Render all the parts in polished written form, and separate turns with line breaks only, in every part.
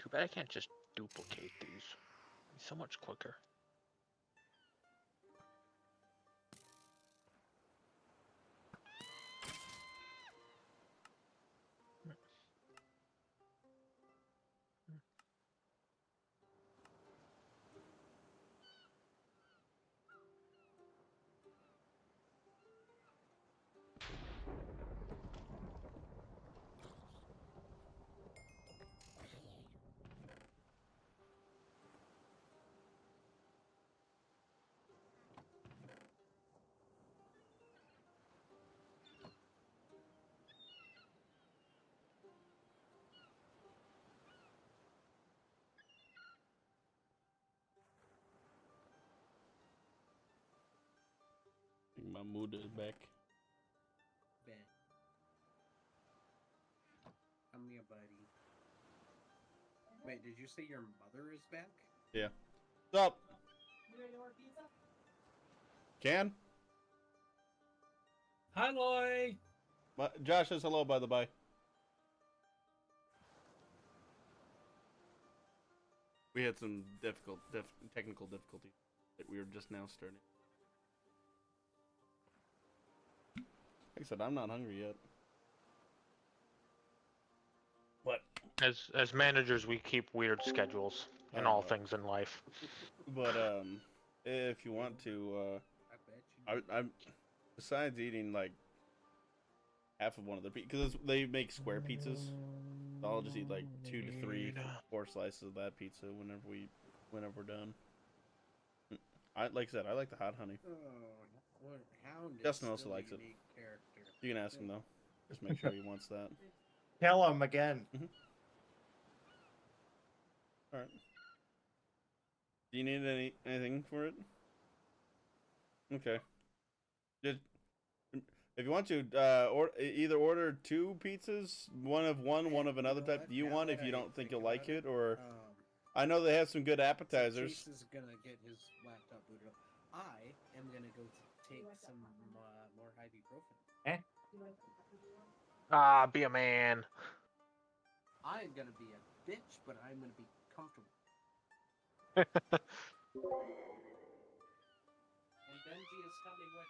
Too bad I can't just duplicate these. It's so much quicker.
I think my mood is back.
Ben. Come here, buddy. Wait, did you say your mother is back?
Yeah. What's up?
You ready to order pizza?
Can?
Hi, Loy.
Josh says hello, by the by. We had some technical difficulties that we were just now starting. Like I said, I'm not hungry yet. But
As managers, we keep weird schedules in all things in life.
But if you want to,
I bet you.
I'm besides eating like half of one of the because they make square pizzas. I'll just eat like 2 to 3, 4 slices of that pizza whenever we're done. Like I said, I like the hot honey.
Oh, Hound is
Justin also
still a
likes it.
unique character.
You can ask him though. Just make sure he wants that.
Tell him again.
All right. Do you need anything for it? Okay. Just if you want to, either order 2 pizzas, one of another type that you want if you don't think you'll like it, or I know they have some good appetizers.
Chase is gonna get his laptop booted up. I am gonna go take some more ibuprofen.
Ah, be a man.
I'm gonna be a bitch, but I'm gonna be comfortable. And Benji is coming with me.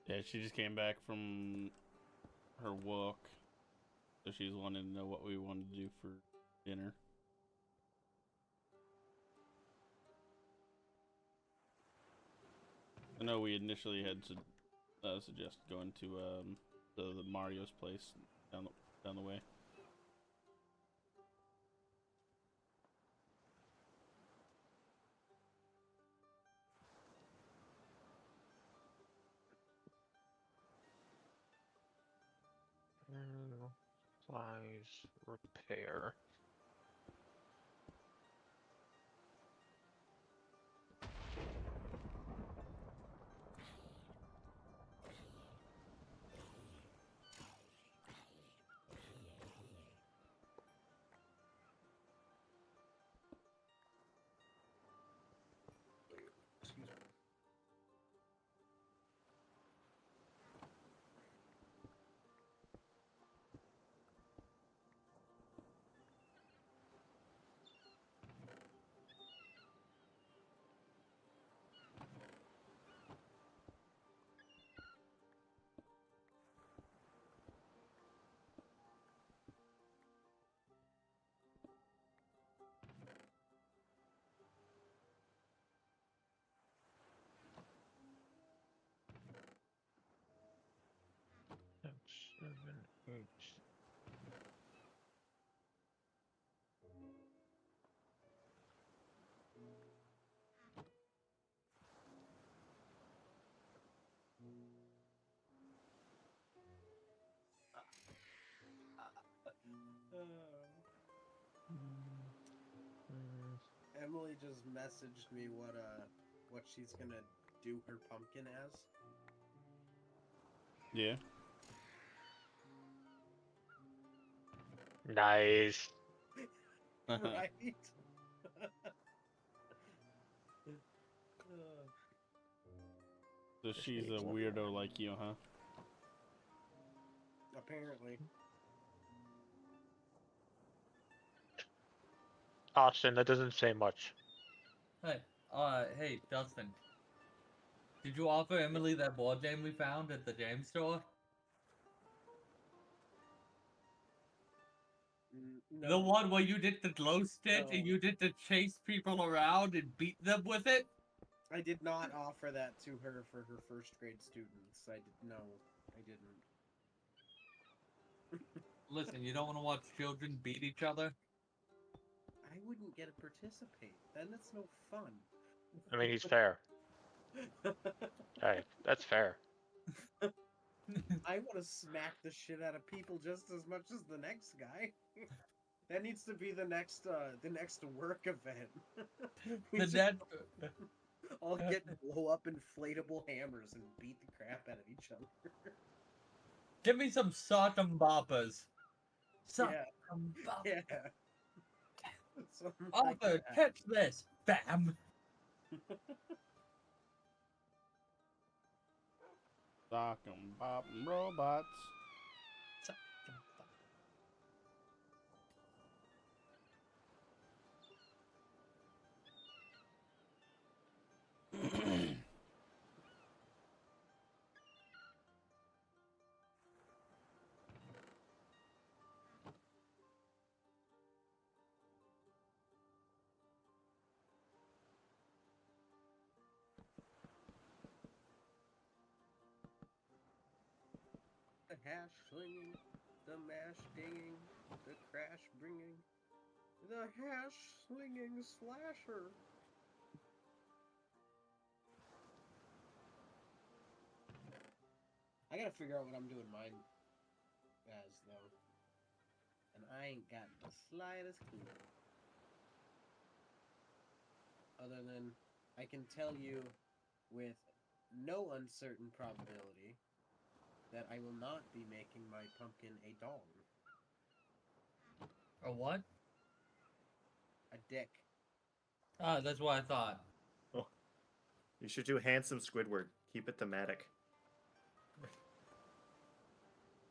Yeah, she just came back from her walk, so she's wanting to know what we wanted to do for dinner. I know we initially had suggested going to the Mario's place down the way.
Supplies, repair.
Excuse me.
That's 7, 8.
Emily just messaged me what she's gonna do her pumpkin as.
Yeah.
Nice.
Right?
So she's a weirdo like you, huh?
Apparently.
Austin, that doesn't say much.
Hey, Dustin. Did you offer Emily that board game we found at the game store?
No,
The one where you did the glow stick
No.
and you did to chase people around and beat them with it?
I did not offer that to her for her first grade students. I didn't.
Listen, you don't want to watch children beat each other?
I wouldn't get to participate. Then it's no fun.
I mean, he's fair. Hey, that's fair.
I want to smack the shit out of people just as much as the next guy. That needs to be the next work event. We
The
just
net.
all get blow up inflatable hammers and beat the crap out of each other.
Give me some sock and boppers. Sock
Yeah,
and boppers.
yeah. Something like
Arthur,
that.
catch this. Bam.
Sock 'em, bop 'em, robots.
Sock and bop.
The hash slinging, the mash dinging, the crash bringing, the hash slinging slasher. I gotta figure out what I'm doing mine as though, and I ain't got the slightest clue. Other than I can tell you with no uncertain probability that I will not be making my pumpkin a dong.
A what?
A dick.
Ah, that's what I thought.
Oh. You should do handsome Squidward. Keep it thematic.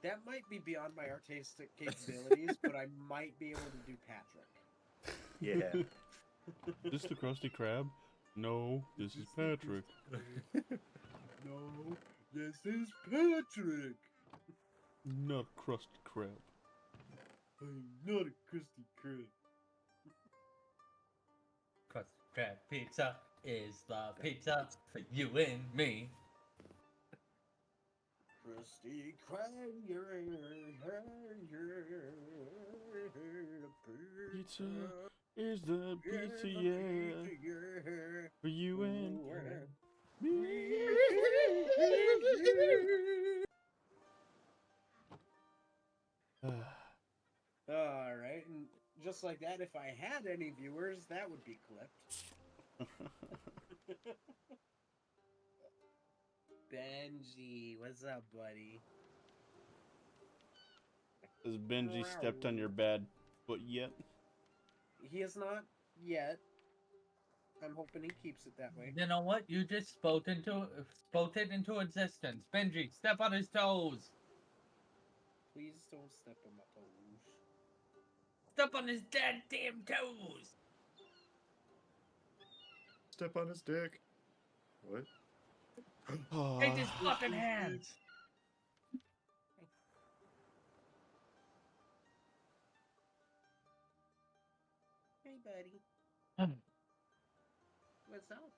That might be beyond my artistic capabilities, but I might be able to do Patrick.
Yeah.
This the Krusty Krab? No, this is Patrick.
No, this is Patrick.
Not Krusty Krab.
I'm not a Krusty Krab.
Krusty Krab pizza is the pizza for you and me.
Krusty Krab,
Pizza is the pizza, yeah, for you and me.
Alright, and just like that, if I had any viewers, that would be clipped. Benji, what's up, buddy?
Has Benji stepped on your bad foot yet?
He has not yet. I'm hoping he keeps it that way.
You know what? You just spoke it into existence. Benji, step on his toes.
Please don't step on my toes.
Step on his damn toes.
Step on his dick. What?
Take his fucking hands.
Hey, buddy. What's up?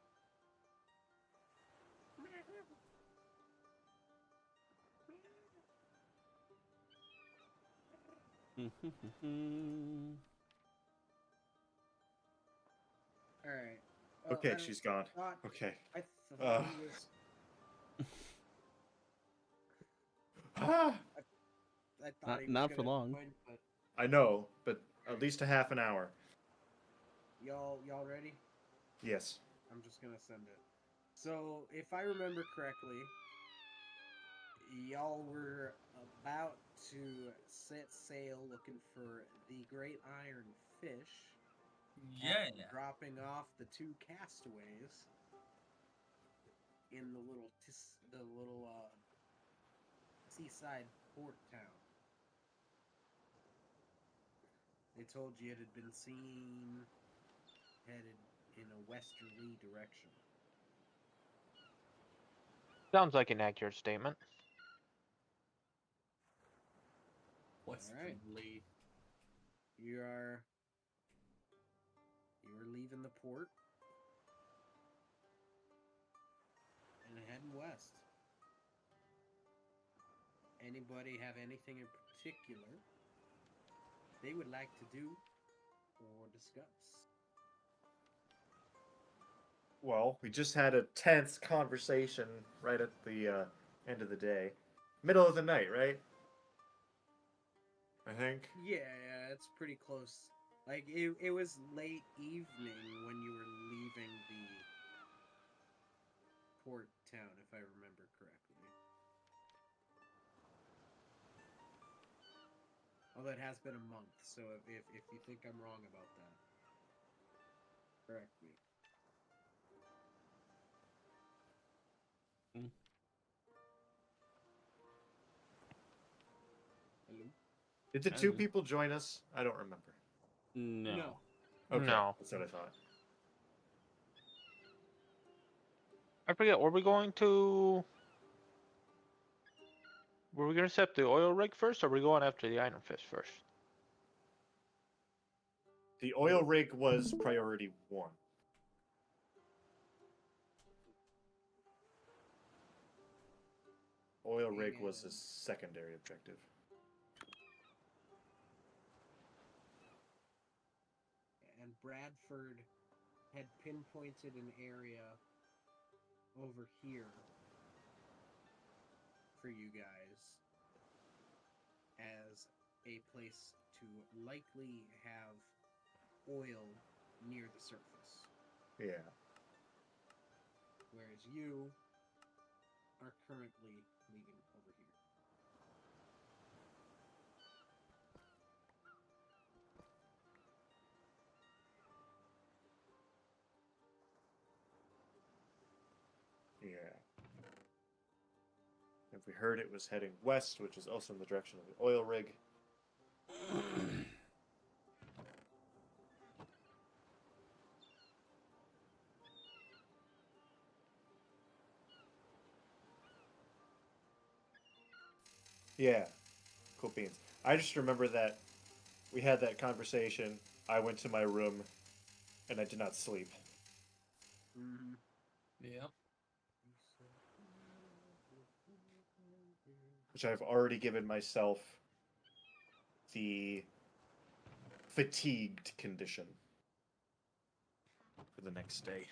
Alright.
Okay, she's gone.
Thought,
Okay.
I thought he was.
Ah!
I thought he was
Not for
gonna
long.
join, but
I know, but at least a half an hour.
Y'all ready?
Yes.
I'm just gonna send it. So, if I remember correctly, y'all were about to set sail looking for the great iron fish.
Yeah.
after dropping off the two castaways in the little seaside port town. They told you it had been seen headed in a westerly direction.
Sounds like an accurate statement.
Alright.
Westerly.
You're leaving the port and heading west. Anybody have anything in particular they would like to do or discuss?
Well, we just had a tense conversation right at the end of the day. Middle of the night, right? I think.
Yeah, it's pretty close. Like, it was late evening when you were leaving the port town, if I remember correctly. Although it has been a month, so if you think I'm wrong about that, correct me. Hello?
Did the two people join us? I don't remember.
No.
Okay,
No.
that's what I thought.
I forget. Were we going to? Were we gonna set up the oil rig first, or were we going after the iron fish first?
The oil rig was priority 1. Oil rig was a secondary objective.
And Bradford had pinpointed an area over here for you guys as a place to likely have oil near the surface.
Yeah.
Whereas you are currently leaving over here.
Yeah. If we heard it was heading west, which is also in the direction of the oil rig. Yeah. Cool beans. I just remember that we had that conversation. I went to my room and I did not sleep.
Mm-hmm.
Yep.
Which I've already given myself the fatigued condition for the next day.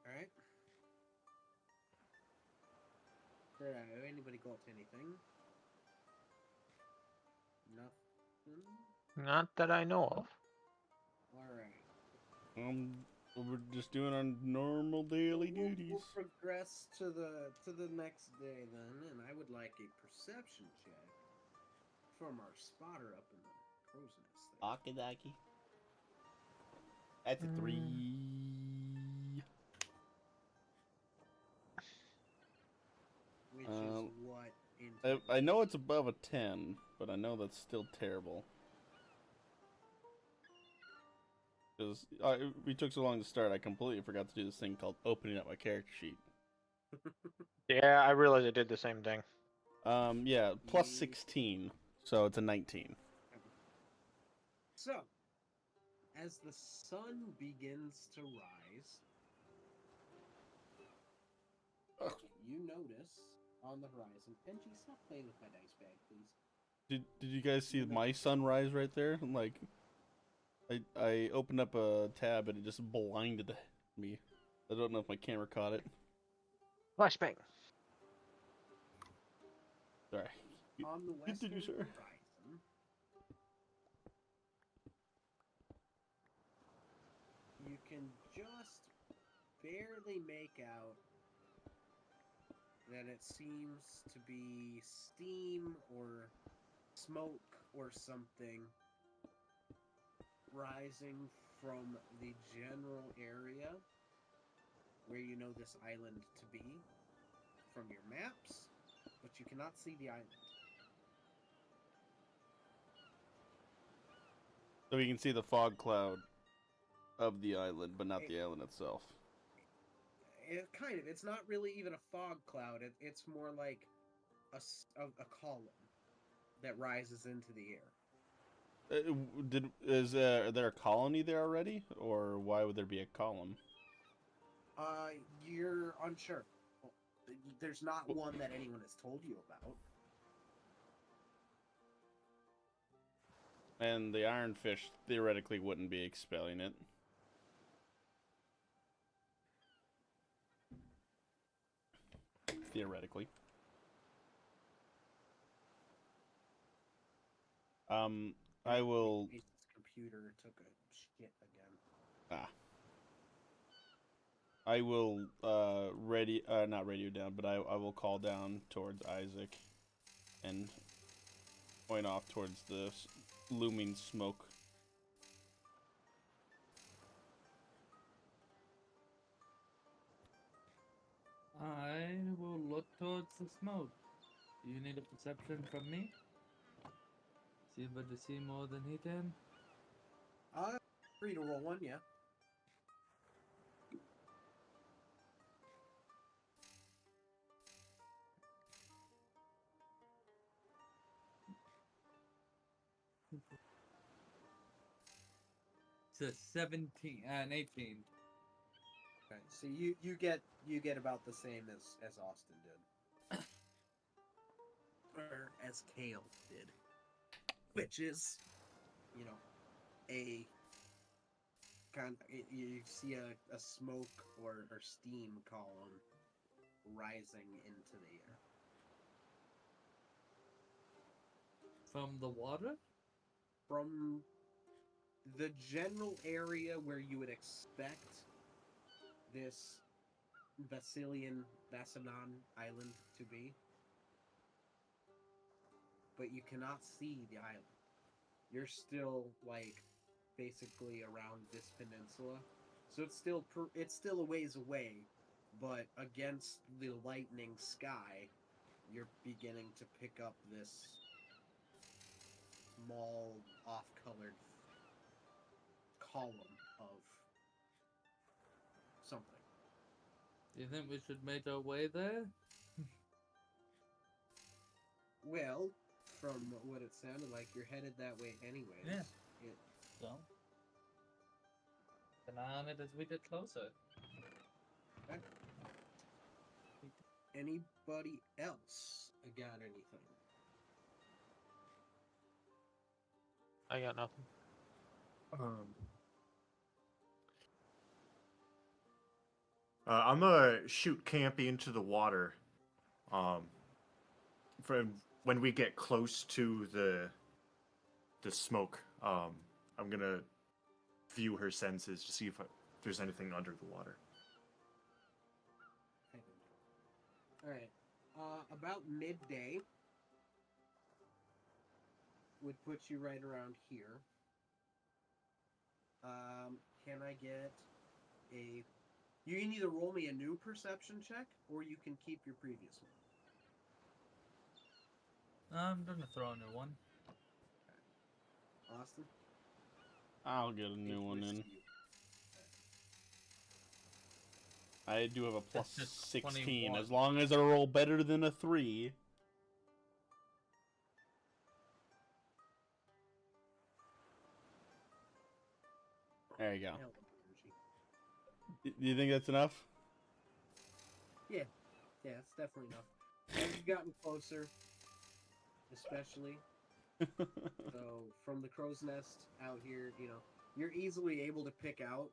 Alright. Did anybody go up to anything? Nothing?
Not that I know of.
Alright.
We're just doing our normal daily duties.
We'll progress to the next day then, and I would like a perception check from our spotter up in the crow's nest there.
Akidaki. That's a 3.
Which is what in
I know it's above a 10, but I know that's still terrible. Because we took so long to start, I completely forgot to do this thing called opening up my character sheet.
Yeah, I realized I did the same thing.
Yeah, plus 16, so it's a 19.
So, as the sun begins to rise, you notice on the horizon. Benji, stop playing with my dice bag, please.
Did you guys see my sunrise right there? Like, I opened up a tab and it just blinded me. I don't know if my camera caught it.
Flashbang.
Sorry.
On the western
Continue, sir.
horizon, you can just barely make out that it seems to be steam or smoke or something rising from the general area where you know this island to be from your maps, but you cannot see the island.
So we can see the fog cloud of the island, but not the island itself.
Kind of. It's not really even a fog cloud. It's more like a column that rises into the air.
Is there a colony there already, or why would there be a column?
You're unsure. Well, there's not one that anyone has told you about.
And the ironfish theoretically wouldn't be expelling it. Theoretically. I will.
His computer took a shit again.
Ah. I will not radio down, but I will call down towards Isaac and point off towards the looming smoke.
I will look towards the smoke. Do you need a perception from me? See if I can see more than he can?
Free to roll one, yeah.
It's a 17, an 18.
Okay, so you get about the same as Austin did, or as Kale did, which is, you know, a kind. You see a smoke or steam column rising into the air.
From the water?
From the general area where you would expect this Vassinan island to be, but you cannot see the island. You're still like basically around this peninsula, so it's still a ways away, but against the lightning sky, you're beginning to pick up this small, off-colored column of something.
Do you think we should make our way there?
Well, from what it sounded like, you're headed that way anyways.
Yeah.
It,
So? Keep an eye on it as we get closer.
okay. Anybody else got anything?
I got nothing.
I'm gonna shoot Campy into the water. From when we get close to the smoke, I'm gonna view her senses to see if there's anything under the water.
Alright. About midday would put you right around here. Can I get a... You can either roll me a new perception check, or you can keep your previous one.
I'm gonna throw a new one.
Austin?
I'll get a new one
Introduce
in.
to you.
I do have a plus
That's just
16,
21.
as long as I roll better than a 3. There you go.
Hell of energy.
Do you think that's enough?
Yeah, it's definitely enough. As you've gotten closer, especially, so from the crow's nest out here, you know, you're easily able to pick out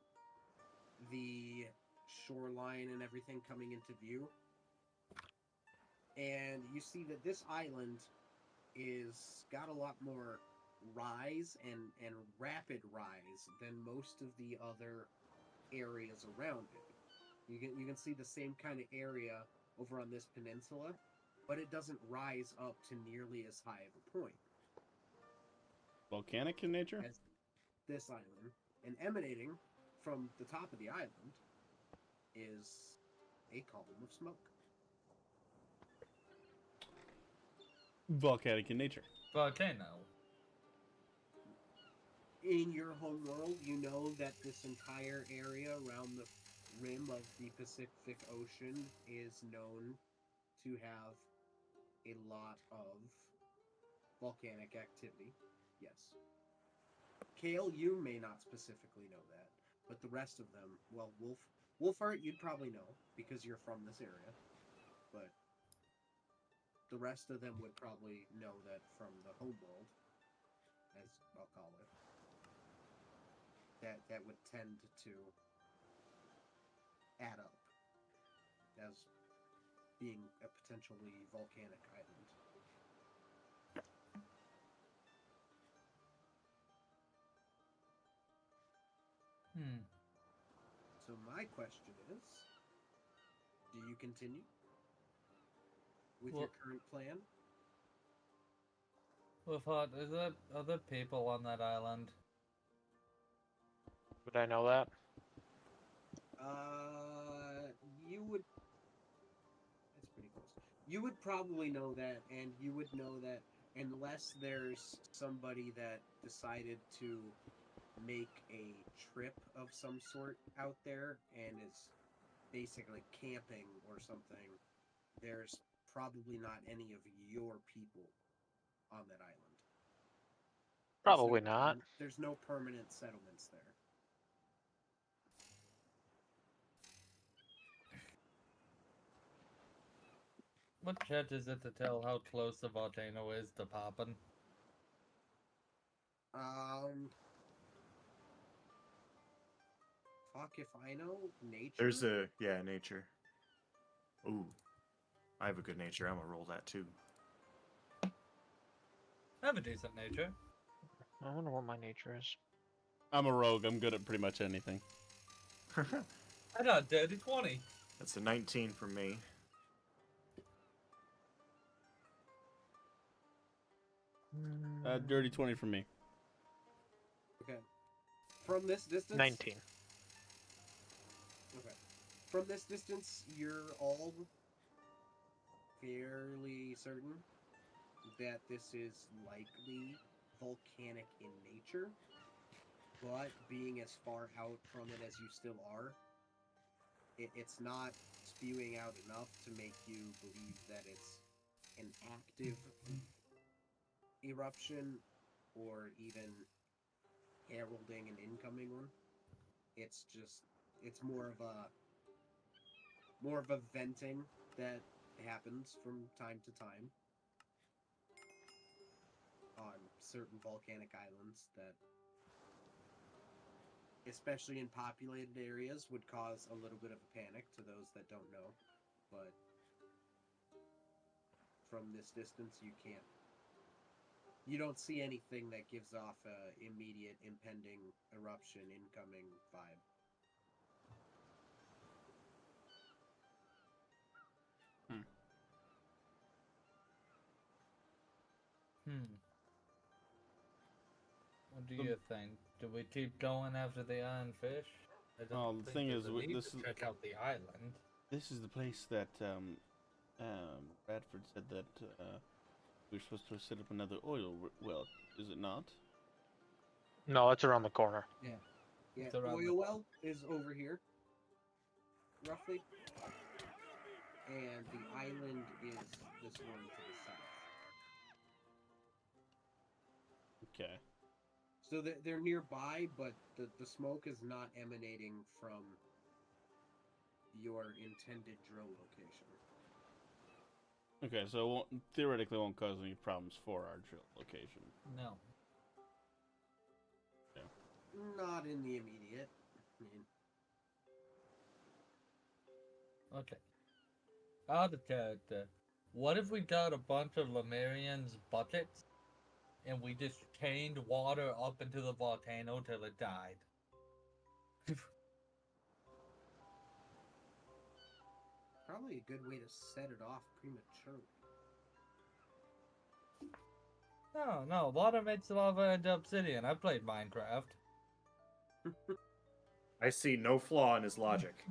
the shoreline and everything coming into view. And you see that this island is got a lot more rise and rapid rise than most of the other areas around it. You can see the same kind of area over on this peninsula, but it doesn't rise up to nearly as high of a point
Volcanic in nature?
as this island. And emanating from the top of the island is a column of smoke.
Volcanic in nature.
Volcano.
In your home world, you know that this entire area around the rim of the Pacific Ocean is known to have a lot of volcanic activity. Yes. Kale, you may not specifically know that, but the rest of them, well, Wolfheart, you'd probably know because you're from this area, but the rest of them would probably know that from the home world, as I'll call it. That would tend to add up as being a potentially volcanic island. So my question is, do you continue with your
Well-
current plan?
Wolfheart, is there other people on that island?
Would I know that?
You would. That's pretty close. You would probably know that, and you would know that unless there's somebody that decided to make a trip of some sort out there and is basically camping or something, there's probably not any of your people on that island.
Probably not.
There's no permanent settlements there.
What chance is it to tell how close the volcano is to popping?
Fuck if I know. Nature.
There's a nature. Ooh, I have a good nature. I'm gonna roll that too.
I have a decent nature.
I wonder what my nature is.
I'm a rogue. I'm good at pretty much anything.
I got a dirty 20.
That's a 19 for me.
Dirty 20 for me.
Okay. From this distance.
19.
Okay. From this distance, you're all fairly certain that this is likely volcanic in nature, but being as far out from it as you still are, it's not spewing out enough to make you believe that it's an active eruption or even heralding an incoming one. It's more of a venting that happens from time to time on certain volcanic islands that, especially in populated areas, would cause a little bit of a panic to those that don't know. But from this distance, you don't see anything that gives off a immediate impending eruption incoming vibe.
What do you think? Do we keep going after the iron fish? I don't
Well, the
think
thing
there's
is,
a
with
need
this
to
is-
check out the island.
This is the place that Bradford said that we're supposed to set up another oil well. Is it not?
No, it's around the corner.
Yeah,
It's around
oil well is over here, roughly, and the island is this one to the south.
Okay.
So they're nearby, but the smoke is not emanating from your intended drill location.
Okay, so it won't, theoretically won't cause any problems for our drill location.
No.
Not in the immediate. I mean,
Okay. Out of character. What if we got a bunch of Lemurians' buckets and we just chained water up into the volcano till it died?
Probably a good way to set it off prematurely.
No, water makes lava into obsidian. I played Minecraft.
I see no flaw in his logic.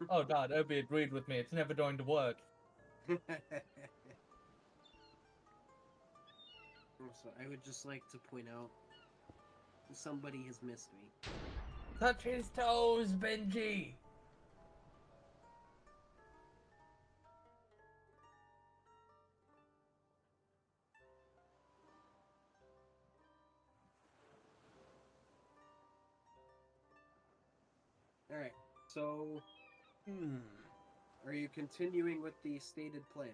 Oh god, Obi agreed with me. It's never going to work.
Also, I would just like to point out somebody has missed me.
Touch his toes, Benji!
Alright, so are you continuing with the stated plan?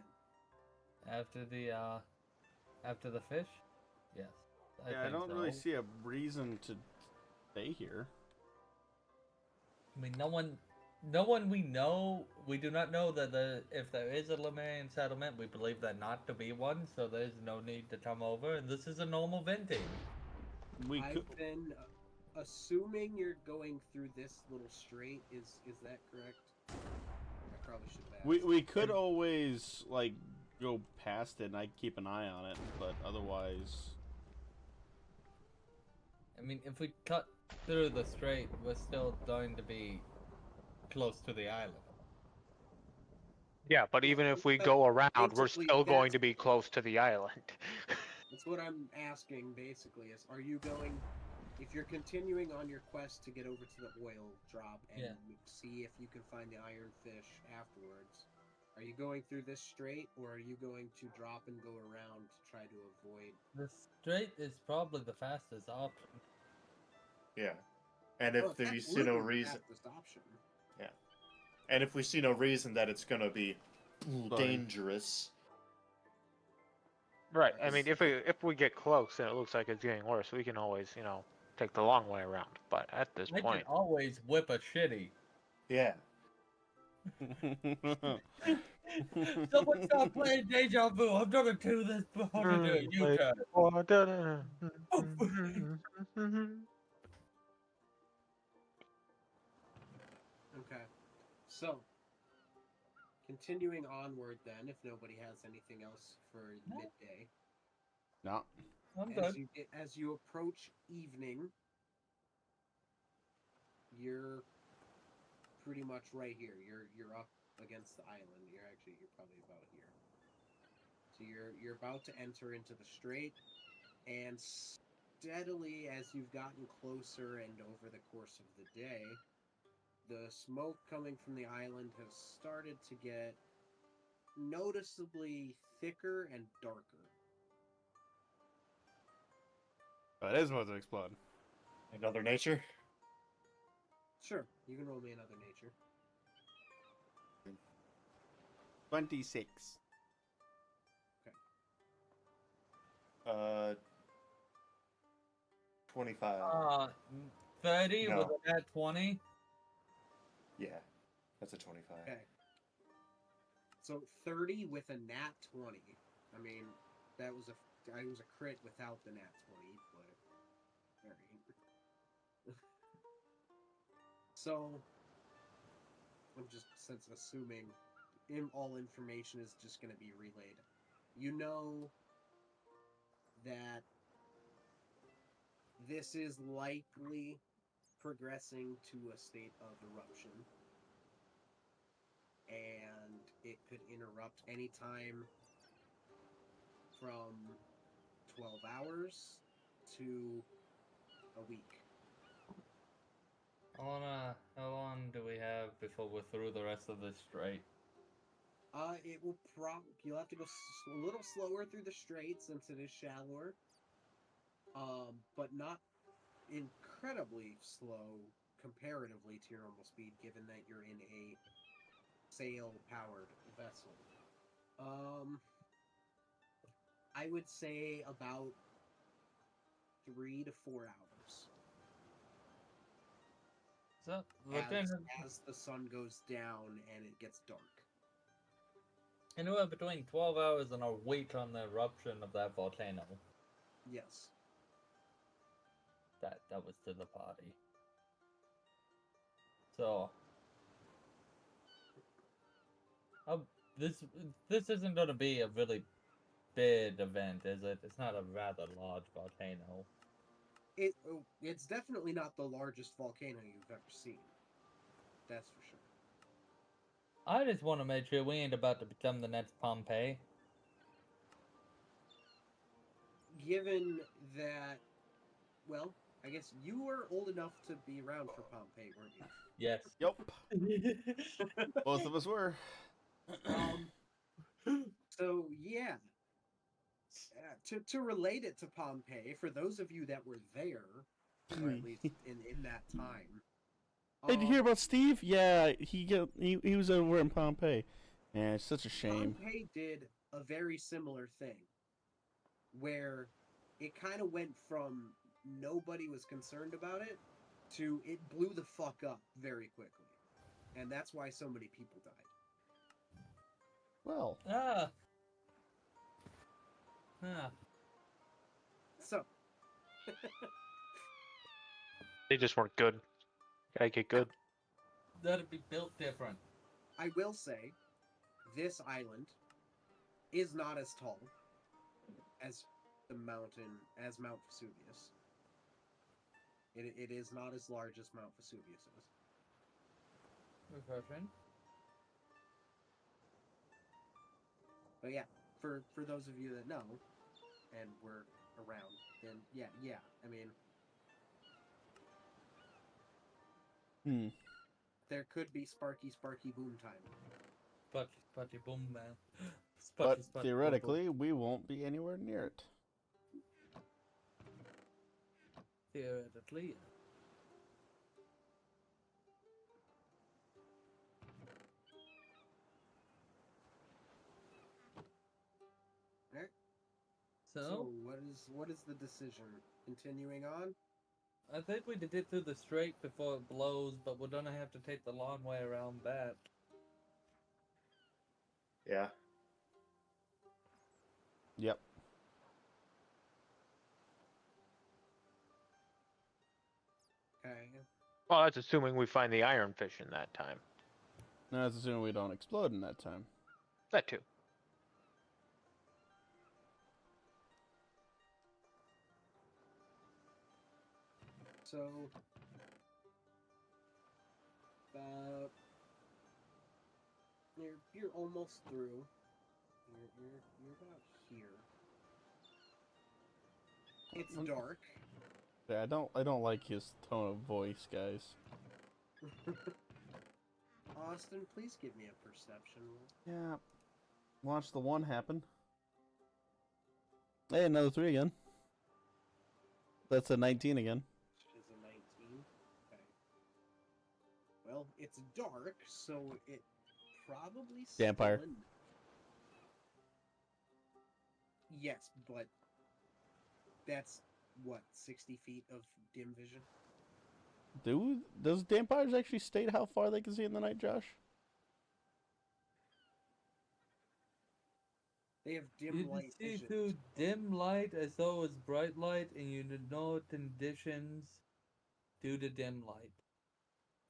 After the fish? Yes.
I
think
don't
so.
really see a reason to stay here.
I mean, no one we know, we do not know that if there is a Lemurian settlement, we believe that not to be one, so there's no need to come over, and this is a normal venting.
I've been assuming you're going through this little strait. Is that correct? I probably should have asked.
We could always like go past it and I keep an eye on it, but otherwise
I mean, if we cut through the strait, we're still going to be close to the island.
Yeah, but even if we go around, we're still going to be close to the island.
That's what I'm asking, basically, is are you going, if you're continuing on your quest to get over to the oil drop and see if you can find the iron fish afterwards, are you going through this strait, or are you going to drop and go around to try to avoid...
The strait is probably the fastest option.
Yeah. And if
Well,
we see no reason...
option.
Yeah. And if we see no reason that it's gonna be dangerous...
Right. I mean, if we get close and it looks like it's getting worse, we can always, take the long way around. But at this
I
point...
can always whip a shitty.
Yeah.
Someone stop playing Deja Vu. I'm gonna do this before I do it. You turn.
Okay. So, continuing onward then, if nobody has anything else for midday.
no.
I'm good.
As you approach evening, you're pretty much right here. You're up against the island. You're probably about here. So you're about to enter into the strait, and steadily as you've gotten closer and over the course of the day, the smoke coming from the island has started to get noticeably thicker and darker.
Oh, it is supposed to explode.
Another nature?
Sure, you can roll me another nature.
26.
25.
30
No.
with a nat 20.
Yeah. That's a 25.
Okay. So 30 with a nat 20. I mean, I was a crit without the nat 20, but alright. So I'm just assuming all information is just going to be relayed. You know that this is likely progressing to a state of eruption, and it could interrupt anytime from 12 hours to a week.
How long do we have before we're through the rest of this strait?
It will you'll have to go a little slower through the strait since it is shallower. But not incredibly slow comparatively to your normal speed, given that you're in a sail-powered vessel. I would say about 3 to 4 hours.
So within
as the sun goes down and it gets dark.
anywhere between 12 hours and a week on the eruption of that volcano.
Yes.
That was to the party. So this this isn't going to be a really big event, is it? It's not a rather large volcano.
It's definitely not the largest volcano you've ever seen. That's for sure.
I just want to make sure we ain't about to become the next Pompeii.
Given that, well, I guess you were old enough to be around for Pompeii, weren't you?
Yes.
Yep. Both of us were.
So yeah, to relate it to Pompeii, for those of you that were there, or at least in that time.
Hey, did you hear about Steve? Yeah, he was over in Pompeii. Yeah, it's such a shame.
Pompeii did a very similar thing, where it kind of went from nobody was concerned about it to it blew the fuck up very quickly, and that's why so many people died.
Well,
Ah.
So
They just weren't good. Gotta get good.
That'd be built different.
I will say, this island is not as tall as Mount Vesuvius. It is not as large as Mount Vesuvius is.
Refreshing.
But yeah, for those of you that know and were around, then yeah. I mean, there could be Sparky boom time.
Spotty boom, man.
but
Spotty boom, boom.
theoretically, we won't be anywhere near it.
Theoretically.
Alright.
So
So what is the decision? Continuing on?
I think we did it through the strait before it blows, but we're gonna have to take the long way around that.
Yeah.
Yep.
Okay.
Well, that's assuming we find the ironfish in that time.
Now, that's assuming we don't explode in that time.
That too.
So about you're almost through. You're about here. It's dark.
Yeah, I don't like his tone of voice, guys.
Austin, please give me a perception roll.
Yeah. Watch the one happen. Hey, another 3 again. That's a 19 again.
Which is a 19. Okay. Well, it's dark, so it probably
Vampire.
still Yes, but that's what, 60 feet of dim vision?
Does vampires actually state how far they can see in the night, Josh?
They have
You
dim
can
light
see
vision.
through dim light as though it's bright light, and you know conditions due to dim light.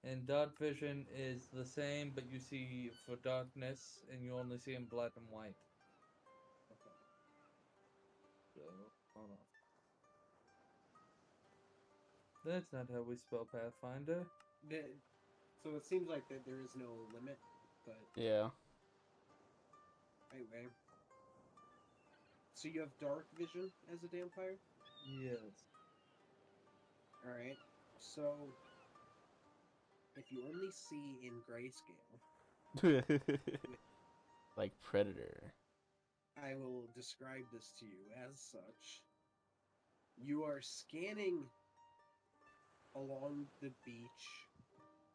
And dark vision is the same, but you see for darkness, and you only see in black and white.
Okay.
So, hold on. That's not how we spell Pathfinder.
So it seems like that there is no limit, but
Yeah.
anyway. So you have dark vision as a vampire?
Yes.
Alright. So if you only see in grayscale,
Like Predator.
I will describe this to you as such. You are scanning along the beach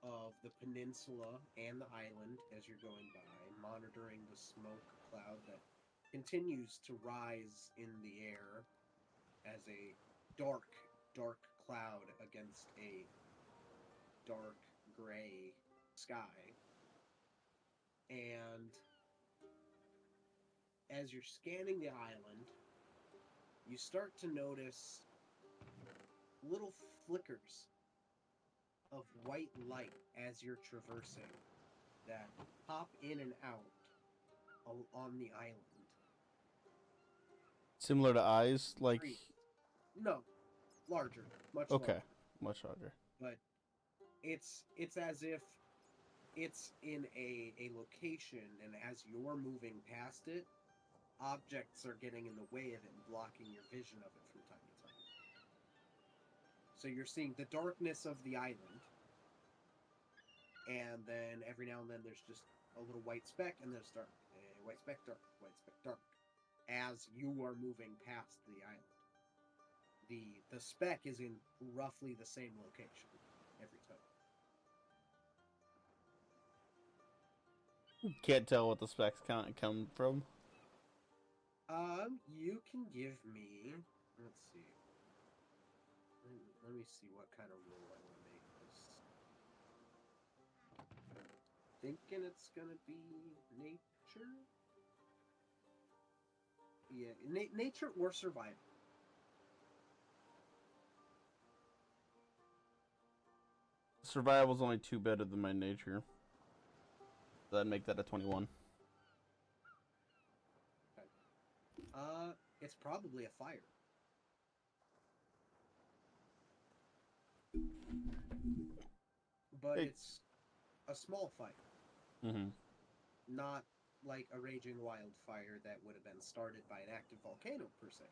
of the peninsula and the island as you're going by, monitoring the smoke cloud that continues to rise in the air as a dark cloud against a dark gray sky. And as you're scanning the island, you start to notice little flickers of white light as you're traversing that pop in and out on the island.
Similar to eyes, like
Trees. No, larger, much
okay,
larger.
much larger.
But it's as if it's in a location, and as you're moving past it, objects are getting in the way of it and blocking your vision of it from time to time. So you're seeing the darkness of the island, and then every now and then there's just a little white speck, and there's dark. White speck, dark. White speck, dark. As you are moving past the island. The speck is in roughly the same location every time.
Can't tell what the specs come from.
You can give me. Let's see. Let me see what kind of roll I want to make this. Thinking it's gonna be nature. Yeah, nature or survival.
Survival's only 2 better than my nature. So I'd make that a 21.
It's probably a fire. But
Hey.
it's a small fire,
Mm-hmm.
not like a raging wildfire that would have been started by an active volcano per se.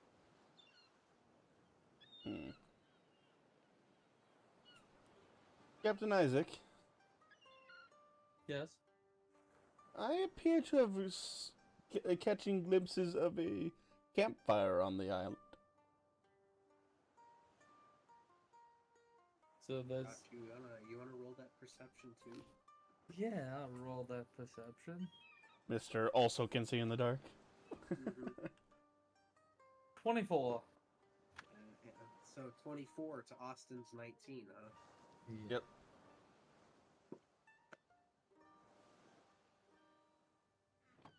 Hmm. Captain Isaac,
Yes.
I appear to have catching glimpses of a campfire on the island.
So there's.
You wanna roll that perception too?
Yeah, I'll roll that perception.
Mr. Also can see in the dark.
Mhm.
24.
Yeah. So 24 to Austin's 19, huh?
Yep.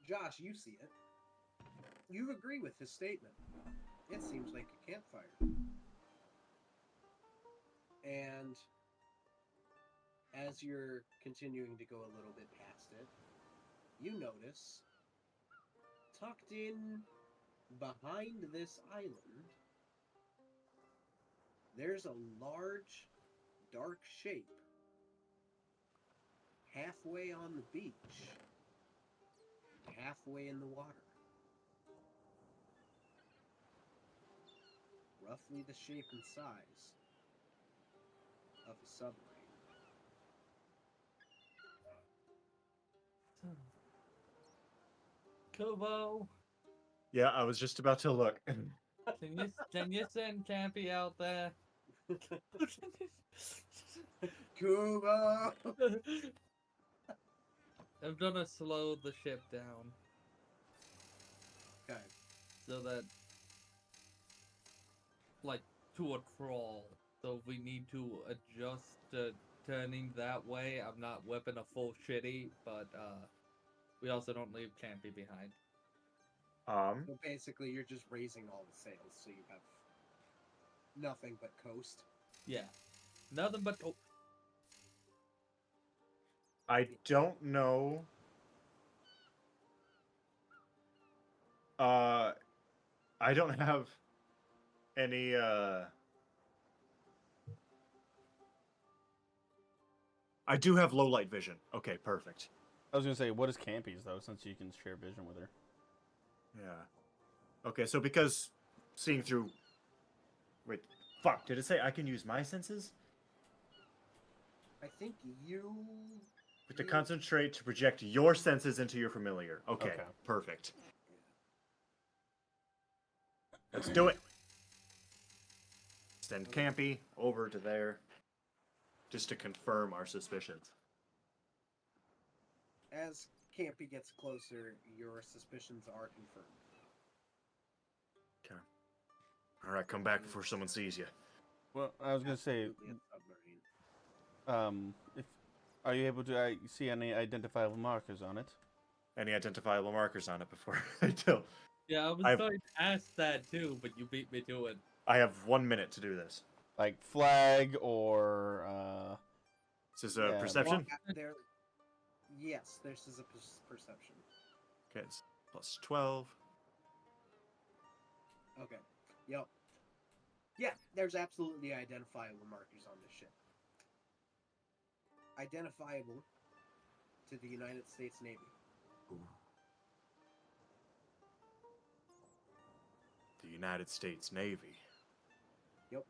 Josh, you see it. You agree with his statement. It seems like a campfire. And as you're continuing to go a little bit past it, you notice, tucked in behind this island, there's a large, dark shape halfway on the beach, halfway in the water. Roughly the shape and size of a submarine.
Kubo,
Yeah, I was just about to look.
can you send Campy out there?
Kubo!
I'm gonna slow the ship down
Okay.
so that, like, to a crawl. So if we need to adjust to turning that way, I'm not whipping a full shitty, but we also don't leave Campy behind.
So basically, you're just raising all the sails, so you have nothing but coast.
Yeah, nothing but oh,
I don't know. I don't have any. I do have low light vision. Okay, perfect.
I was gonna say, what is Campy's though, since you can share vision with her?
Yeah. Okay, so because seeing through. Wait, fuck. Did it say I can use my senses?
I think you.
To concentrate to project your senses into your familiar. Okay,
Okay.
perfect. Let's do it. Send Campy over to there. Just to confirm our suspicions.
As Campy gets closer, your suspicions are confirmed.
Okay. Alright, come back before someone sees you.
Well, I was gonna say,
Absolutely a submarine.
if Are you able to see any identifiable markers on it?
Any identifiable markers on it before I do?
Yeah, I was
I've-
going to ask that too, but you beat me to it.
I have 1 minute to do this.
Like flag or
This is a
Yeah,
perception.
There, yes, this is a perception.
Okay, it's plus 12.
Okay. Yep. Yeah, there's absolutely identifiable markers on this ship. Identifiable to the United States Navy.
The United States Navy.
Yep.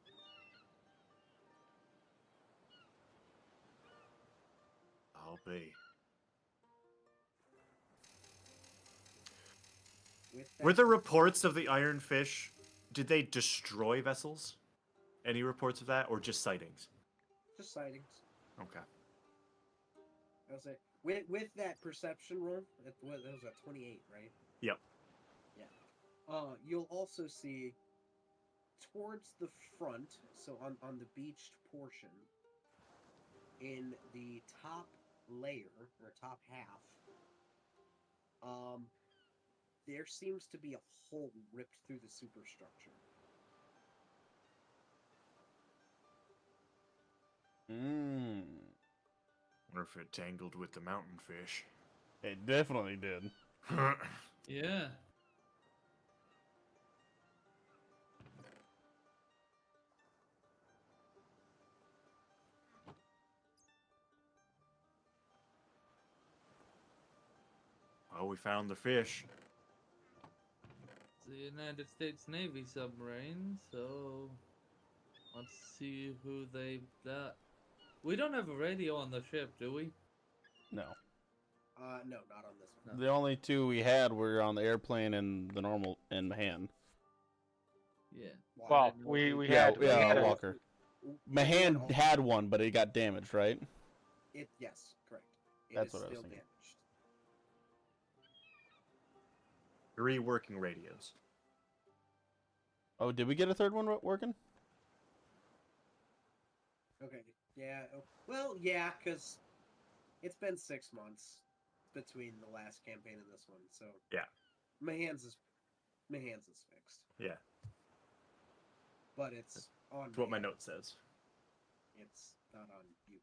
I'll be.
With
Were
that,
there reports of the Iron Fish? Did they destroy vessels? Any reports of that, or just sightings?
just sightings.
Okay.
I was say with that perception roll, that was a 28, right?
Yep.
Yeah. You'll also see towards the front, so on the beached portion, in the top layer or top half, there seems to be a hole ripped through the superstructure.
Mmm.
Wonder if it tangled with the mountain fish.
It definitely did.
Yeah.
Well, we found the fish.
It's the United States Navy submarine, so let's see who they've got. We don't have a radio on the ship, do we?
No.
No, not on this one.
No.
The only two we had were on the airplane and the normal and Mahan.
Yeah.
I
Well,
didn't know
we
Yeah,
had
yeah,
a-
Walker.
we had
Mahan
all-
had one, but it got damaged, right?
It yes, correct. It
That's
is
what I was
still
thinking.
damaged.
3 working radios.
Oh, did we get a third one working?
Okay. Yeah. Well, yeah, because it's been 6 months between the last campaign and this one, so
Yeah.
Mahan's is fixed,
Yeah,
but it's on.
that's what my
Mahan.
note says.
It's not on you.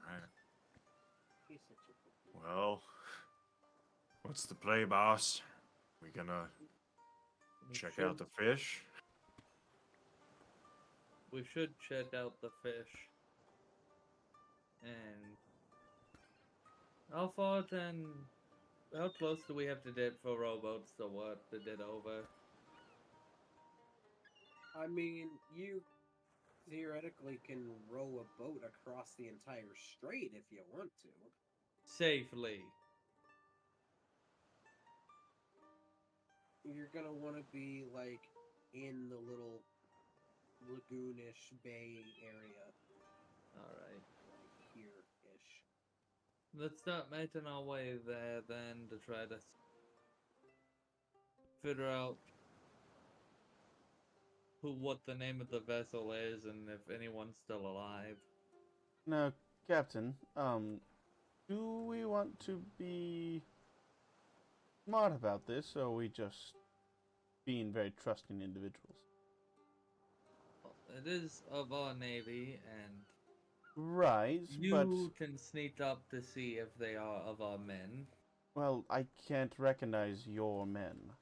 Alright.
He's such a good-
Well, what's the play, boss? We gonna
We
check
should-
out the fish?
We should check out the fish. And how far then? How close do we have to get for rowboats to what to get over?
I mean, you theoretically can row a boat across the entire strait if you want to.
Safely.
You're gonna want to be like in the little lagoonish bay area,
Alright.
like here-ish.
Let's start making our way there then to try to figure out what the name of the vessel is and if anyone's still alive.
Now, Captain, do we want to be smart about this, or are we just being very trusting individuals?
It is of our navy, and
Right,
you
but
can sneak up to see if they are of our men.
well, I can't recognize your men.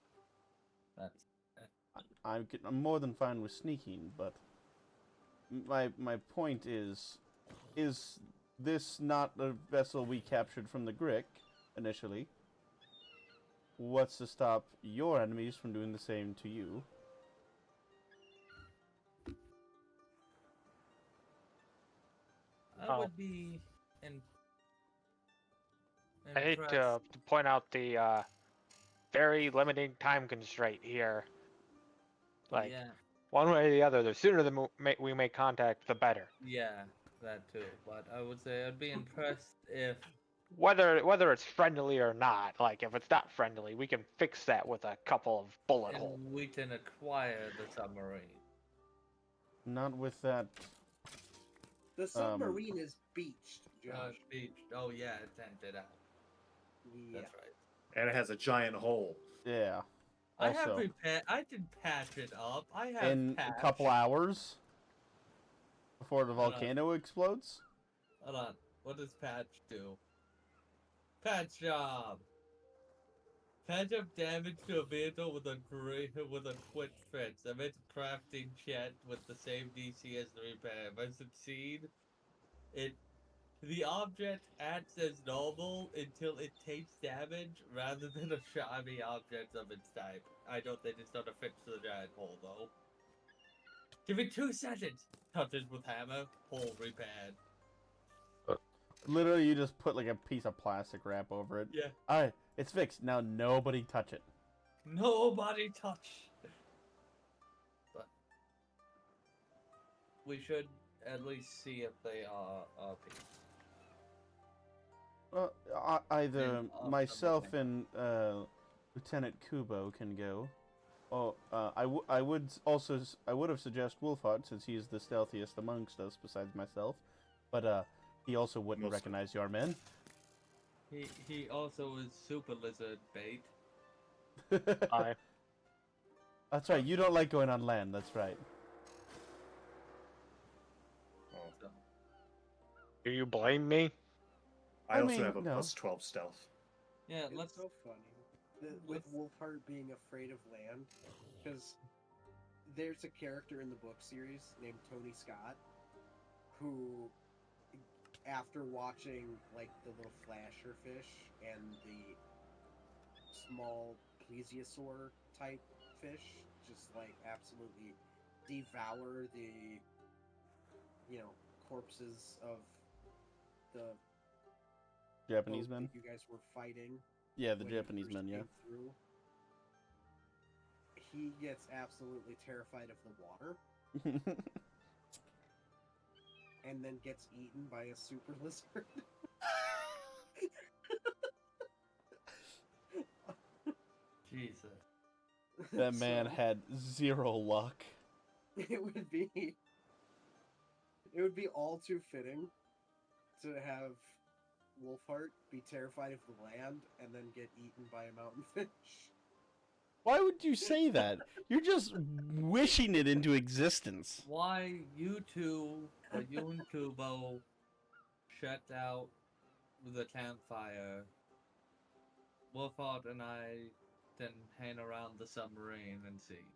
That's
I'm more than fine with sneaking, but my point is this not the vessel we captured from the Grick initially? What's to stop your enemies from doing the same to you?
I
Oh.
would be in.
I hate to point out the very limiting time constraint here. Like,
yeah,
one way or the other, the sooner we make contact, the better.
yeah, that too. But I would say I'd be impressed if
whether it's friendly or not, like if it's not friendly, we can fix that with a couple of bullet holes.
And we can acquire the submarine.
Not with that.
The submarine is beached, Josh.
Beach. Oh yeah, it's emptied out.
Yeah.
That's right.
And it has a giant hole.
Yeah.
I have
Also,
repaired. I can patch it up. I have
in
patch.
a couple hours before the
Hold on.
volcano explodes.
Hold on. What does patch do? Patch job. Patch up damage to a vehicle with a quick fix. Emit crafting check with the same DC as the repair. If I succeed, the object acts as normal until it takes damage rather than a shiny object of its type. I don't think it's gonna fix the giant hole though. Give me 2 seconds. Touches with hammer. Hole repaired.
Literally, you just put like a piece of plastic wrap over it.
Yeah.
Alright, it's fixed. Now nobody touch it.
Nobody touch. But we should at least see if they are RP.
Either
And,
myself
something.
and Lieutenant Kubo can go. Oh, I would have suggested Wolfhard since he's the stealthiest amongst us besides myself, but he also wouldn't
Mostly.
recognize your men.
He also is super lizard bait.
Aye.
That's right. You don't like going on land. That's right.
Oh.
So.
Do you blame me?
I
I
also
mean,
have a
no.
plus 12 stealth.
Yeah,
It's
let's.
so funny with Wolfheart being afraid of land, because there's a character in the book series named Tony Scott who, after watching like the little flasher fish and the small plesiosaur type fish just like absolutely devour the corpses of the
Japanese
boat
men.
that you guys were fighting.
Yeah, the
when you
Japanese
first
men. Yeah.
came through, he gets absolutely terrified of the water and then gets eaten by a super lizard.
Jesus.
That man
So,
had zero luck.
it would be all too fitting to have Wolfheart be terrified of the land and then get eaten by a mountain fish.
Why would you say that? You're just wishing it into existence.
Why you two, or you and Kubo, shut out the campfire? Wolfhard and I then hang around the submarine and see.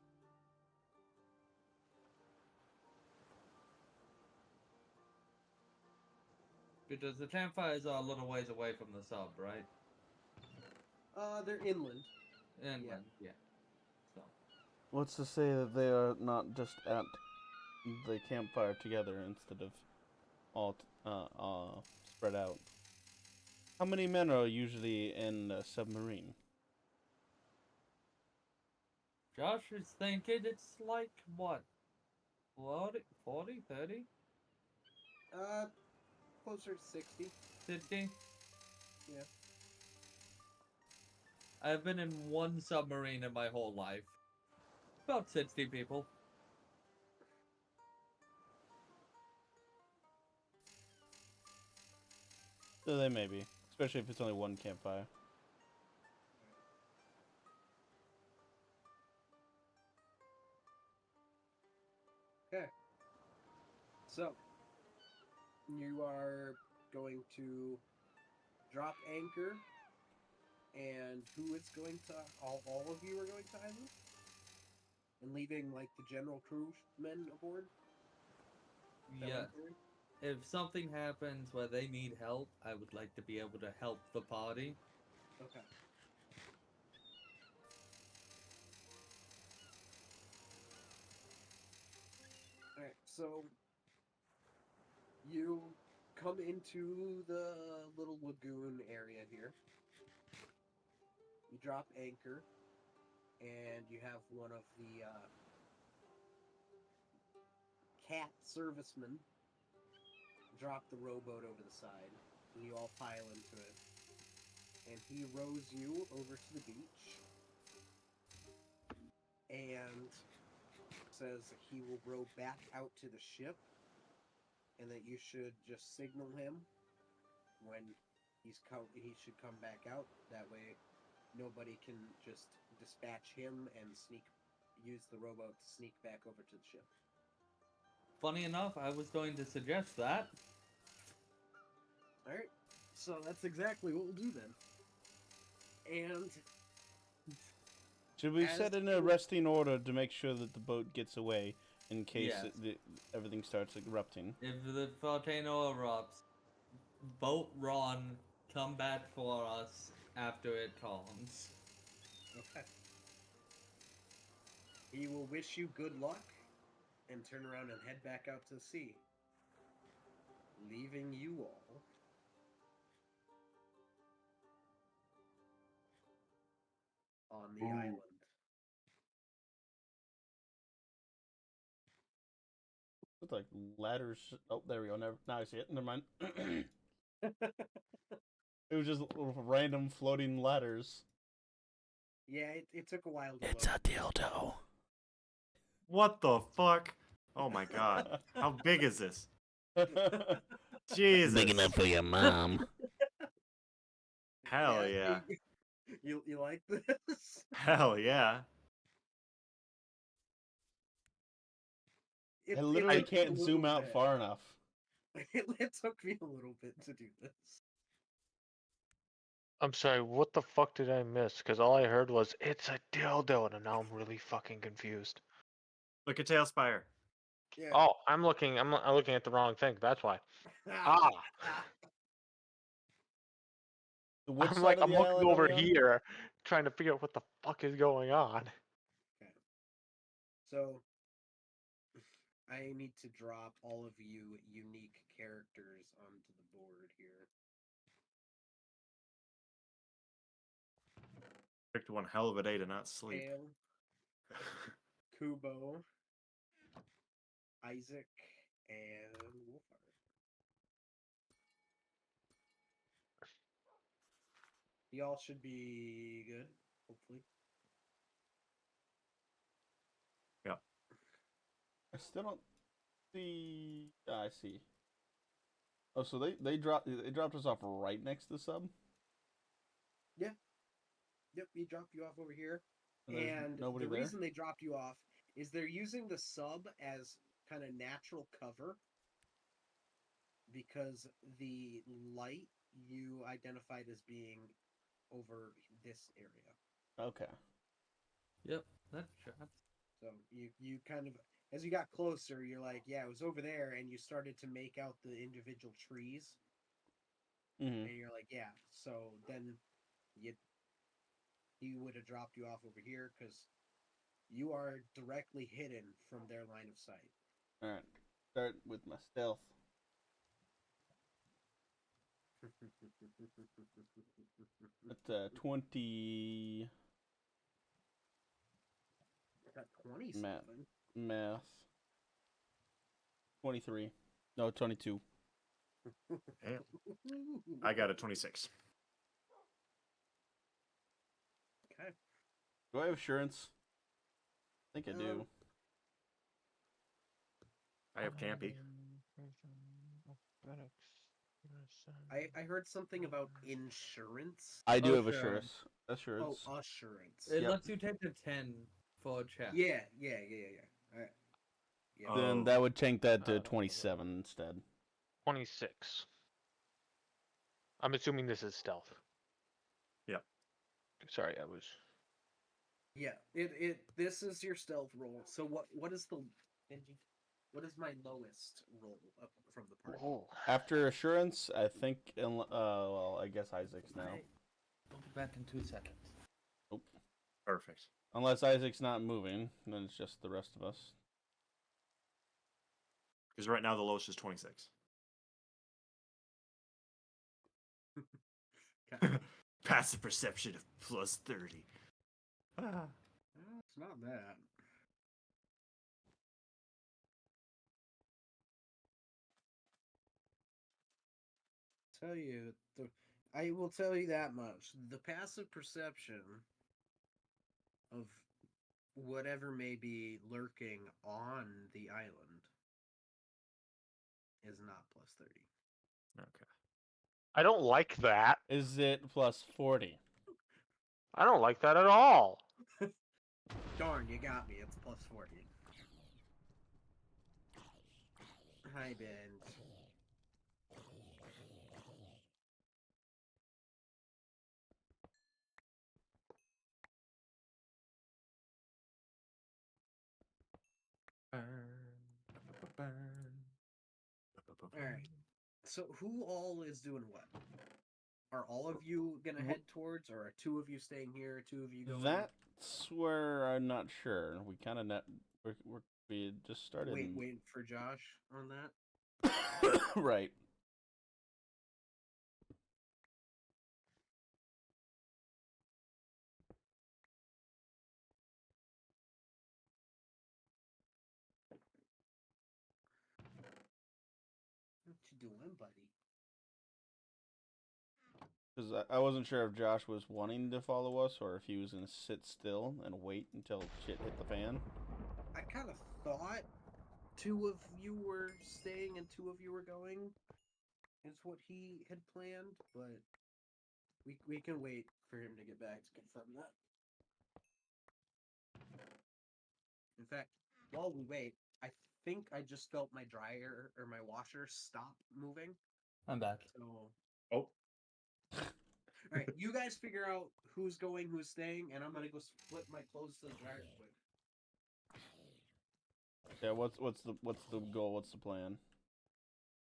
Because the campfires are a little ways away from the sub, right?
They're inland.
Inland, yeah. So.
What's to say that they are not just at the campfire together instead of all spread out? How many men are usually in a submarine?
Josh is thinking it's like, what? 40, 30?
Closer to 60.
50?
Yeah.
I've been in one submarine in my whole life. About 60 people.
So they may be, especially if it's only one campfire.
Okay. So, you are going to drop anchor, and who is going to, all of you are going to island? And leaving, like, the general crewmen aboard? That
Yeah.
one theory?
If something happens where they need help, I would like to be able to help the party.
Okay. Alright, so you come into the little lagoon area here. You drop anchor, and you have one of the cat servicemen drop the rowboat over the side. You all pile into it. And he rows you over to the beach. And says that he will row back out to the ship. And that you should just signal him when he should come back out. That way nobody can just dispatch him and use the rowboat to sneak back over to the ship.
Funny enough, I was going to suggest that.
Alright, so that's exactly what we'll do then. And
Should we
As
set in a
you-
resting order to make sure that the boat gets away in case
Yes.
everything starts erupting?
If the volcano erupts, boat run, come back for us after it calms.
okay. He will wish you good luck and turn around and head back out to the sea, leaving you all on the island.
It's like ladders. Oh, there we go. Never. Now I see it. Never mind. It was just little random floating ladders.
Yeah, it took a while to
It's a
load.
dildo.
What the fuck? Oh my god. How big is this? Jesus.
Big enough for your mom.
Hell yeah.
You like this?
Hell yeah.
It,
I literally
took me a
can't
little
zoom out
bit.
far enough.
It took me a little bit to do this.
I'm sorry, what the fuck did I miss? Because all I heard was, it's a dildo, and now I'm really fucking confused.
Look at Tailspire.
Yeah.
Oh, I'm looking at the wrong thing, that's why. Ah,
Which
I'm
side
like,
of
I'm
the
looking
island are
over
we on?
here, trying to figure out what the fuck is going on.
Okay. So, I need to drop all of you unique characters onto the board here.
Picked one hell of a day to not sleep.
Kale, Kubo, Isaac, and Wolfhard. Y'all should be good, hopefully.
I still don't see. I see. Oh, so they dropped us off right next to the sub.
Yep, he dropped you off over here.
And there's
And
nobody
the
there?
reason they dropped you off is they're using the sub as kind of natural cover because the light you identified as being over this area.
Okay.
Yep, that tracks.
So you kind of, as you got closer, you're like, yeah, it was over there, and you started to make out the individual trees,
Mm-hmm.
and you're like, yeah. So then he would have dropped you off over here because you are directly hidden from their line of sight.
All right. Start with my stealth. That's 20
Got 20
Math.
something.
math. 23. No, 22.
Damn. I got a 26.
Okay.
Do I have assurance? I think I do.
I have Campy.
I heard something about insurance.
I do have
Assurance.
assurance.
Oh, assurance.
It
Yep.
lets you take a 10 for a check.
Yeah. All right. Yeah.
Oh.
Then that would change that to 27 instead.
26. I'm assuming this is stealth.
Yep.
Sorry, I was...
Yeah. This is your stealth roll. So what is the Benji? What is my lowest roll up from the party?
Oh.
After assurance, I think. Well, I guess Isaac's now.
I'll be back in 2 seconds.
Perfect.
Unless Isaac's not moving, then it's just the rest of us.
Because right now the lowest is 26.
Okay.
Passive perception of plus 30. Ah.
It's not bad. Tell you, I will tell you that much. The passive perception of whatever may be lurking on the island is not plus 30.
Okay.
I don't like that.
Is it plus 40?
I don't like that at all.
Darn, you got me. It's plus 40. Hi, Ben. Alright. So, who all is doing what? Are all of you gonna head towards, or are two of you staying here, two of you going?
That's where I'm not sure. We kind of we just started.
Waiting for Josh on that?
Right.
What you doing, buddy?
Because I wasn't sure if Josh was wanting to follow us or if he was going to sit still and wait until shit hit the fan.
I kind of thought two of you were staying and two of you were going. Is what he had planned, but we can wait for him to get back to confirm that. In fact, while we wait, I think I just felt my dryer or my washer stop moving.
I'm back.
So,
Oh,
all right, you guys figure out who's going, who's staying, and I'm gonna go split my clothes to the dryer quick.
Yeah. What's the goal? What's the plan?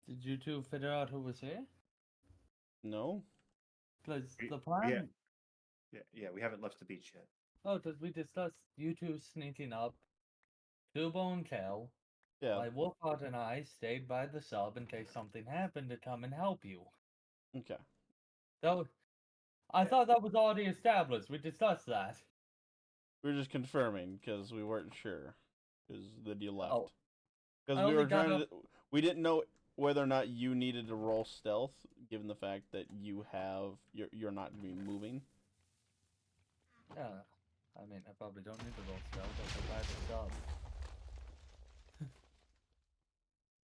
Did you two figure out who was here?
No.
Because
We-
the plan.
yeah. We haven't left the beach yet.
Oh, because we discussed you two sneaking up to Bone Tail.
Yeah.
While Wolfheart and I stayed by the sub in case something happened to come and help you.
Okay.
So, I thought that was already established. We discussed that.
We were just confirming because we weren't sure. Because then you left.
Oh.
Because
I
we
only
were
got
trying to.
up-
We didn't know whether or not you needed to roll stealth, given the fact that you're not going to be moving.
Yeah. I mean, I probably don't need to roll stealth. I can buy the sub.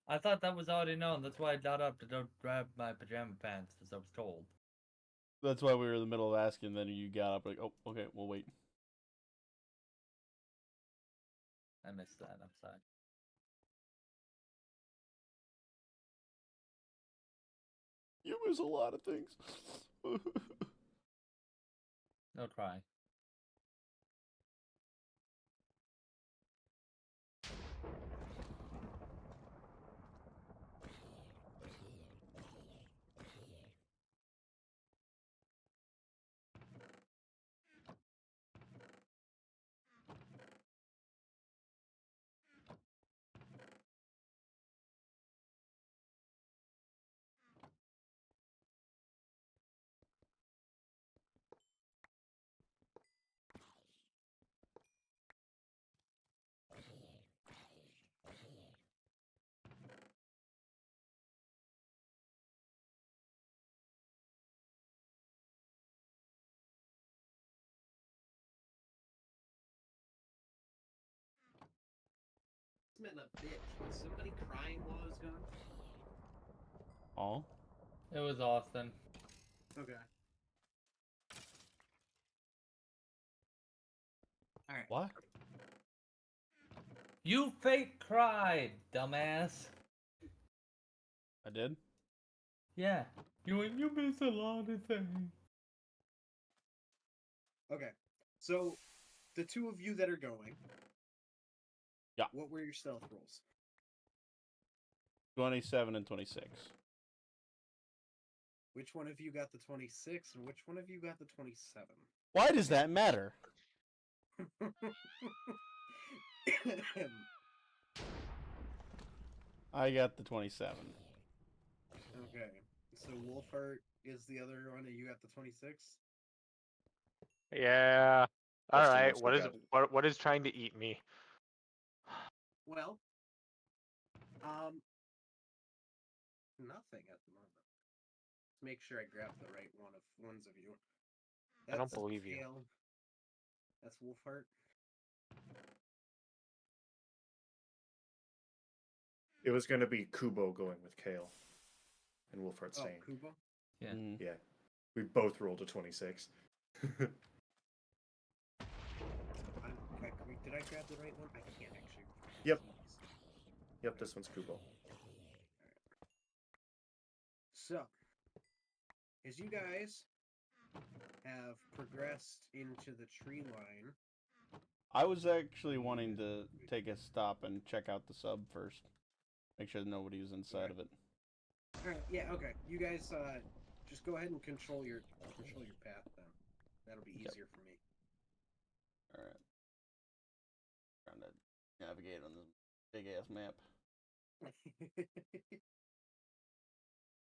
I thought that was already known. That's why I got up to go grab my pajama pants, as I was told.
That's why we were in the middle of asking. Then you got up like, oh, okay, we'll wait.
I missed that. I'm sorry.
You miss a lot of things.
No cry.
This man a bitch. Was somebody crying while I was gone?
Oh.
It was Austin.
Okay. All right.
What?
You fake cried, dumbass.
I did?
Yeah. You miss a lot of things.
Okay. So, the two of you that are going.
Yeah.
What were your stealth rolls?
27 and 26.
Which one of you got the 26 and which one of you got the 27?
Why does that matter? I got the 27.
Okay. So Wolfheart is the other one and you got the 26?
Yeah. All
Dustin
right.
also
What is
got it.
what is trying to eat me?
Well, nothing at the moment. make sure I grab the right ones of you.
I don't
That's
believe you.
Kale. That's Wolfheart.
It was going to be Kubo going with Kale, and Wolfhard
Oh,
staying.
Kubo.
Yeah.
Mhm.
Yeah, we both rolled a 26.
Did I grab the right one? I can't actually.
Yep.
Jeez.
Yep, this one's Kubo.
So, as you guys have progressed into the tree line,
I was actually wanting to take a stop and check out the sub first. Make sure nobody was inside
Okay.
of it.
all right, yeah, okay. You guys, just go ahead and control your path then. That'll be
Okay.
easier for me.
Alright. Trying to navigate on this big ass map.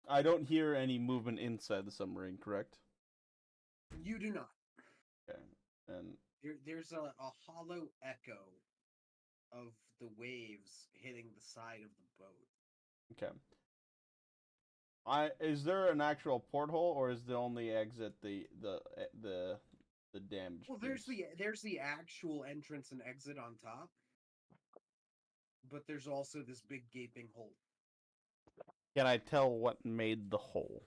I don't hear any movement inside the submarine, correct?
You do not.
Okay. And
There's a hollow echo of the waves hitting the side of the boat.
okay. Is there an actual porthole or is the only exit the damaged
Well,
piece?
there's the actual entrance and exit on top, but there's also this big gaping hole.
Can I tell what made the hole?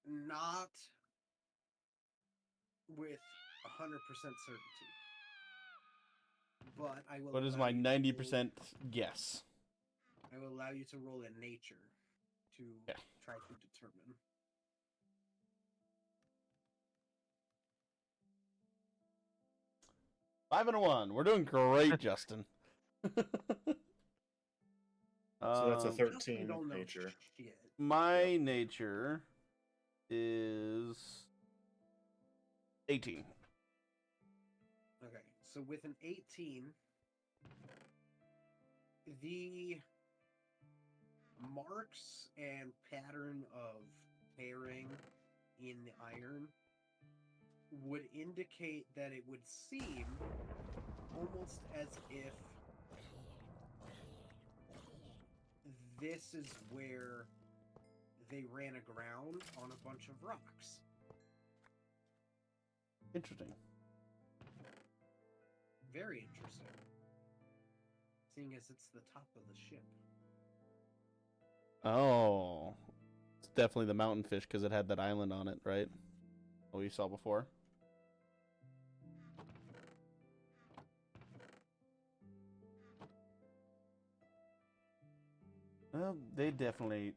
Not with 100% certainty. But I will.
What is
allow
my
you to
90% guess?
I will allow you to roll in nature to
Yeah.
try to determine.
Five and a 1. We're doing great, Justin.
So that's a
Um,
13
Don't know
nature.
shit.
My nature is 18.
Okay, so with an 18, the marks and pattern of tearing in the iron would indicate that it would seem almost as if this is where they ran aground on a bunch of rocks.
Interesting.
Very interesting. Seeing as it's the top of the ship.
Oh. It's definitely the mountain fish because it had that island on it, right? What you saw before? Well, they definitely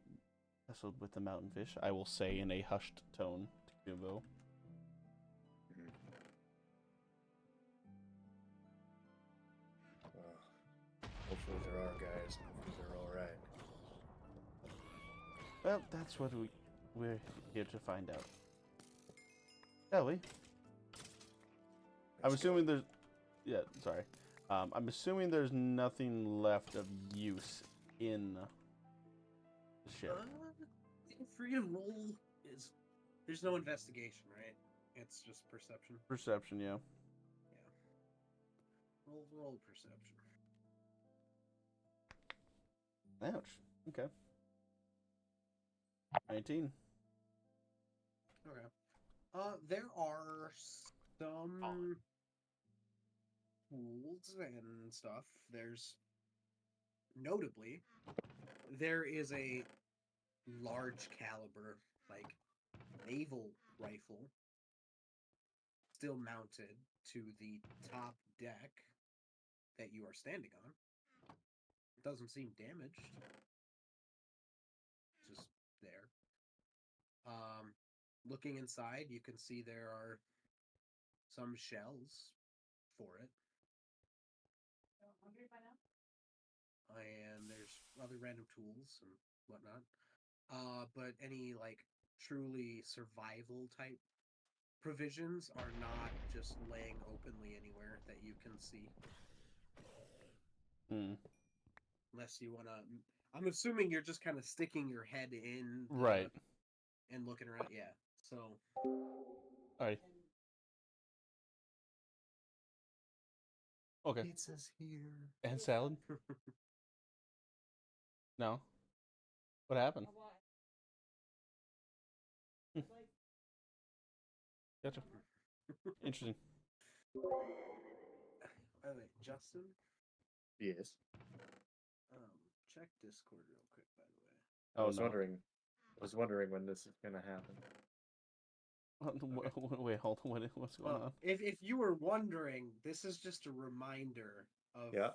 wrestled with the mountain fish, I will say in a hushed tone to Kubo.
Hopefully there are guys. Hopefully they're all right.
Well, that's what we're here to find out. Shall we? I'm
Let's go.
assuming there's... Yeah, sorry. I'm assuming there's nothing left of use in the ship.
Free and roll is. There's no investigation, right? It's just perception.
Perception, yeah.
Yeah. Roll perception.
Ouch. Okay. 19.
Okay. There are some tools and stuff. Notably, there is a large caliber, like, naval rifle still mounted to the top deck that you are standing on. It doesn't seem damaged. Just there. Looking inside, you can see there are some shells for it. And there's other random tools and whatnot. But any, like, truly survival type provisions are not just laying openly anywhere that you can see.
Hmm.
Unless you want to. I'm assuming you're just kind of sticking your head in.
Right.
And looking around. Yeah. So.
Alright. Okay.
Pizza's here.
And salad? No? What happened? Gotcha. Interesting.
By the way, Justin,
Yes.
check Discord real quick. By the way.
Oh,
I was
no.
wondering. I was wondering when this is gonna happen.
Wait, hold on. What's going on?
If you were wondering, this is just a reminder of
Yeah.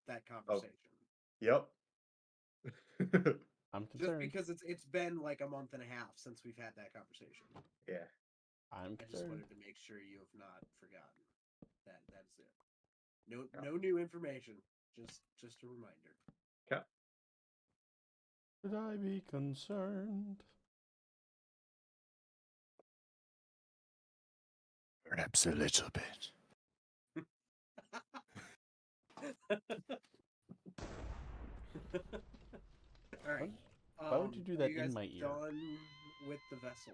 that conversation.
Yep.
I'm
Just
concerned.
because it's been like a month and a half since we've had that conversation.
Yeah.
I'm
I just
concerned.
wanted to make sure you have not forgotten. That's it. No
Yeah.
no new information. Just a reminder.
Okay.
Should I be concerned?
Perhaps a little bit.
All right.
Why would you do
are
that
you guys
in my ear?
done with the vessel?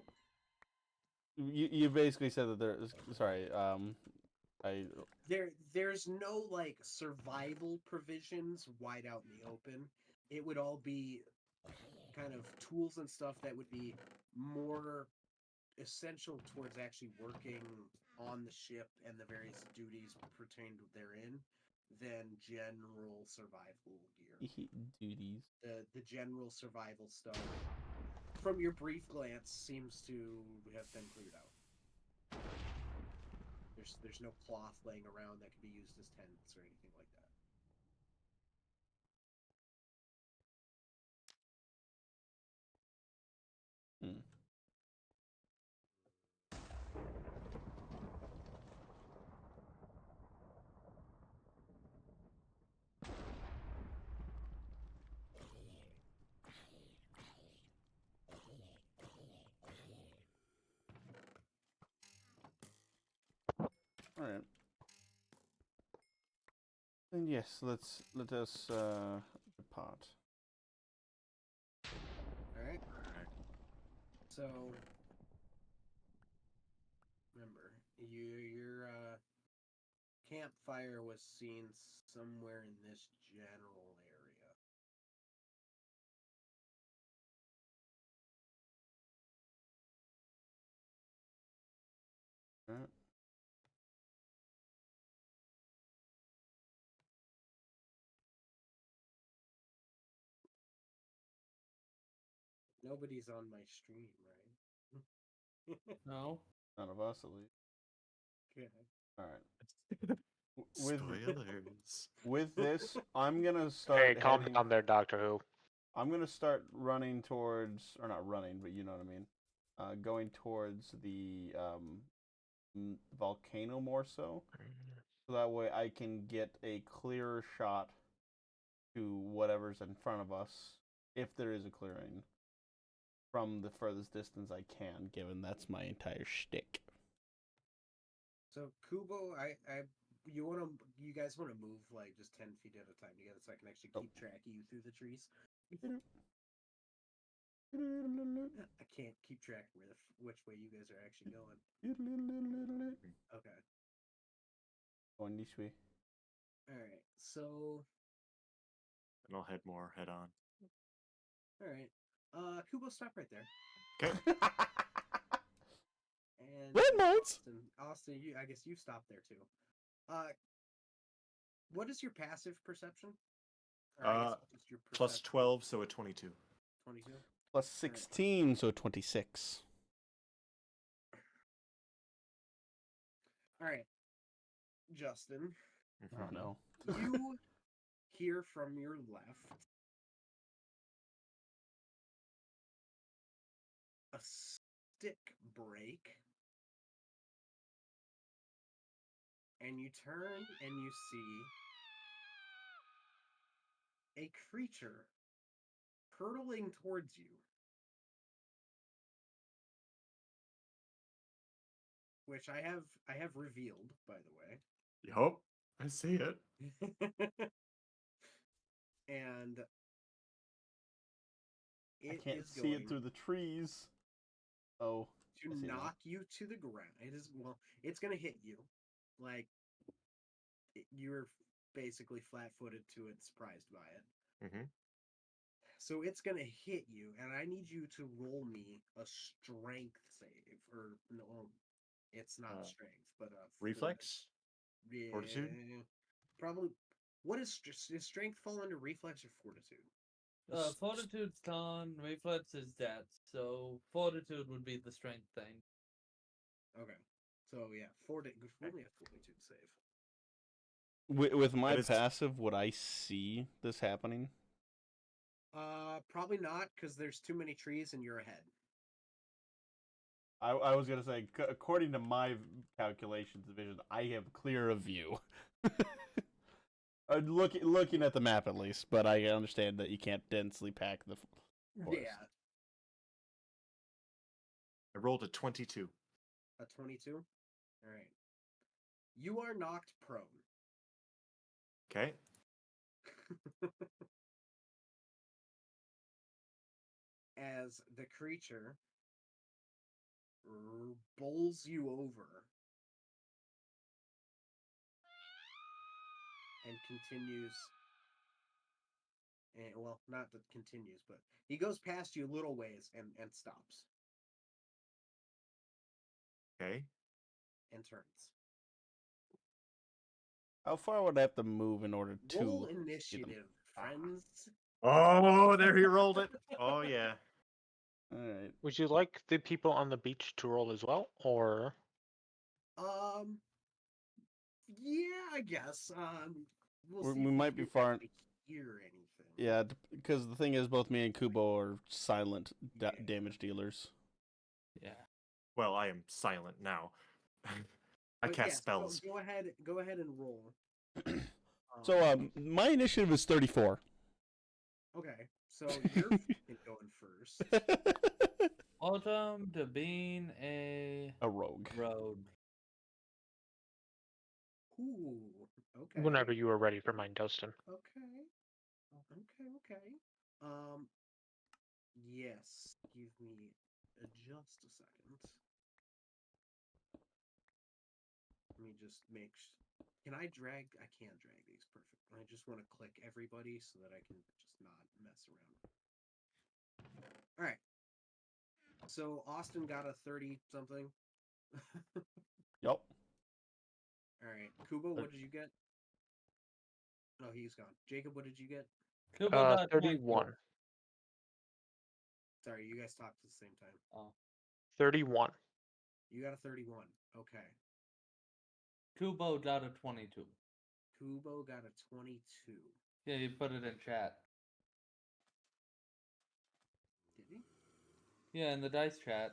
You basically said that there's. Sorry.
There's no like survival provisions wide out in the open. It would all be kind of tools and stuff that would be more essential towards actually working on the ship and the various duties pertained therein than general survival gear.
duties.
The general survival stuff, from your brief glance, seems to have been cleared out. There's no cloth laying around that could be used as tents or anything like that.
Hmm. All right. Then yes, let us depart.
All right. So remember, your campfire was seen somewhere in this general area.
All right.
Nobody's on my stream, right?
No, none of us at least.
Okay.
All right. With
Spoilers.
with this, I'm gonna start.
Hey, calm
heading,
down there, Doctor Who.
I'm gonna start running towards, or not running, but you know what I mean. Going towards the volcano more so that way I can get a clearer shot to whatever's in front of us, if there is a clearing, from the furthest distance I can, given that's my entire shtick.
So Kubo, you guys wanna move like just 10 feet at a time together so I can actually keep track of you through the trees. I can't keep track of which way you guys are actually going. Okay.
Going this way.
All right. So,
And I'll head more head on.
all right. Kubo, stop right there.
Okay.
And
Red lights.
Austin, I guess you stopped there too. What is your passive perception? Or I guess just your
Plus
perception.
12, so a 22.
22.
Plus 16, so 26.
All right, Justin.
Oh no.
You hear from your left a stick break, and you turn and you see a creature hurtling towards you, which I have revealed, by the way.
Yup, I see it.
And
I
it
can't
is
see
going
it through the trees. Oh.
to
I see it now.
knock you to the ground. It's gonna hit you, like you're basically flat-footed to it, surprised by it.
Mm-hmm.
So it's gonna hit you, and I need you to roll me a strength save, or no, it's not strength, but a
Reflex?
Yeah,
Fortitude?
probably. What is strength fall under reflex or fortitude?
Fortitude's con, reflex is death, so fortitude would be the strength thing.
Okay, so yeah, roll me a fortitude save.
With my
That is-
passive, would I see this happening?
Probably not, because there's too many trees and you're ahead.
I was gonna say, according to my calculations of vision, I have clearer view. Looking at the map at least, but I understand that you can't densely pack the forest.
Yeah,
I rolled a 22.
a 22. All right, you are knocked prone.
Okay.
As the creature bowls you over and continues, and well, not that continues, but he goes past you a little ways and stops
Okay.
and turns.
How far would I have to move in order to
Roll
get them?
initiative, friends.
Oh, there he rolled it. Oh, yeah.
All right.
Would you like the people on the beach to roll as well, or
Um, yeah, I guess. We'll see
We
if
might be
you
far.
actually hear anything.
Yeah, because the thing is, both me and Kubo are silent
Yeah.
damage dealers.
Yeah.
Well, I am silent now. I
But
cast
yes,
spells.
Go ahead. Go ahead and roll.
So, my initiative is 34.
Okay, so you're fucking going first.
Welcome to being a
A rogue.
rogue.
Ooh. Okay.
whenever you are ready for mine, Dustin?
Okay. Okay. Yes. Give me just a second. Let me just make. Can I drag? I can't drag these. Perfect. I just want to click everybody so that I can just not mess around. All right. So Austin got a 30 something.
Yup.
All right. Kubo, what did you get? Oh, he's gone. Jacob, what did you get?
Kubo got
31.
Sorry, you guys talked at the same time.
Oh.
31.
You got a 31. Okay.
Kubo got a 22.
Kubo got a 22.
Yeah, you put it in chat.
Did he?
Yeah, in the dice chat.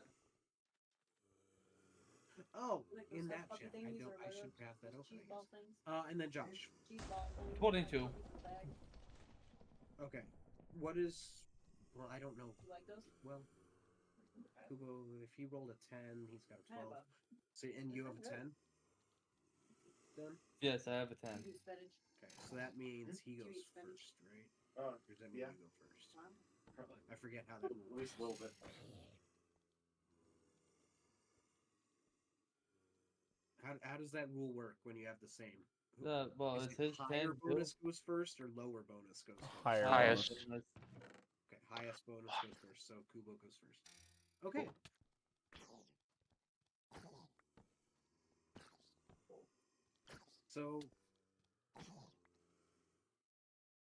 Oh,
Like those
in
hot
that
puppy
chat.
thingies or
I
those
should have that open,
cheese
I
ball
guess.
things?
And then Josh.
Cheese ball things.
22.
Bag.
Okay. What is. Well, I don't know.
You like those?
Well, Kubo, if he rolled a 10, he's got a
I have
12.
a.
So, and you have a 10? Then?
Yes, I have a 10.
You do spinach.
Okay, so that means he
Do you
goes
eat spinach?
first, right? Or does that mean
yeah.
you go first?
Mom?
I forget how that
At
works.
least a little bit.
How does that rule work when you have the same?
Well,
Is
it's
it
his
higher
10
bonus goes first or lower bonus goes first?
Higher
Highest.
bonus.
Okay, highest bonus goes first, so Kubo goes first. Okay. So,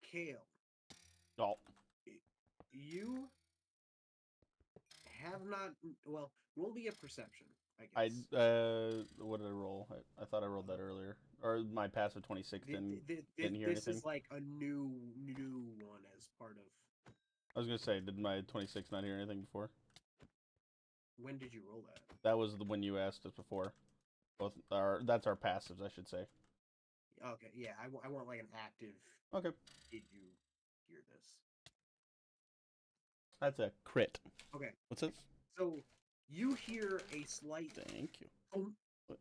Kale,
Oh,
you have not. Well, roll me a perception, I
I
guess.
what did I roll? I thought I rolled that earlier, or my passive 26 didn't hear
This
anything.
is like a new one as part of.
I was gonna say, did my 26 not hear anything before?
When did you roll that?
That was the when you asked us before. That's our passives, I should say.
Okay, yeah, I want like an active.
Okay,
Did you hear this?
that's a crit.
Okay,
What's this?
so you hear a slight
Thank you.
thump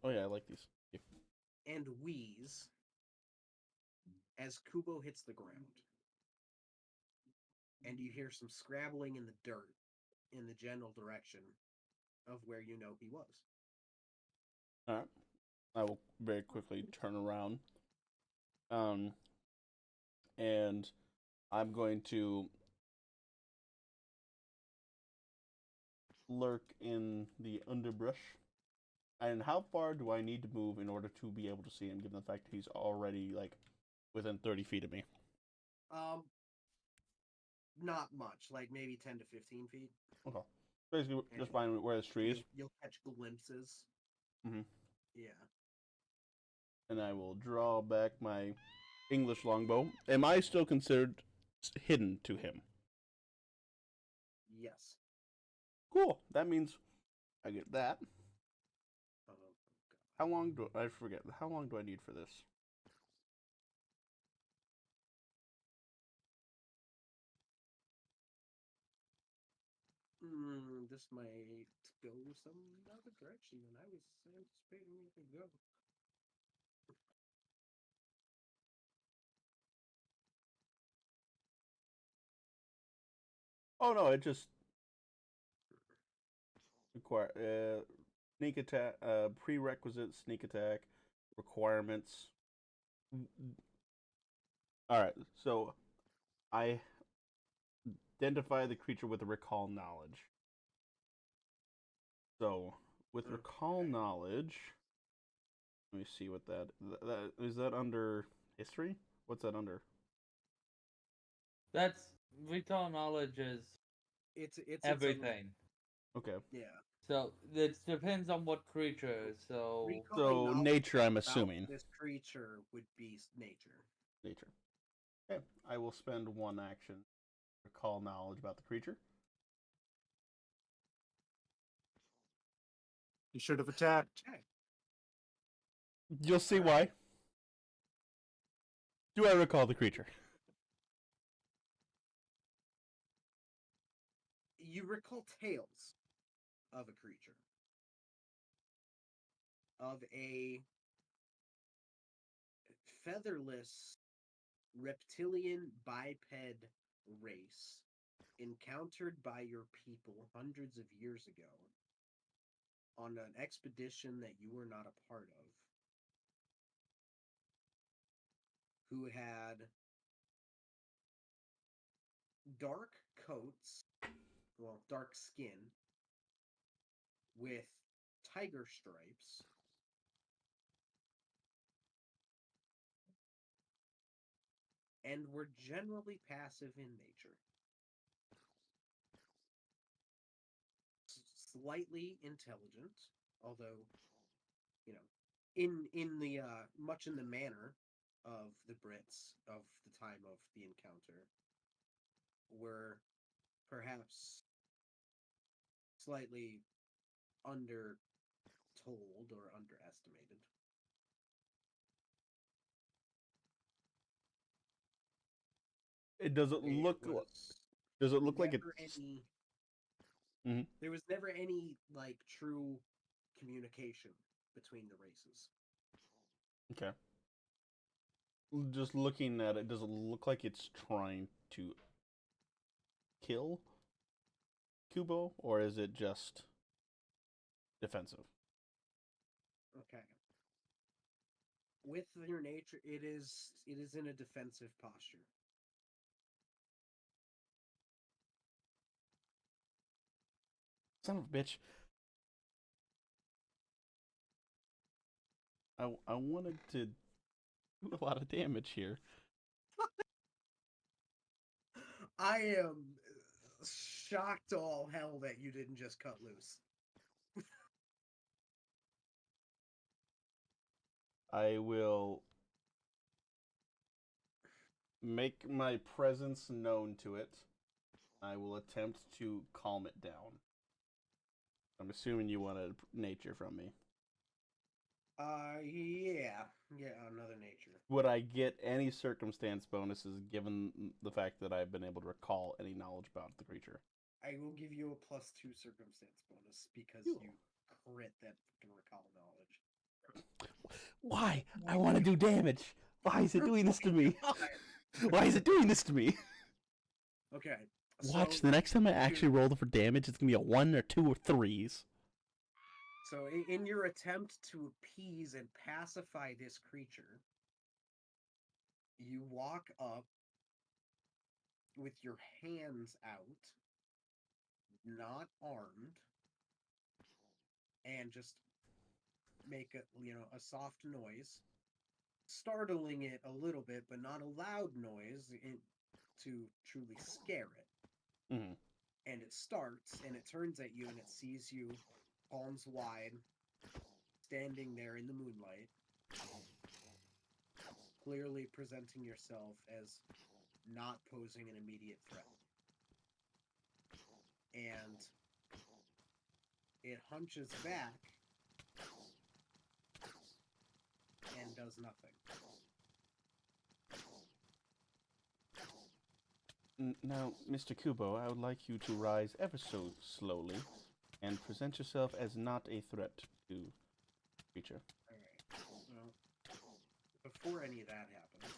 Oh yeah, I like these.
and wheeze as Kubo hits the ground. And you hear some scrabbling in the dirt in the general direction of where you know he was.
All right, I will very quickly turn around. And I'm going to lurk in the underbrush. And how far do I need to move in order to be able to see him, given the fact that he's already like within 30 feet of me?
Not much, like maybe 10 to 15 feet.
Okay. Basically, just
And
find where this tree is.
You'll catch glimpses.
Mhm.
Yeah.
And I will draw back my English longbow. Am I still considered hidden to him?
Yes.
Cool. That means I get that.
Oh,
How long do I forget? How long do I need for this?
This might go some other direction than I was anticipating it would go.
Oh no, it just require sneak attack, prerequisite sneak attack requirements. All right, so I identify the creature with a recall knowledge. So with recall
Okay.
knowledge, let me see what that is. That under history? What's that under?
That's recall knowledge is
It's its
everything.
Okay,
yeah.
So it depends on what creature. So
Recalling knowledge
nature, I'm
about
assuming.
this creature would be nature.
Nature. Okay, I will spend one action to recall knowledge about the creature.
You should have attacked.
Okay.
You'll see
Alright.
why. Do I recall the creature?
You recall tales of a creature. Of a featherless reptilian biped race encountered by your people hundreds of years ago on an expedition that you were not a part of, who had dark coats, well, dark skin, with tiger stripes, and were generally passive in nature. Slightly intelligent, although, you know, in the much in the manner of the Brits of the time of the encounter, were perhaps slightly undertold or underestimated.
It does it
It
look?
was
Does it look like
never
it's?
any.
Mhm.
There was never any like true communication between the races.
Okay. Just looking at it, does it look like it's trying to kill Kubo, or is it just defensive?
Okay. With your nature, it is in a defensive posture.
Son of a bitch. I wanted to do a lot of damage here.
I am shocked to all hell that you didn't just cut loose.
I will make my presence known to it. I will attempt to calm it down. I'm assuming you wanted nature from me.
Yeah. Yeah, another nature.
Would I get any circumstance bonuses given the fact that I've been able to recall any knowledge about the creature?
I will give you a +2 circumstance bonus because
Cool.
you crit that fucking recall knowledge.
Why? I want to do damage. Why is it doing this to me? Why is it doing this to me?
Okay.
Watch,
so
the next time I actually roll for damage, it's going to be a 1 or 2 or 3s.
So, in your attempt to appease and pacify this creature, you walk up with your hands out, not armed, and just make a soft noise, startling it a little bit, but not a loud noise to truly scare it.
Mm-hmm.
And it starts, and it turns at you, and it sees you, palms wide, standing there in the moonlight, clearly presenting yourself as not posing an immediate threat. And it hunches back and does nothing.
Now, Mr. Kubo, I would like you to rise ever so slowly and present yourself as not a threat to creature.
Alright, so before any of that happens,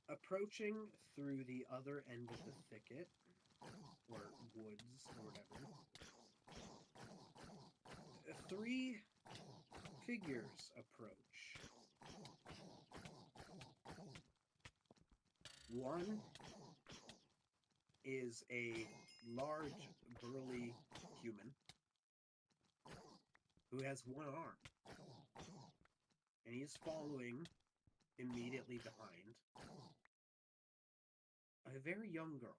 approaching through the other end of the thicket, or woods, or whatever, 3 figures approach. One is a large, burly human who has one arm, and he's following immediately behind a very young girl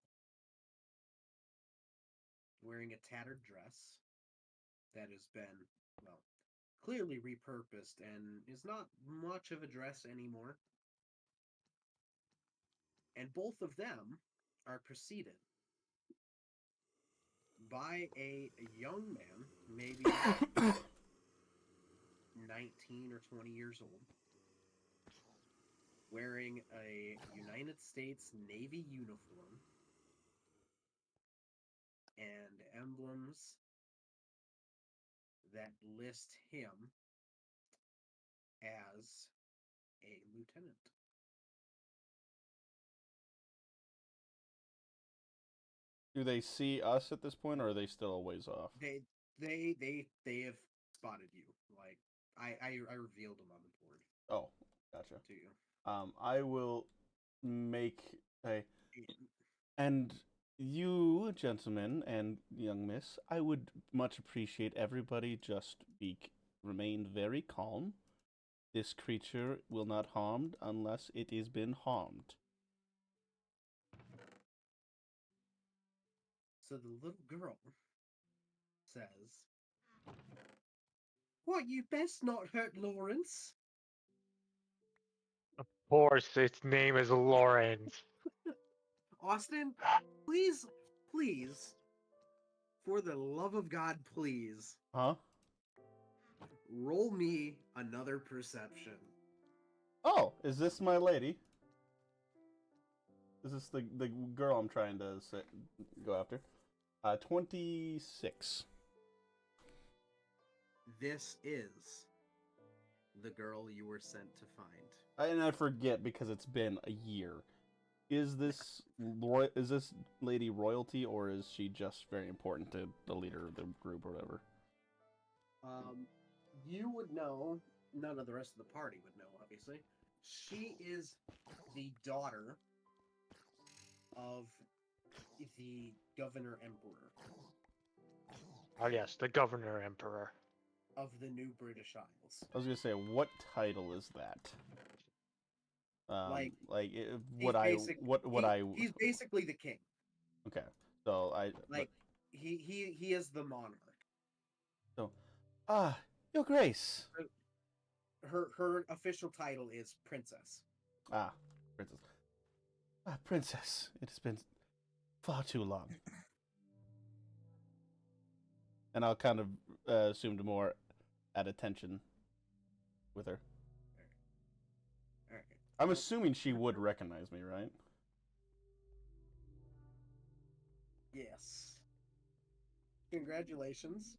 wearing a tattered dress that has been, well, clearly repurposed and is not much of a dress anymore. And both of them are preceded by a young man, maybe 19 or 20 years old, wearing a United States Navy uniform and emblems that list him as a lieutenant.
Do they see us at this point, or are they still a ways off?
They have spotted you. Like I revealed them on the board
Oh, gotcha.
to you.
I will make a... And you, gentlemen and young miss, I would much appreciate everybody just remain very calm. This creature will not harmed unless it is been harmed.
So the little girl says, "What, you best not hurt Lawrence."
Of course, its name is Lawrence.
Austin, please, please, for the love of God, please,
Huh?
roll me another perception.
Oh, is this my lady? Is this the girl I'm trying to go after? 26.
This is the girl you were sent to find.
And I forget because it's been a year. Is this lady royalty, or is she just very important to the leader of the group or whatever?
You would know. None of the rest of the party would know, obviously. She is the daughter of the Governor Emperor
Oh yes, the Governor Emperor.
of the New British Isles.
I was gonna say, what title is that?
Like, He's basically the king.
Okay, so
He is the monarch.
So, Your Grace.
Her official title is Princess.
Princess. Princess. It has been far too long. And I'll kind of assume to more at attention with her.
All right.
I'm assuming she would recognize me, right?
Yes. Congratulations.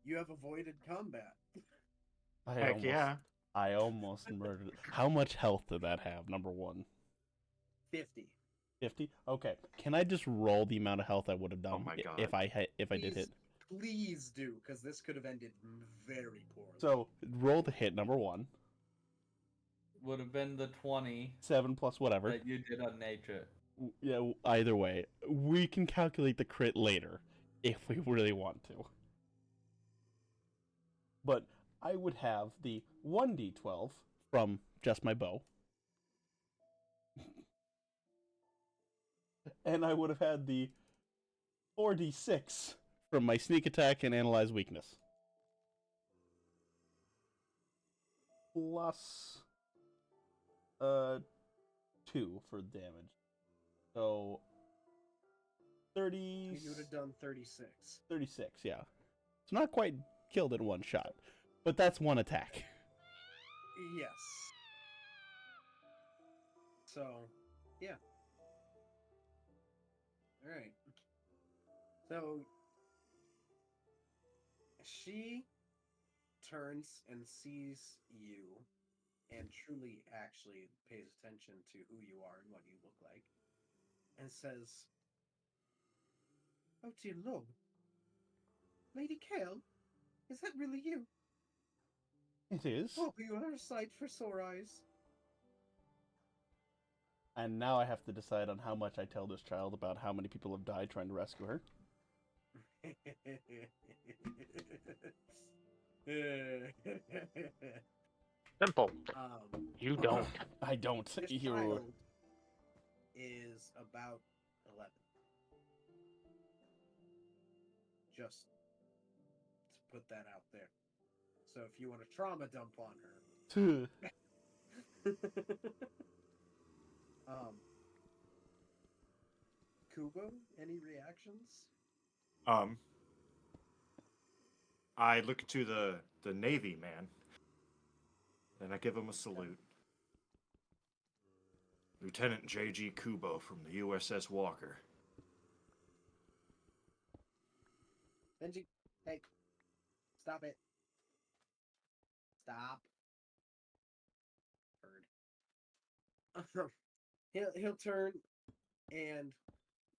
You have avoided combat.
Heck yeah.
I almost murdered it. How much health did that have? Number one.
50.
50? Okay. Can I just roll the amount of health I would have done
my God.
if I did hit?
Please do, because this could have ended very poorly.
So roll the hit, number one.
Would have been the 20
7 plus whatever.
that you did on nature.
Yeah, either way, we can calculate the crit later if we really want to. But I would have the 1d12 from just my bow. And I would have had the 4d6 from my sneak attack and analyze weakness. Plus 2 for damage. So 30.
You would have done 36.
36, yeah. It's not quite killed in one shot, but that's one attack.
Yes. So, yeah. Alright. So, she turns and sees you and truly actually pays attention to who you are and what you look like and says, "Oh dear Lord. Lady Kale, is that really you?
It is.
Oh, you are a sight for sore eyes."
And now I have to decide on how much I tell this child about how many people have died trying to rescue her.
Simple.
um,
You don't.
I don't.
this
You-
child is about 11. Just to put that out there. So if you want a trauma dump on her. Kubo, any reactions?
I look to the Navy man, and I give him a salute. Lieutenant J.G. Kubo from the USS Walker.
Benji, hey, stop it. Stop. Bird. He'll turn and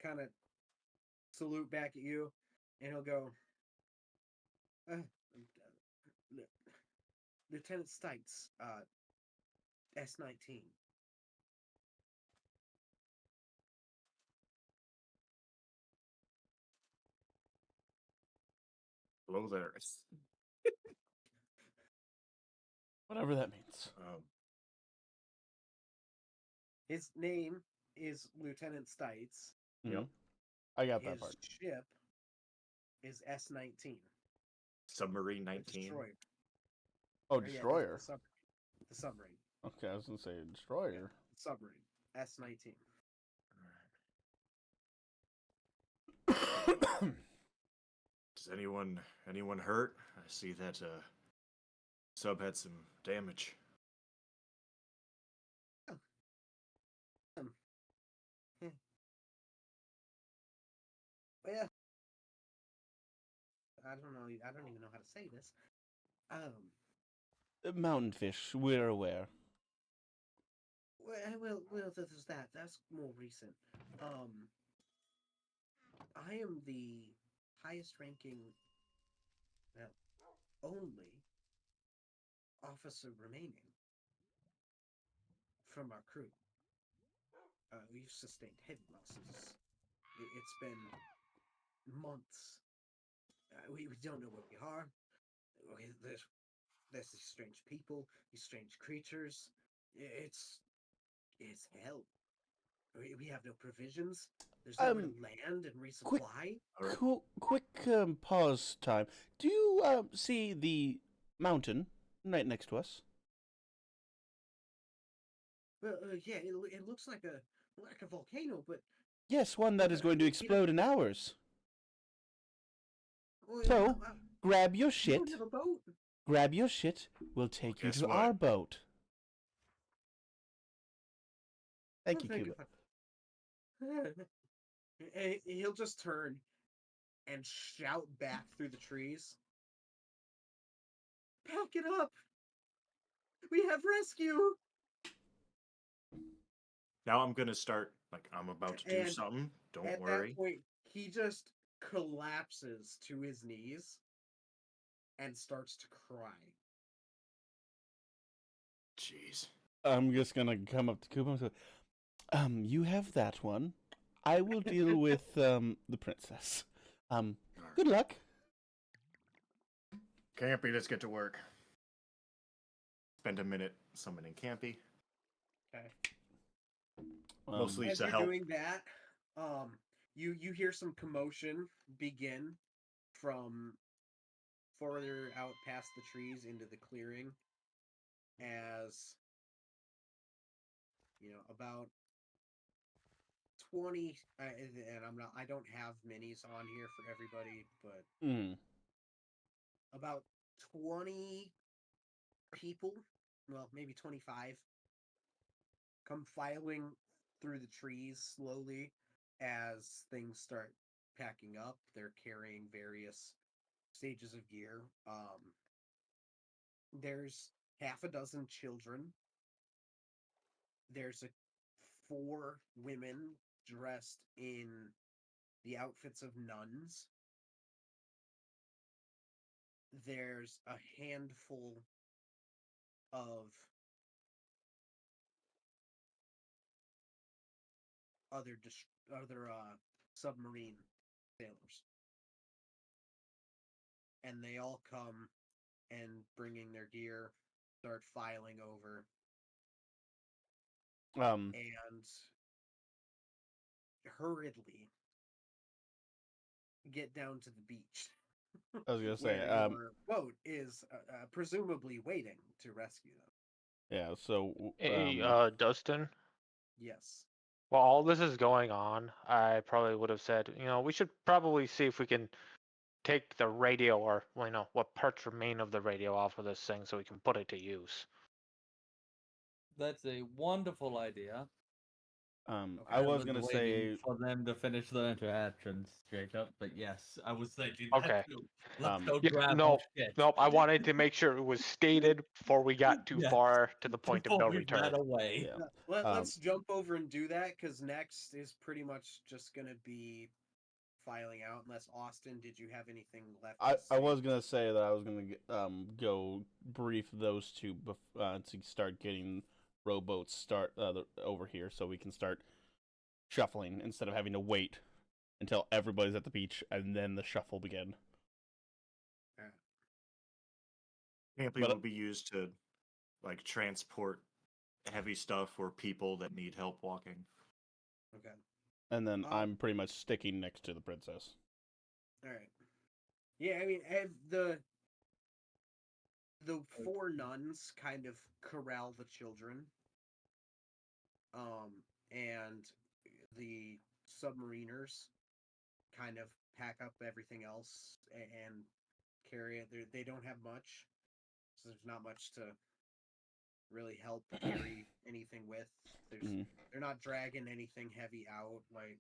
kind of salute back at you, and he'll go, Lieutenant Stites, S-19.
Hello there.
Whatever that means.
His name is Lieutenant Stites.
Yep. I got that
His
part.
ship is S-19.
Submarine
The
19.
Destroyer.
Oh,
Or, yeah,
destroyer.
the submarine.
Okay, I was gonna say destroyer.
Submarine. S-19.
Does anyone hurt? I see that sub had some damage.
Well, I don't know. I don't even know how to say this.
Mountain fish, we're aware.
Well, there's that. That's more recent. I am the highest ranking, well, only officer remaining from our crew. We've sustained heavy losses. It's been months. We don't know where we are. There's these strange people, these strange creatures. It's hell. We have no provisions. There's nowhere to land and resupply.
Quick pause time. Do you see the mountain right next to us?
Well, yeah, it looks like a volcano, but
Yes, one that is going to explode in hours. So, grab your
we
shit.
don't have a boat.
Grab your shit. We'll take you
Guess
to
what?
our boat. Thank you,
Thank
Cuba.
And he'll just turn and shout back through the trees. Pack it up! We have rescue!
Now I'm gonna start, like, I'm about to do
And
something. Don't
At
worry.
that point, he just collapses to his knees and starts to cry.
Jeez.
I'm just gonna come up to Cuba and say, You have that one. I will deal with the princess. Good luck.
Campy, let's get to work. Spend a minute summoning Campy.
Okay.
Mostly
As
to
you're
help.
doing that, you hear some commotion begin from further out past the trees into the clearing, as about 20, and I don't have minis on here for everybody, but
Mm.
about 20 people, well, maybe 25, come filing through the trees slowly as things start packing up. They're carrying various stages of gear. There's half a dozen children. There's 4 women dressed in the outfits of nuns. There's a handful of other submarine sailors, and they all come and bringing their gear, start filing over, and hurriedly get down to the beach.
I was gonna say,
where your boat is presumably waiting to rescue them.
yeah. So,
Hey, Dustin.
Yes.
While all this is going on, I probably would have said, we should probably see if we can take the radio or, what parts remain of the radio off of this thing so we can put it to use.
That's a wonderful idea.
I was gonna
waiting
say,
for them to finish their interactions, Jacob. But yes, I was thinking
Okay.
that too. Let's go
Yeah,
grab
no,
our shit.
nope. I wanted to make sure it was stated before we got too
Yes,
far to the point of
before
no
we
return.
ran away.
yeah.
Let's jump over and do that, because next is pretty much just going to be filing out. Unless, Austin, did you have anything left to
I
say?
was gonna say that I was gonna go brief those two to start getting rowboats over here, so we can start shuffling instead of having to wait until everybody's at the beach and then the shuffle begin.
Campy
But-
will be used to like transport heavy stuff or people that need help walking.
Okay.
And then
Um,
I'm pretty much sticking next to the princess.
All right. Yeah, I mean, the 4 nuns kind of corral the children, and the submariners kind of pack up everything else and carry it. They don't have much, so there's not much to really help carry anything with.
Mhm.
They're not dragging anything heavy out. Like,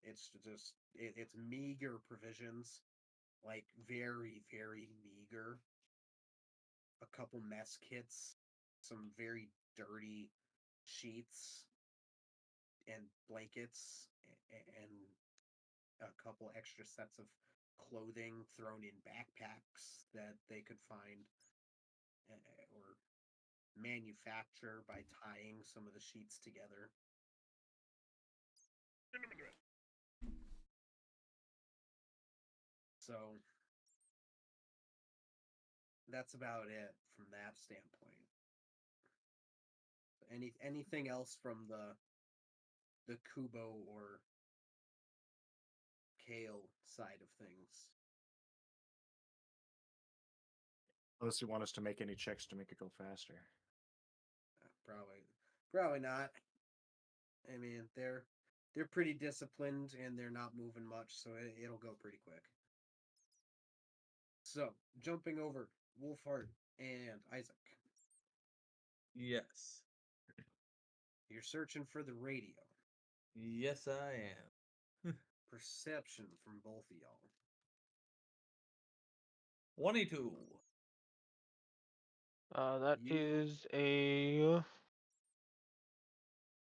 it's just it's meager provisions, like very very meager. A couple mess kits, some very dirty sheets and blankets, and a couple extra sets of clothing thrown in backpacks that they could find or manufacture by tying some of the sheets together. So that's about it from that standpoint. Anything else from the Kubo or Kale side of things?
Unless you want us to make any checks to make it go faster.
Probably not. I mean, they're pretty disciplined and they're not moving much, so it'll go pretty quick. So, jumping over Wolfhart and Isaac.
Yes.
You're searching for the radio.
Yes, I am.
Perception from both of y'all.
22.
That
You-
is a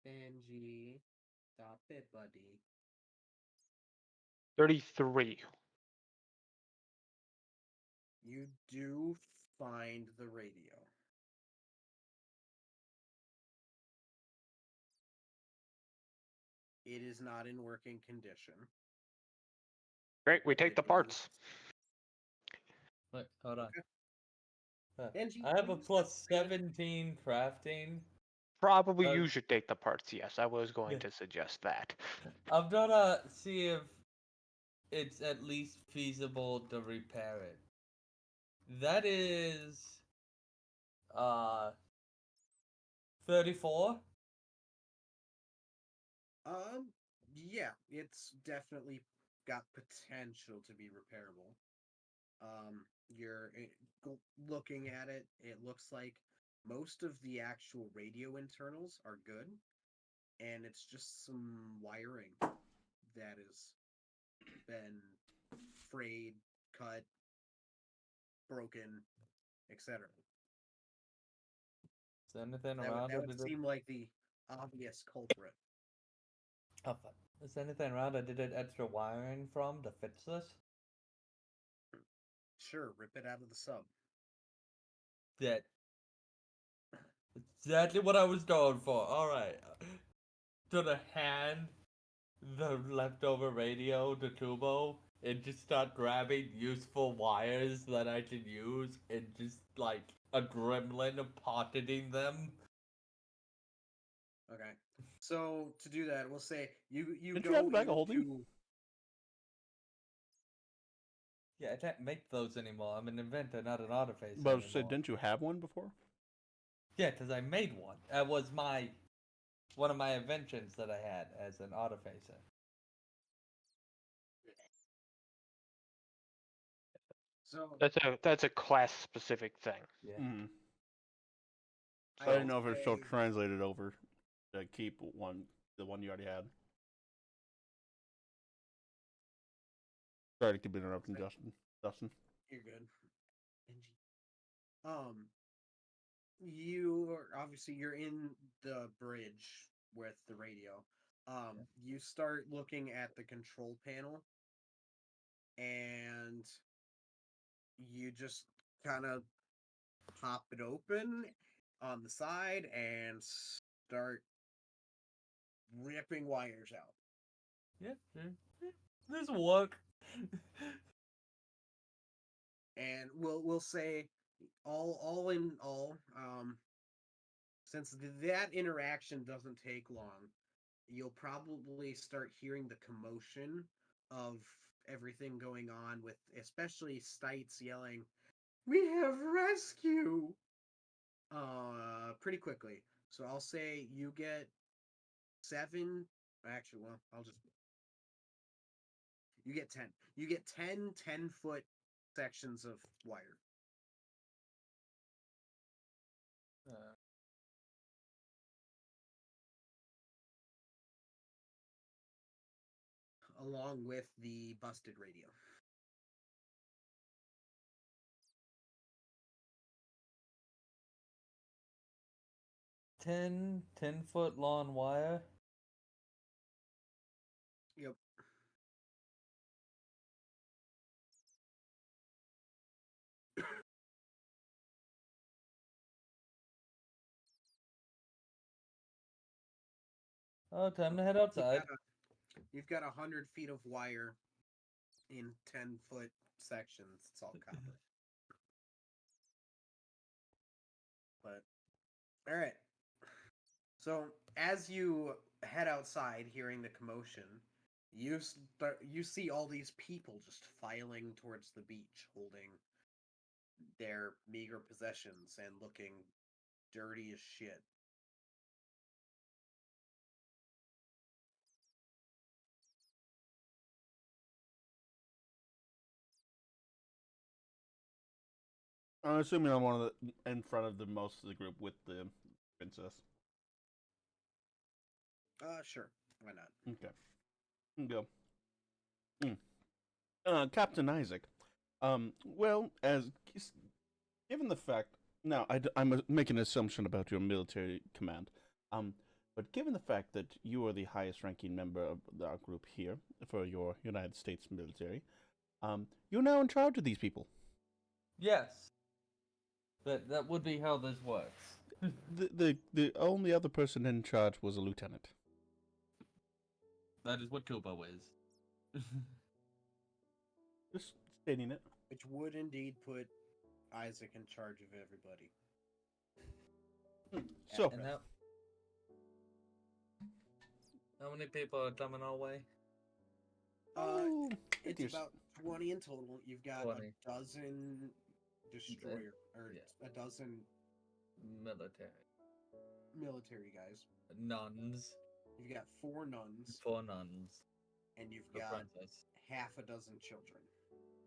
Benji, stop it, buddy.
33.
You do find the radio. It is not in working condition.
Great, we take
It
the
is-
parts.
Wait, hold on.
Benji,
I have a
please
plus
don't say that.
17 crafting.
Probably
Uh,
you should take the parts. Yes, I was going
Yeah.
to suggest that.
I'm gonna see if it's at least feasible to repair it. That is 34.
Yeah, it's definitely got potential to be repairable. You're looking at it, it looks like most of the actual radio internals are good, and it's just some wiring that has been frayed, cut, broken, etc.
Is there anything
That would
around
that
it?
would seem like the obvious culprit.
Oh, fuck. Is there anything around I did it extra wiring from to fix this?
Sure, rip it out of the sub.
That exactly what I was going for. Alright. Gonna hand the leftover radio to Kubo and just start grabbing useful wires that I can use and just like a gremlin pocketing them.
Okay. So to do that, we'll say you
Didn't
go
you have a bag of holding?
into
Yeah, I can't make those anymore. I'm an inventor, not an artificer
But I
anymore.
said, didn't you have one before?
Yeah, because I made one. That was one of my inventions that I had as an artificer.
so
That's a class specific thing.
Yeah.
Mm-hmm.
I
I didn't know if
would
it's still
say-
translated over to keep the one you already had. Sorry to keep interrupting, Dustin.
You're good. Um, you are obviously you're in the bridge with the radio. You start looking at the control panel, and you just kind of pop it open on the side and start ripping wires out.
Yeah. This will work.
And we'll say all in all, since that interaction doesn't take long, you'll probably start hearing the commotion of everything going on, with especially Stites yelling, "We have rescue!" Pretty quickly. So I'll say you get 7. Actually, well, I'll just. You get 10. You get 10-foot sections of wire.
Uh,
Along with the busted radio.
10-foot long wire.
Yep.
Oh, time to head
You've
outside.
got you've got 100 feet of wire in 10-foot sections. It's all copper. But all right. So as you head outside, hearing the commotion, you see all these people just filing towards the beach, holding their meager possessions and looking dirty as shit.
I'm assuming I'm one of the in front of the most of the group with the princess.
Sure, why not?
Okay. Go. Captain Isaac. Well, given the fact now, I'm making an assumption about your military command. But given the fact that you are the highest-ranking member of our group here for your United States military, you're now in charge of these people.
Yes. That would be how this works.
The only other person in charge was a lieutenant.
That is what Kubo is.
Just stating it.
Which would indeed put Isaac in charge of everybody.
So,
And how many people are coming our way?
oh,
It's
here's-
about 20 in total. You've got
20.
a dozen destroyer, or
Yeah.
a dozen
Military.
military guys.
Nuns.
You've got 4 nuns,
4 nuns.
and you've
A
got
princess.
half a dozen children.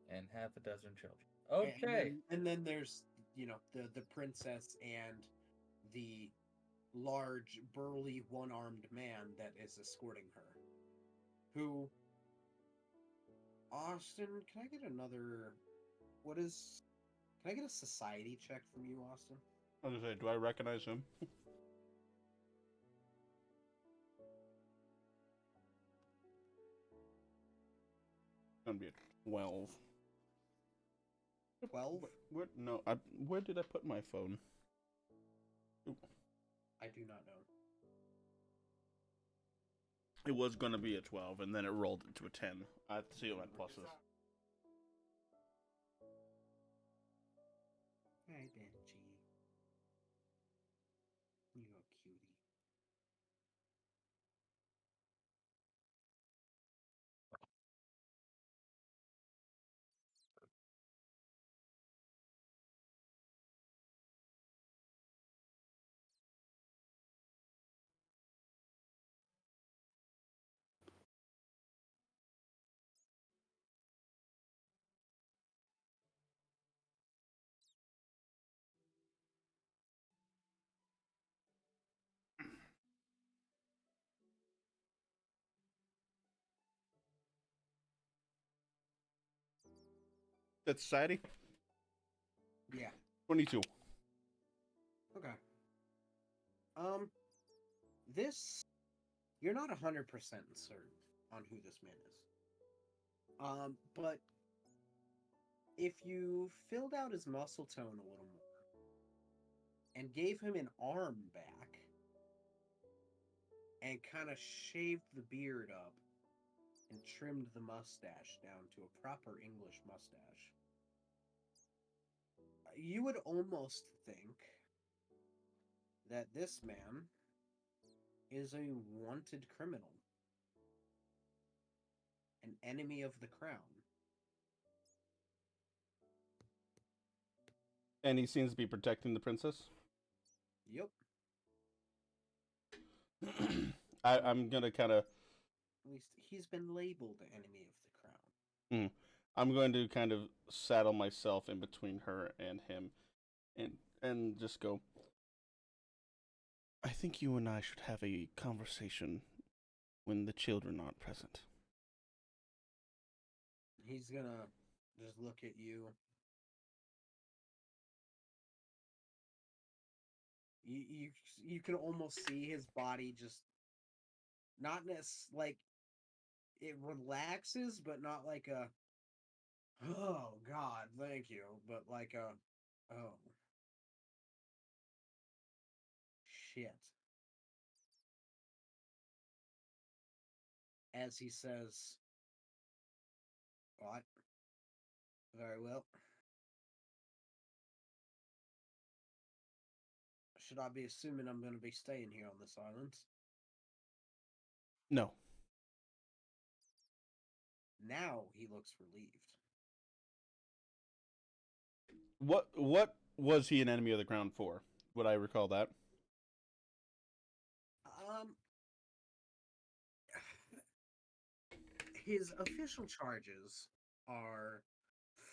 And half a dozen children.
And
Okay.
then there's, the princess and the large, burly, one-armed man that is escorting her. Who, Austin, can I get another? Can I get a society check from you, Austin?
I was gonna say, do I recognize him? Gonna be a 12.
12?
Where? No, where did I put my phone? Ooh.
I do not know.
It was gonna be a 12, and then it rolled into a 10. I have to see what my pluses.
Hi, Benji. You a cutie.
That's society?
Yeah.
22.
Okay. This, you're not 100% certain on who this man is. But if you filled out his muscle tone a little more and gave him an arm back and kind of shaved the beard up and trimmed the mustache down to a proper English mustache, you would almost think that this man is a wanted criminal, an enemy of the crown.
And he seems to be protecting the princess.
Yep.
I'm gonna kind of.
At least he's been labeled enemy of the crown.
I'm going to kind of saddle myself in between her and him, and just go. I think you and I should have a conversation when the children aren't present.
He's gonna just look at you. You can almost see his body just not like it relaxes, but not like a oh God, thank you, but like a oh shit. As he says, "What? Very well. Should I be assuming I'm going to be staying here on this island?"
No.
Now he looks relieved.
What was he an enemy of the crown for? Would I recall that?
His official charges are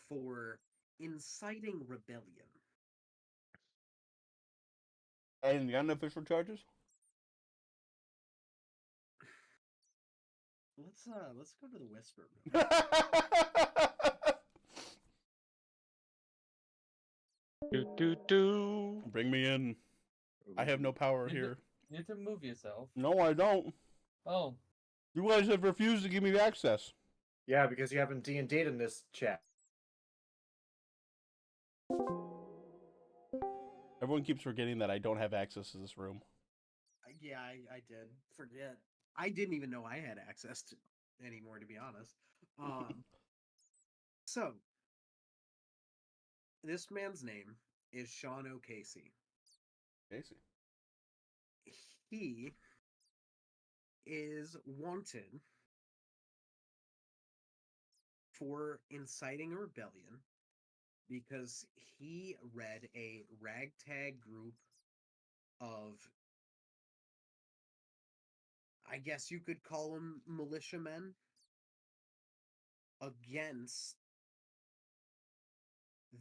for inciting rebellion.
And the unofficial charges?
Let's go to the whisper room.
Do.
Bring me in. I have no power here.
You need to move yourself.
No, I don't.
Oh.
You guys have refused to give me access.
Yeah, because you haven't D&D'd in this chat.
Everyone keeps forgetting that I don't have access to this room.
Yeah, I did forget. I didn't even know I had access to anymore, to be honest. So this man's name is Sean O'Casey.
Casey.
He is wanted for inciting a rebellion because he read a ragtag group of, I guess you could call them militiamen, against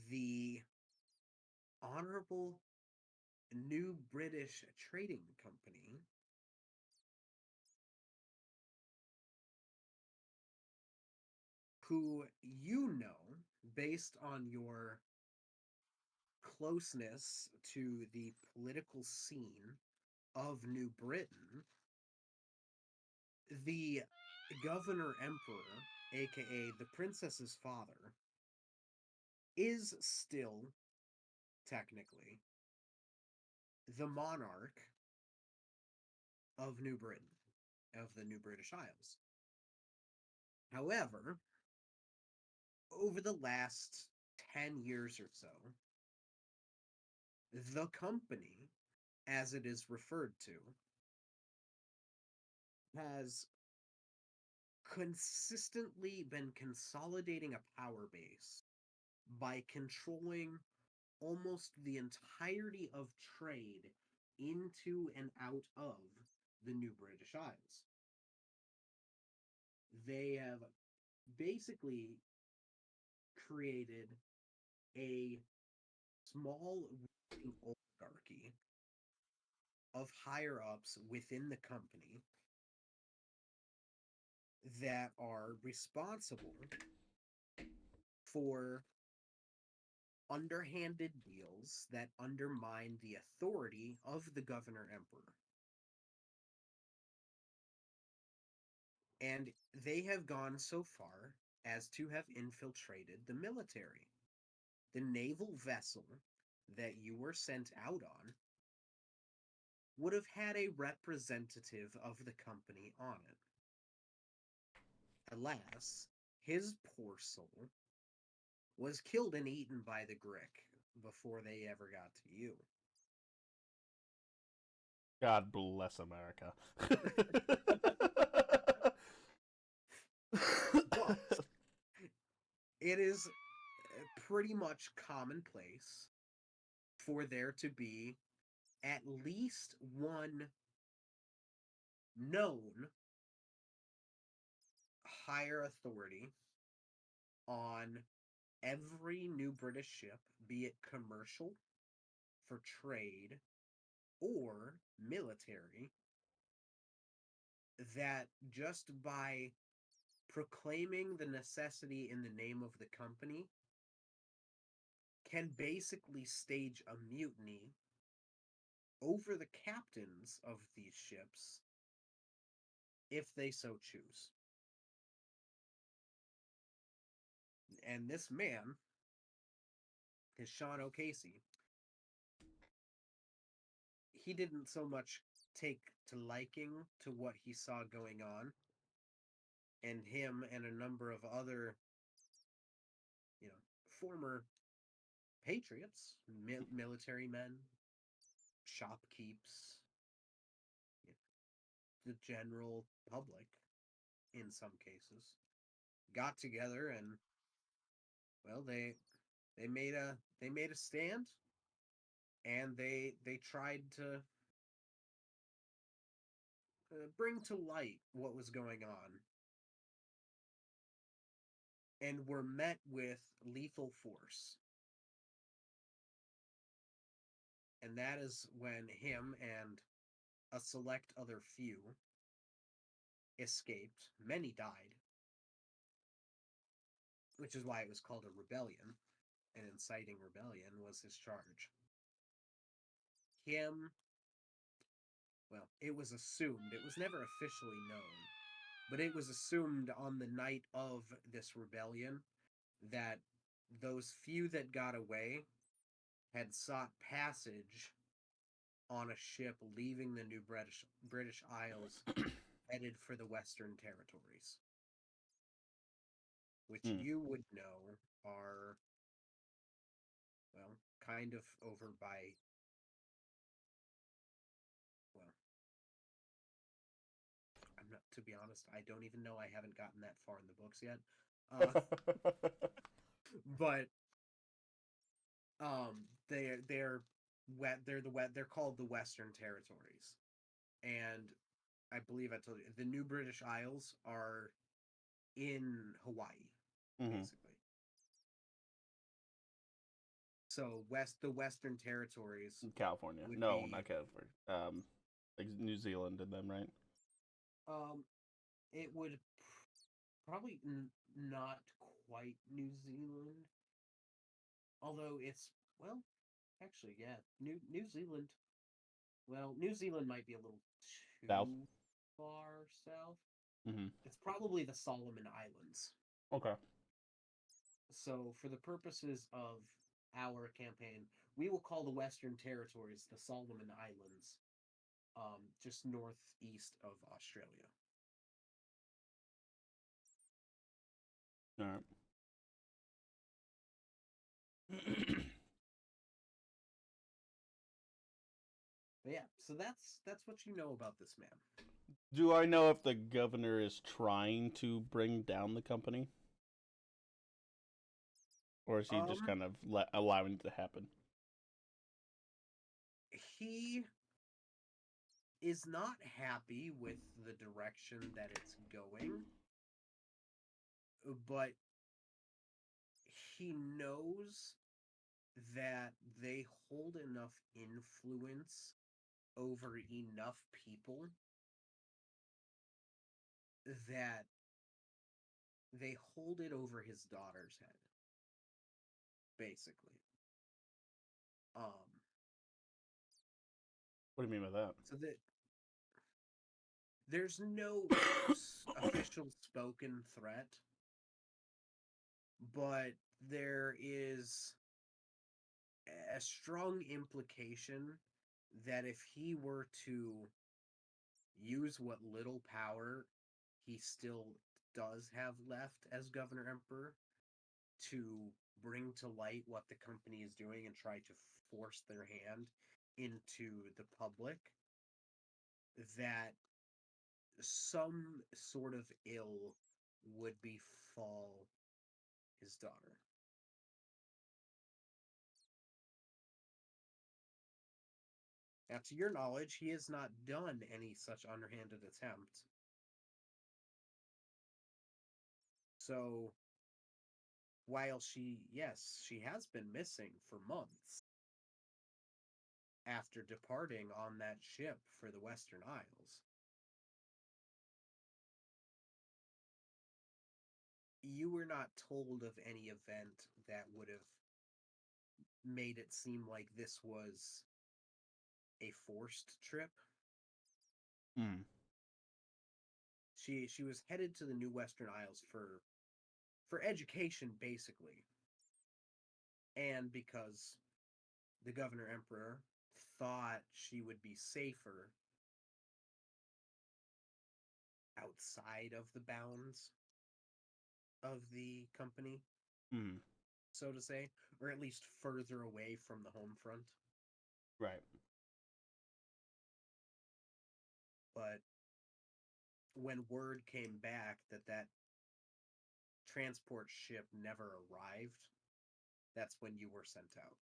the Honorable New British Trading Company, who you know, based on your closeness to the political scene of New Britain, the Governor Emperor, aka the princess's father, is still, technically, the monarch of New Britain, of the New British Isles. However, over the last 10 years or so, the company, as it is referred to, has consistently been consolidating a power base by controlling almost the entirety of trade into and out of the New British Isles. They have basically created a small oligarchy of higher ups within the company that are responsible for underhanded deals that undermine the authority of the Governor Emperor. And they have gone so far as to have infiltrated the military. The naval vessel that you were sent out on would have had a representative of the company on it. Alas, his poor soul was killed and eaten by the Grick before they ever got to you.
God bless America.
But it is pretty much commonplace for there to be at least one known higher authority on every new British ship, be it commercial, for trade, or military, that just by proclaiming the necessity in the name of the company can basically stage a mutiny over the captains of these ships if they so choose. And this man is Sean O'Casey. He didn't so much take to liking to what he saw going on, and him and a number of other, former patriots, military men, shopkeeps, the general public, in some cases, got together and, well, they made a stand, and they tried to bring to light what was going on, and were met with lethal force. And that is when him and a select other few escaped. Many died, which is why it was called a rebellion, and inciting rebellion was his charge. Him, well, it was assumed, it was never officially known, but it was assumed on the night of this rebellion that those few that got away had sought passage on a ship leaving the New British Isles headed for the Western Territories, which
Hmm.
you would know are, well, kind of over by, well, I'm not, to be honest, I don't even know. I haven't gotten that far in the books yet. But they're called the Western Territories, and I believe I told you the New British Isles are in Hawaii,
Mhm.
basically. So the Western Territories
California.
would
No,
be
not California. Like New Zealand and them, right?
it would probably not quite New Zealand, although it's, well, actually, yeah, New Zealand. Well, New Zealand might be a little too
South.
far south.
Mm-hmm.
It's probably the Solomon Islands.
Okay.
So, for the purposes of our campaign, we will call the Western Territories the Solomon Islands, just northeast of Australia.
All right.
But yeah, so that's what you know about this man.
Do I know if the governor is trying to bring down the company? Or is he just
Um,
kind of allowing it to happen?
He is not happy with the direction that it's going, but he knows that they hold enough influence over enough people that they hold it over his daughter's head, basically.
What do you mean by that?
So that there's no official spoken threat, but there is a strong implication that if he were to use what little power he still does have left as Governor Emperor to bring to light what the company is doing and try to force their hand into the public, that some sort of ill would befall his daughter. Now, to your knowledge, he has not done any such underhanded attempt. So, while she has been missing for months after departing on that ship for the Western Isles, you were not told of any event that would have made it seem like this was a forced trip.
Hmm.
She was headed to the New Western Isles for education, basically, and because the Governor Emperor thought she would be safer outside of the bounds of the company,
Hmm.
so to say, or at least further away from the home front.
Right.
But when word came back that transport ship never arrived, that's when you were sent out.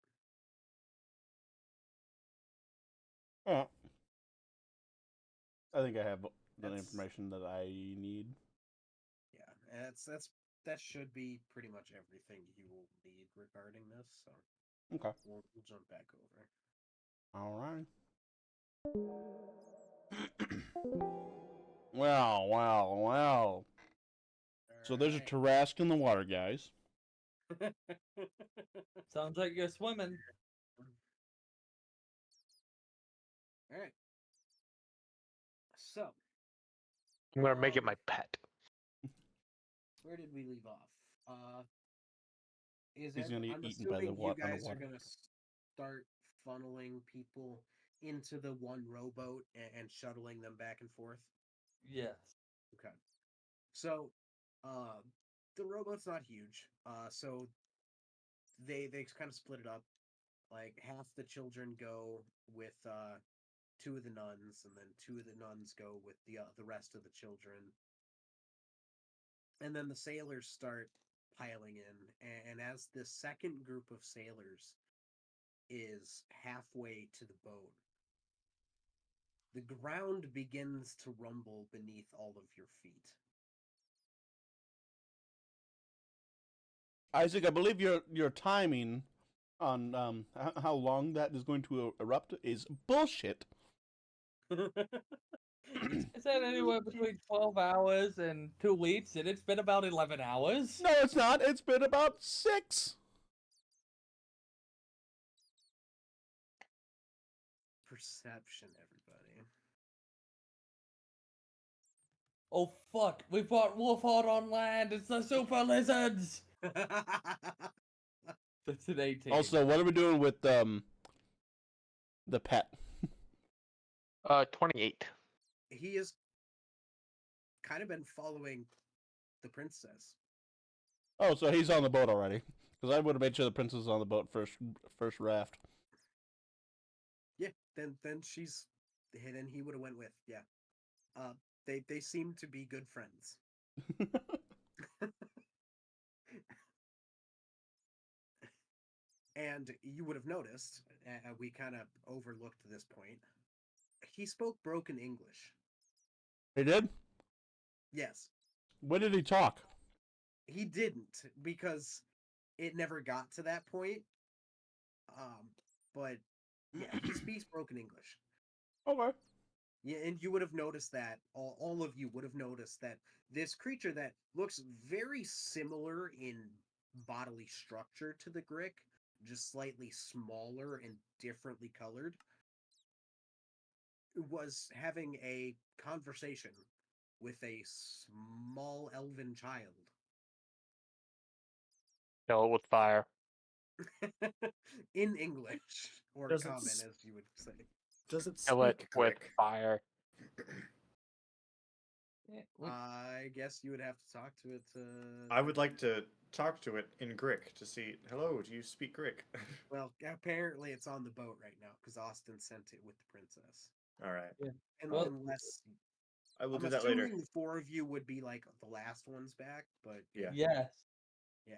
Oh. I think I have the
That's-
information that I need.
Yeah, and that should be pretty much everything you will need regarding this. So
Okay.
we'll jump back over.
All right. Well, well, well. So there's a Tarrasque in the water, guys.
Sounds like you're swimming.
All right. So
I'm gonna make it my pet.
where did we leave off?
He's gonna get
I'm
eaten by the
assuming you guys are
underwater.
gonna start funneling people into the one rowboat and shuttling them back and forth.
Yes.
Okay. So, the rowboat's not huge. So they kind of split it up. Like half the children go with two of the nuns, and then two of the nuns go with the rest of the children. And then the sailors start piling in, and as the second group of sailors is halfway to the boat, the ground begins to rumble beneath all of your feet.
Isaac, I believe your timing on how long that is going to erupt is bullshit.
It said anywhere between 12 hours and 2 weeks, and it's been about 11 hours.
No, it's not. It's been about 6.
Perception, everybody.
Oh fuck, we fought Wolfhard on land, it's the super lizards! That's an 18.
Also, what are we doing with the pet?
28.
He has kind of been following the princess.
Oh, so he's on the boat already. Because I would have made sure the princess was on the boat first raft.
Yeah, then he would have went with, yeah. They seem to be good friends. And you would have noticed, we kind of overlooked this point. He spoke broken English.
He did?
Yes,
When did he talk?
he didn't because it never got to that point. But yeah, he speaks broken English.
Okay.
Yeah, and you would have noticed that, all of you would have noticed that this creature that looks very similar in bodily structure to the Grick, just slightly smaller and differently colored, was having a conversation with a small elven child.
Kill it with fire.
In English, or
Does it
common,
s-
as you would say.
Does it
Kill it
speak
with
Greek?
fire.
I guess you would have to talk to it.
I would like to talk to it in Greek to see. Hello, do you speak Greek?
Well, apparently it's on the boat right now because Austin sent it with the princess.
All right,
And
Well-
unless
I will
I'm
do that
assuming
later.
the four of you would be like the last ones back, but
Yeah.
Yes.
yeah.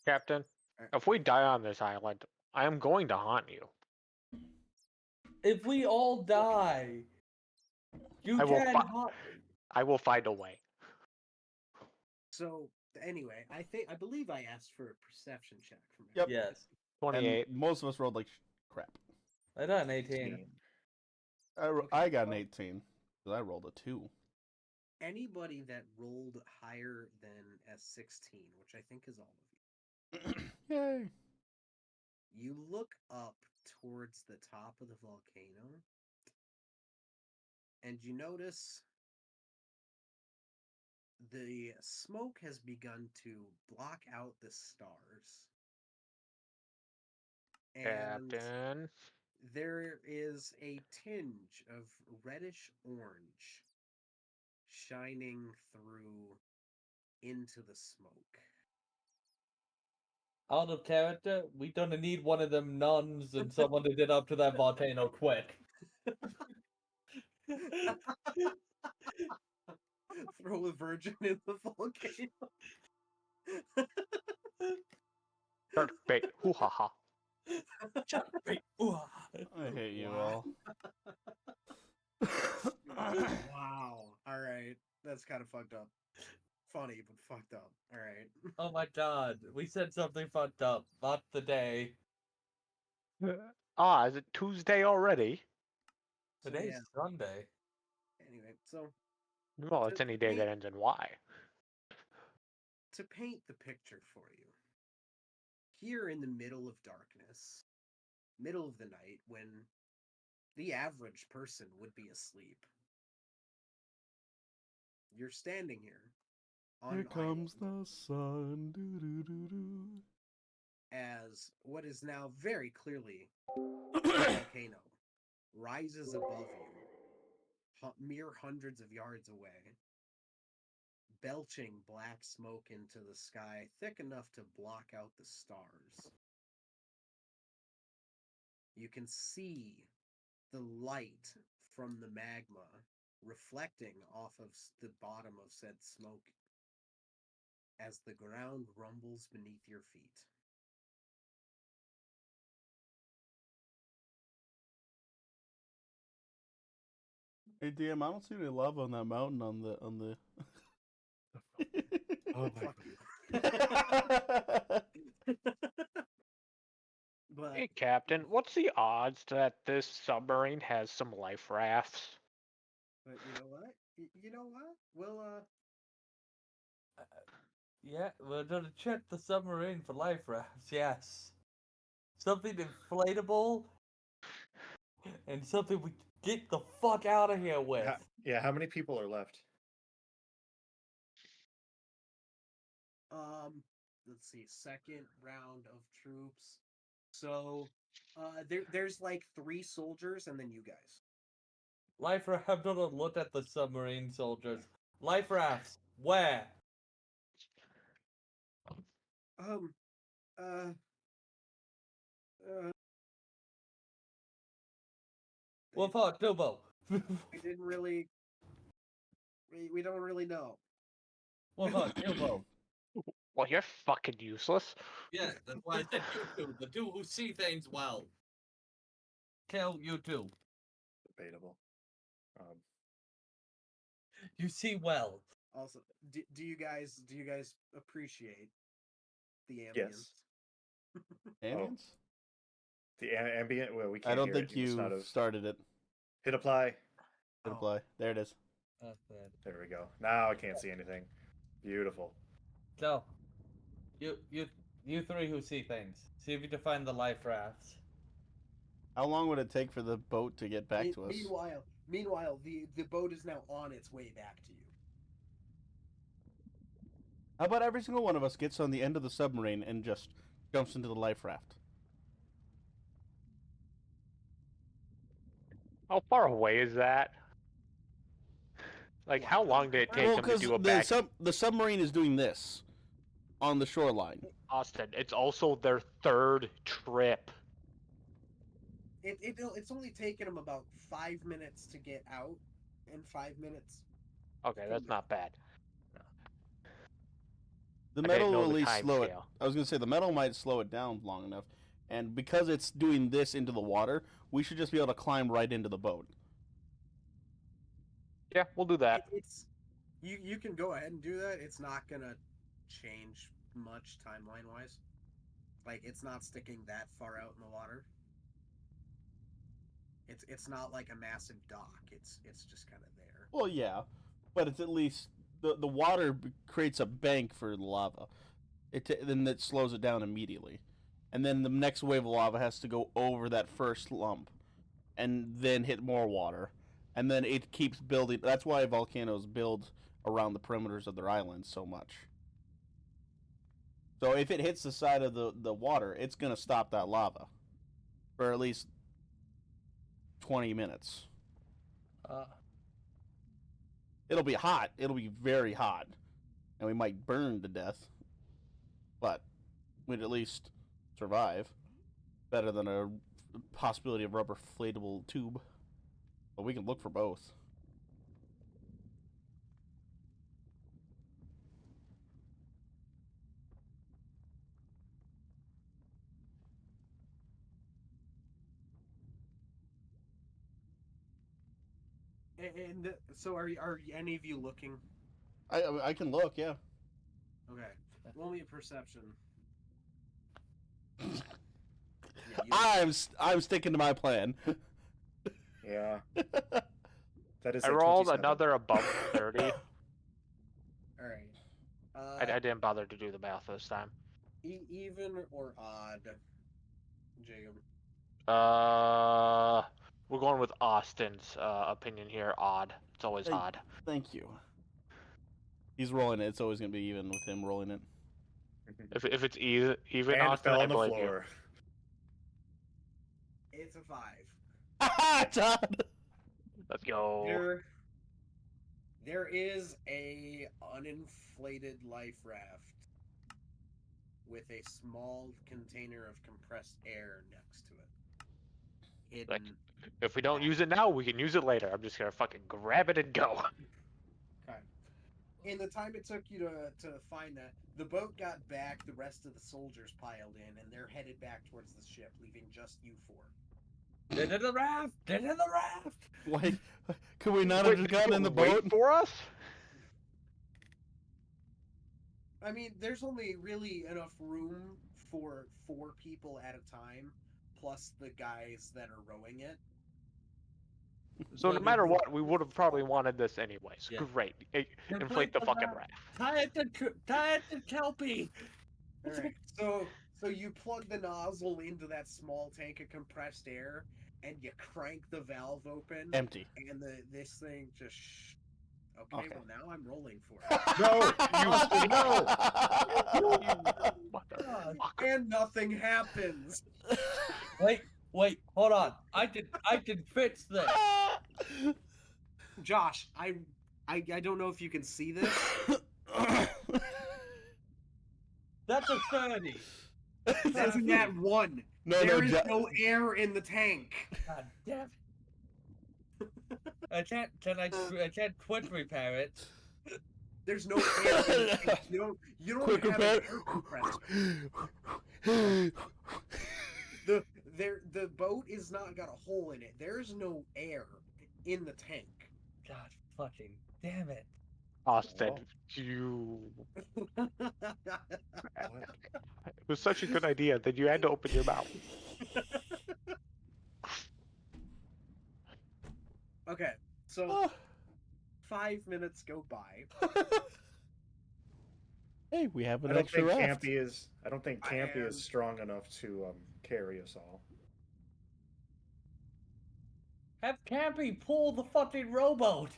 Captain,
Alright.
if we die on this island, I am going to haunt you.
If we all die, you
I will
can
fi-
haunt me.
I will find a way.
So anyway, I believe I asked for a perception check from
Yep.
everybody.
Yes.
28.
And most of us rolled like crap.
I got an 18.
I got an 18. Because I rolled a 2.
Anybody that rolled higher than a 16, which I think is all of you,
Yay.
you look up towards the top of the volcano, and you notice the smoke has begun to block out the stars. And
Captain.
there is a tinge of reddish orange shining through into the smoke.
Out of character, we gonna need one of them nuns and someone to get up to that volcano quick.
Throw a virgin in the volcano.
Shark bait. Hoo ha ha.
I hate you all.
Wow. All right. That's kind of fucked up. Funny, but fucked up. All right.
Oh my god, we said something fucked up. Not the day.
Ah, is it Tuesday already?
So,
Today's
yeah.
Sunday.
Anyway, so
Well, it's any day that ends in Y.
to paint the picture for you, here in the middle of darkness, middle of the night, when the average person would be asleep, you're standing here on
Here
an
comes
island
the sun. Doo doo doo doo.
as what is now very clearly a volcano rises above you, mere hundreds of yards away, belching black smoke into the sky, thick enough to block out the stars. You can see the light from the magma reflecting off of the bottom of said smoke as the ground rumbles beneath your feet.
Hey DM, I don't see any lava on that mountain on the.
Oh my
Fuck you. But
Hey, Captain, what's the odds that this submarine has some life rafts?
but you know what? You know what? Well,
Yeah, we're gonna check the submarine for life rafts. Yes, something inflatable and something we can get the fuck out of here with.
Yeah, how many people are left?
let's see, second round of troops. So, there's like 3 soldiers and then you guys.
Life raft. I'm gonna look at the submarine soldiers. Life rafts. Where?
Um, uh, uh,
Well, fuck, Bilbo.
we didn't really. We don't really know.
Well, fuck, Bilbo.
Well, you're fucking useless.
Yeah, that's why I said you two, the two who see things well. Kill you two.
Debatable.
You see well.
Also, do you guys appreciate the ambience?
Yes.
Aliens?
The ambient. Well, we can't.
I don't
hear
think
it. You must not
you
have
started it.
hit apply.
Hit
Oh.
apply. There it is.
That's bad.
There we go. Now I can't see anything. Beautiful.
So, you three who see things, see if you can find the life rafts.
How long would it take for the boat to get back to us?
Meanwhile, the boat is now on its way back to you.
How about every single one of us gets on the end of the submarine and just jumps into the life raft?
How far away is that? Like, how long did it take
Well,
them to
because
do a back?
the submarine is doing this on the shoreline.
Austin, it's also their 3rd trip.
It's only taken them about 5 minutes to get out, and 5 minutes.
Okay, that's not bad.
The
I
metal
didn't know
will at
the
least
time
slow it.
scale.
I was gonna say the metal might slow it down long enough, and because it's doing this into the water, we should just be able to climb right into the boat.
Yeah, we'll do that.
It's you can go ahead and do that. It's not gonna change much timeline wise. Like it's not sticking that far out in the water. It's not like a massive dock. It's just kind of there.
Well, yeah, but it's at least the water creates a bank for the lava. Then it slows it down immediately, and then the next wave of lava has to go over that first lump, and then hit more water, and then it keeps building. That's why volcanoes build around the perimeters of their islands so much. So if it hits the side of the water, it's gonna stop that lava for at least 20 minutes. It'll be hot. It'll be very hot, and we might burn to death. But we'd at least survive. Better than a possibility of rubber inflatable tube. But we can look for both.
And so are any of you looking?
I can look, yeah.
Okay, roll me a perception.
I'm sticking to my plan.
Yeah. That is.
I
a
rolled
27.
another above 30.
All right.
I didn't bother to do the math this time.
Even or odd, Jacob?
We're going with Austin's opinion here. Odd. It's always
Thank-
odd.
Thank you. He's rolling it. It's always going to be even with him rolling it.
If it's even,
And
Austin,
fell
I
on the
blame you.
floor.
It's a 5.
Haha, Todd!
Let's go.
There is a uninflated life raft with a small container of compressed air next to it.
Like,
Hidden.
if we don't use it now, we can use it later. I'm just gonna fucking grab it and go.
Okay. In the time it took you to find that, the boat got back, the rest of the soldiers piled in, and they're headed back towards the ship, leaving just you four.
Get in the raft! Get in the raft!
Like, could we not
Wait,
have just
did
gotten
you
in the
wait
boat?
for us?
I mean, there's only really enough room for 4 people at a time, plus the guys that are rowing it.
So no
But
matter
we-
what, we would have probably wanted this anyways.
Yeah.
Great. Inflate
Inflate
the
the
fucking
raft.
raft.
Tie it to Kelpie!
All right. So you plug the nozzle into that small tank of compressed air, and you crank the valve open,
Empty.
and this thing just. Okay,
Okay.
well now I'm rolling for it.
No, you
Motherfucker.
And nothing happens.
Wait, hold on. I can fix this.
Josh, I don't know if you can see this.
That's a 30.
That's that one. There is no air in the tank.
God damn it. I can't quick repair it.
There's no air in the tank. You don't
Quick
have
repair.
an air compressor. The boat is not got a hole in it. There's no air in the tank.
God fucking damn it.
Austin, you. It was such a good idea that you had to open your mouth.
Okay, so 5 minutes go by.
Hey, we have an
I don't
extra
think
raft.
Campy is. I don't think Campy
am-
is strong enough to carry us all.
Have Campy pull the fucking rowboat.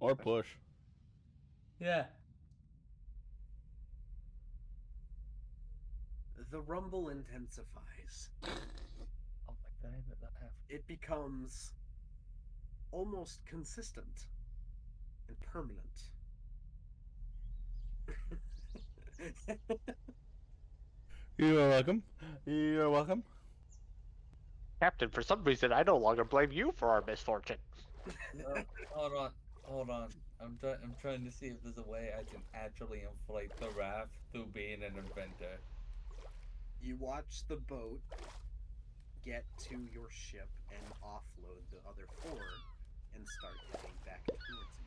Or push.
Yeah.
The rumble intensifies.
Oh my god, that happened.
It becomes almost consistent and permanent.
You are welcome. You're welcome.
Captain, for some reason, I no longer blame you for our misfortune.
Hold on. I'm trying to see if there's a way I can actually inflate the raft through being an inventor.
You watch the boat get to your ship and offload the other 4 and start heading back towards you.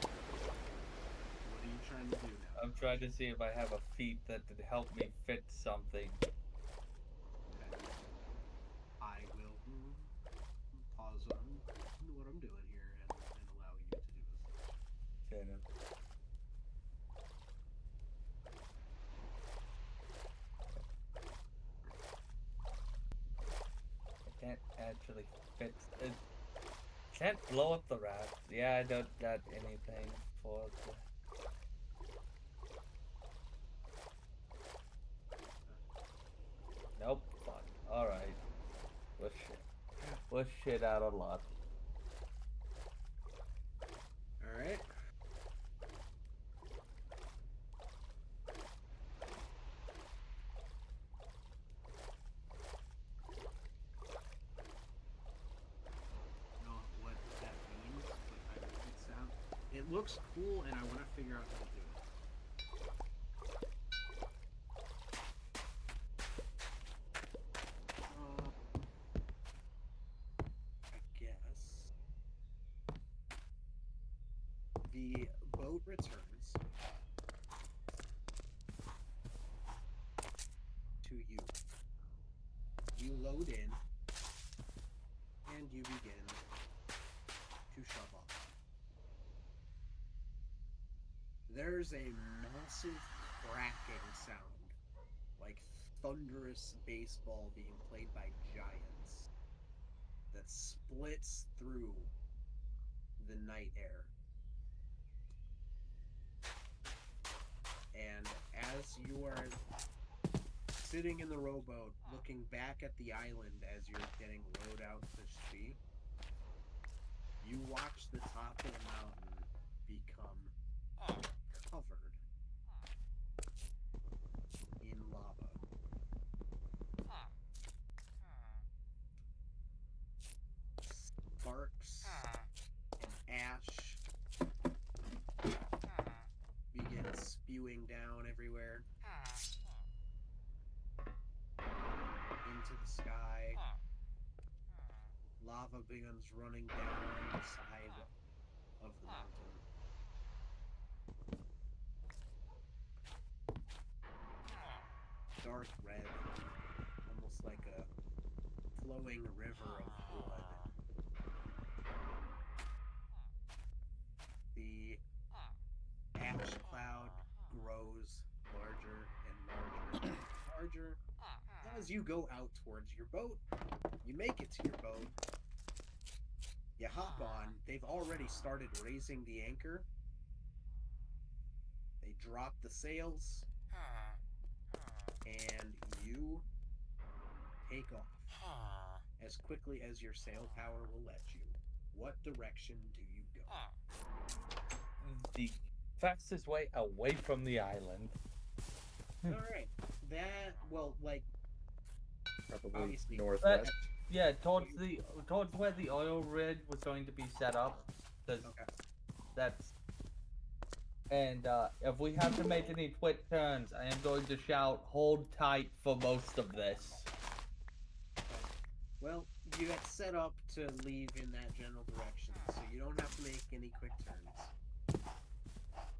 What are you trying to do now?
I'm trying to see if I have a feat that could help me fit something.
I will pause on what I'm doing here and allow you to do this.
Fair enough. I can't actually fit it. Can't blow up the raft. Yeah, I don't got anything for the... Nope. Fuck. Alright. We're shit out of luck.
Alright. Know what that means, but it looks cool and I want to figure out how to do it. I guess the boat returns to you. You load in and you begin to shove off. There's a massive cracking sound, like thunderous baseball being played by giants, that splits through the night air. And as you are sitting in the rowboat, looking back at the island as you're getting rowed out to sea, you watch the top of the mountain become covered in lava. Sparks and ash begin spewing down everywhere into the sky. Lava begins running down the side of the mountain. Dark red, almost like a flowing river of blood. The ash cloud grows larger and larger and larger. As you go out towards your boat, you make it to your boat. You hop on. They've already started raising the anchor. They drop the sails. And you take off as quickly as your sail power will let you. What direction do you go?
The fastest way away from the island.
Alright. That, well, like,
Probably
obviously,
northwest.
Yeah, towards where the oil rig was going to be set up. 'Cause
okay.
that's. And if we have to make any quick turns, I am going to shout, "Hold tight" for most of this.
Well, you got set up to leave in that general direction, so you don't have to make any quick turns.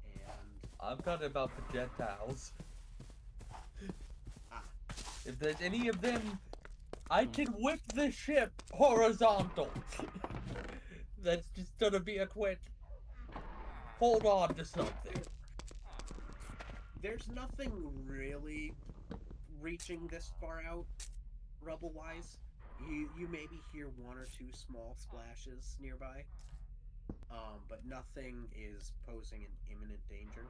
And
I'm talking about projectiles.
Ah.
If there's any of them, I can whip the ship horizontal. That's just gonna be a quick hold on to something.
there's nothing really reaching this far out, rubble-wise. You maybe hear one or two small splashes nearby, but nothing is posing an imminent danger.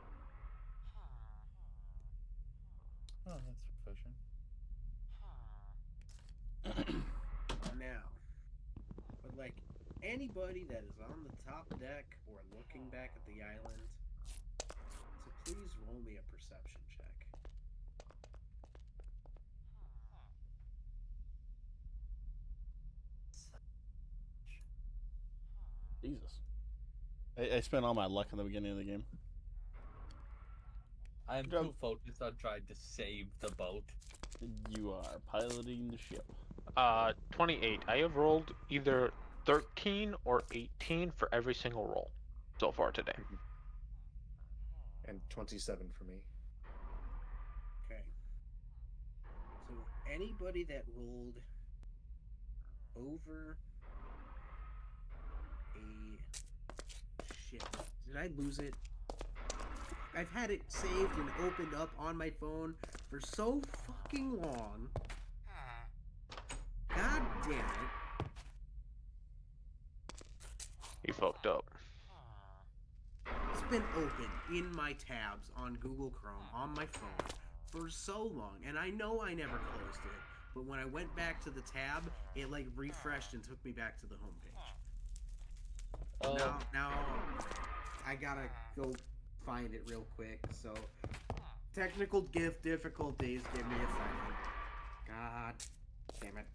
Oh, that's refreshing.
Now, but like anybody that is on the top deck or looking back at the island, so please roll me a perception check.
Jesus. I spent all my luck in the beginning of the game.
I'm
Good job.
too focused on trying to save the boat.
You are piloting the ship.
28. I have rolled either 13 or 18 for every single roll so far today.
And 27 for me.
Okay. So anybody that rolled over a shit. Did I lose it? I've had it saved and opened up on my phone for so fucking long. God damn it.
He fucked up.
It's been open in my tabs on Google Chrome on my phone for so long, and I know I never closed it, but when I went back to the tab, it like refreshed and took me back to the homepage. Now I gotta go find it real quick, so technical difficulties, give me a second. God damn it.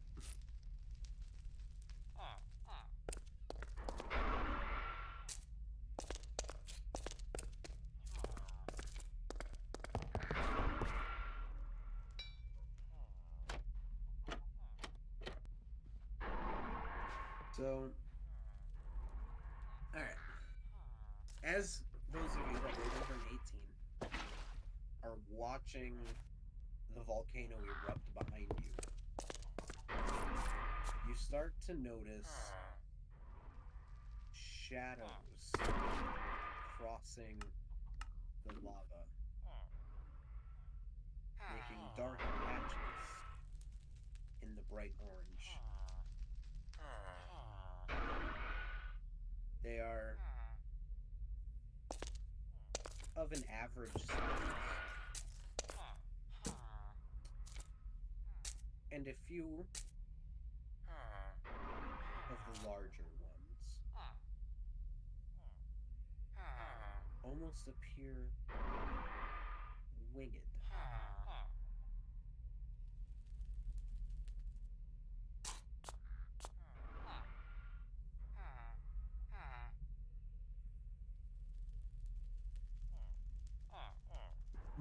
So, alright. As those of you that were over 18 are watching the volcano erupt behind you, you start to notice shadows crossing the lava, making dark patches in the bright orange. They are of an average size. and a few of the larger ones almost appear winged.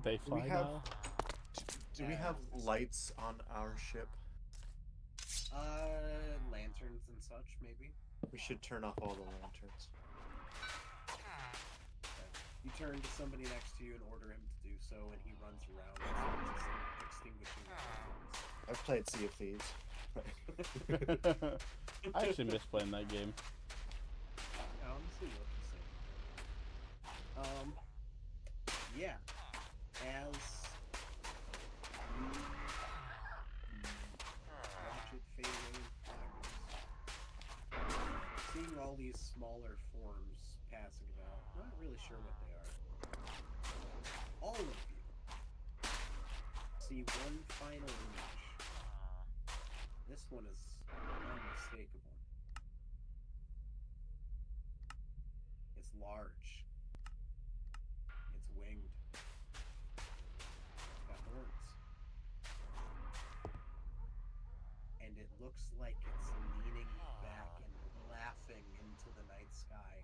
They
Do we
fly
have
now.
do we have lights on our ship?
Lanterns and such, maybe.
We should turn off all the lanterns.
You turn to somebody next to you and order him to do so, and he runs around extinguishing lanterns.
I've played Sea of Thieves.
I actually miss playing that game.
I honestly love to say. Yeah. As you watch it fade away in flames, seeing all these smaller forms passing about, not really sure what they are. All of you see one final image. This one is unmistakable. It's large. It's winged. It's got horns. And it looks like it's leaning back and laughing into the night sky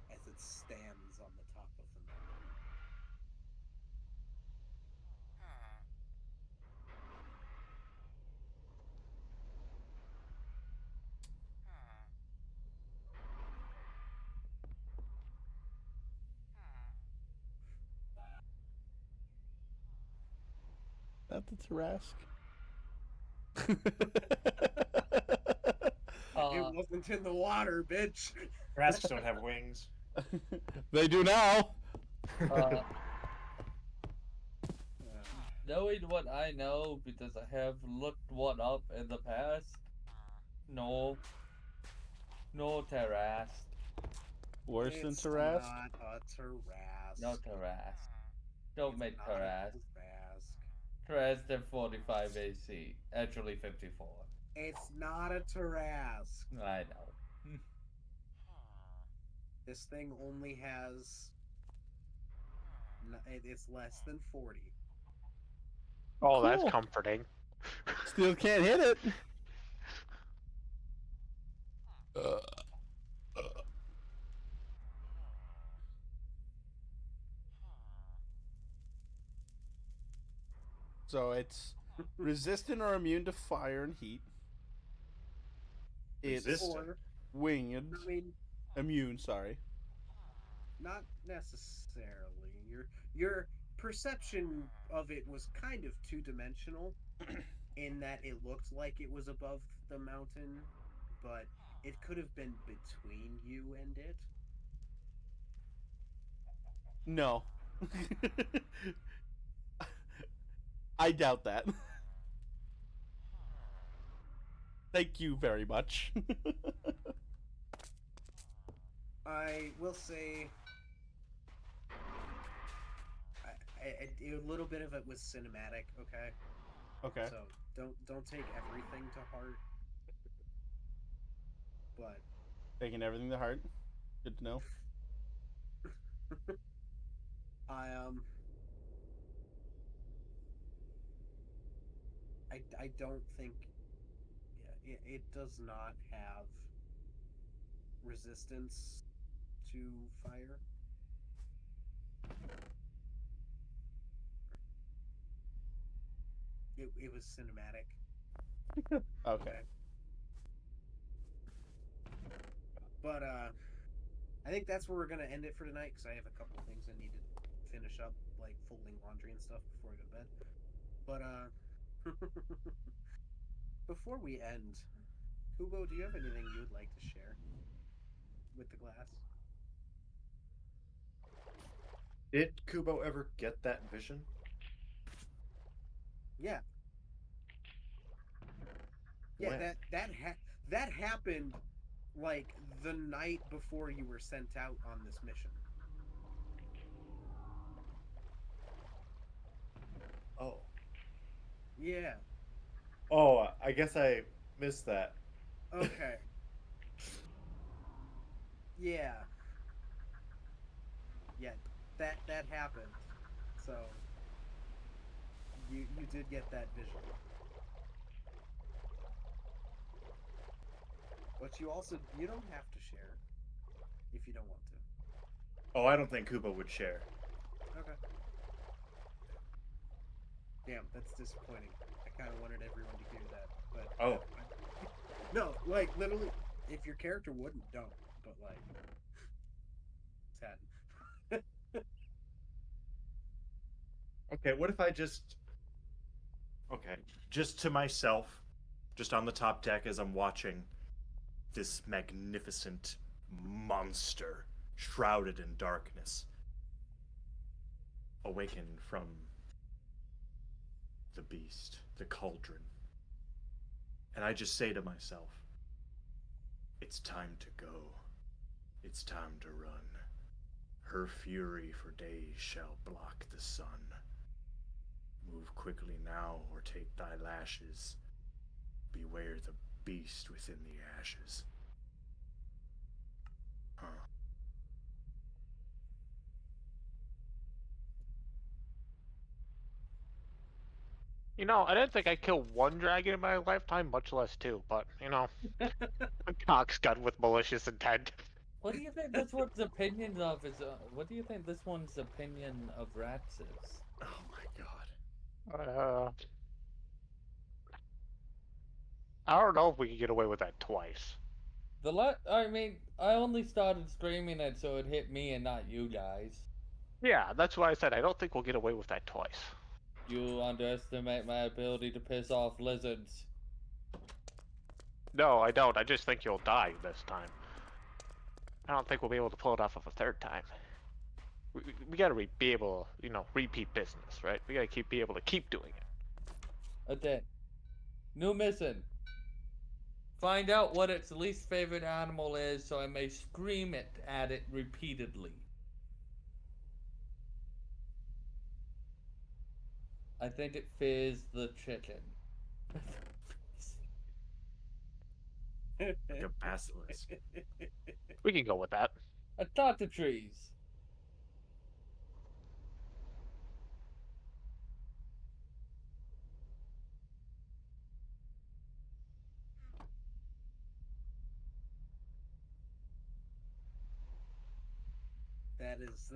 as it stands on the top of the mountain.
That the Tarask?
It wasn't in the water, bitch!
Rasks don't have wings.
They do now.
Knowing what I know, because I have looked one up in the past, no Terrast,
Worse than
It's
Tarask?
not a Tarask.
no Terrast. Don't
It's
make
not a
Terrast.
Tarask.
Terrast at 45 AC, actually 54.
It's not a Tarask.
I know.
This thing only has. It's less than 40.
Oh, that's
Cool.
comforting.
Still can't hit it. So it's resistant or immune to fire and heat. It's
Resistant.
Or,
winged.
I mean,
Immune, sorry.
not necessarily. Your perception of it was kind of two-dimensional in that it looked like it was above the mountain, but it could have been between you and it.
No. I doubt that. Thank you very much.
I will say a little bit of it was cinematic, okay?
Okay.
So don't take everything to heart. But
Taking everything to heart. Good to know.
I don't think it does not have resistance to fire. It was cinematic.
Okay.
But I think that's where we're gonna end it for tonight because I have a couple things I need to finish up, like folding laundry and stuff before I go to bed. But before we end, Kubo, do you have anything you would like to share with the glass?
Did Kubo ever get that vision?
Yeah. Yeah,
When?
that happened like the night before you were sent out on this mission.
Oh.
Yeah.
Oh, I guess I missed that.
Okay. Yeah. Yeah, that happened. So you did get that vision. But you don't have to share if you don't want to.
Oh, I don't think Koopa would share.
Okay. Damn, that's disappointing. I kind of wanted everyone to hear that, but
Oh.
no, like literally, if your character wouldn't, don't. But like, sad.
Okay, what if I just... Okay, just to myself, just on the top deck as I'm watching this magnificent monster shrouded in darkness awaken from the beast, the cauldron. And I just say to myself, it's time to go. It's time to run. Her fury for days shall block the sun. Move quickly now, or take thy lashes. Beware the beast within the ashes. Huh.
You know, I didn't think I'd kill one dragon in my lifetime, much less two. But you know, a cock's gun with malicious intent.
What do you think this one's opinion of is? What do you think this one's opinion of rats is?
Oh my god.
I don't know if we can get away with that twice.
I mean, I only started streaming it so it hit me and not you guys.
Yeah, that's why I said I don't think we'll get away with that twice.
You underestimate my ability to piss off lizards.
No, I don't. I just think you'll die this time. I don't think we'll be able to pull it off of a third time. We gotta be able, you know, repeat business, right? We gotta be able to keep doing it.
Okay. New mission. Find out what its least favorite animal is so I may scream it at it repeatedly. I think it fears the chicken.
Like a basilisk.
We can go with that.
A trees.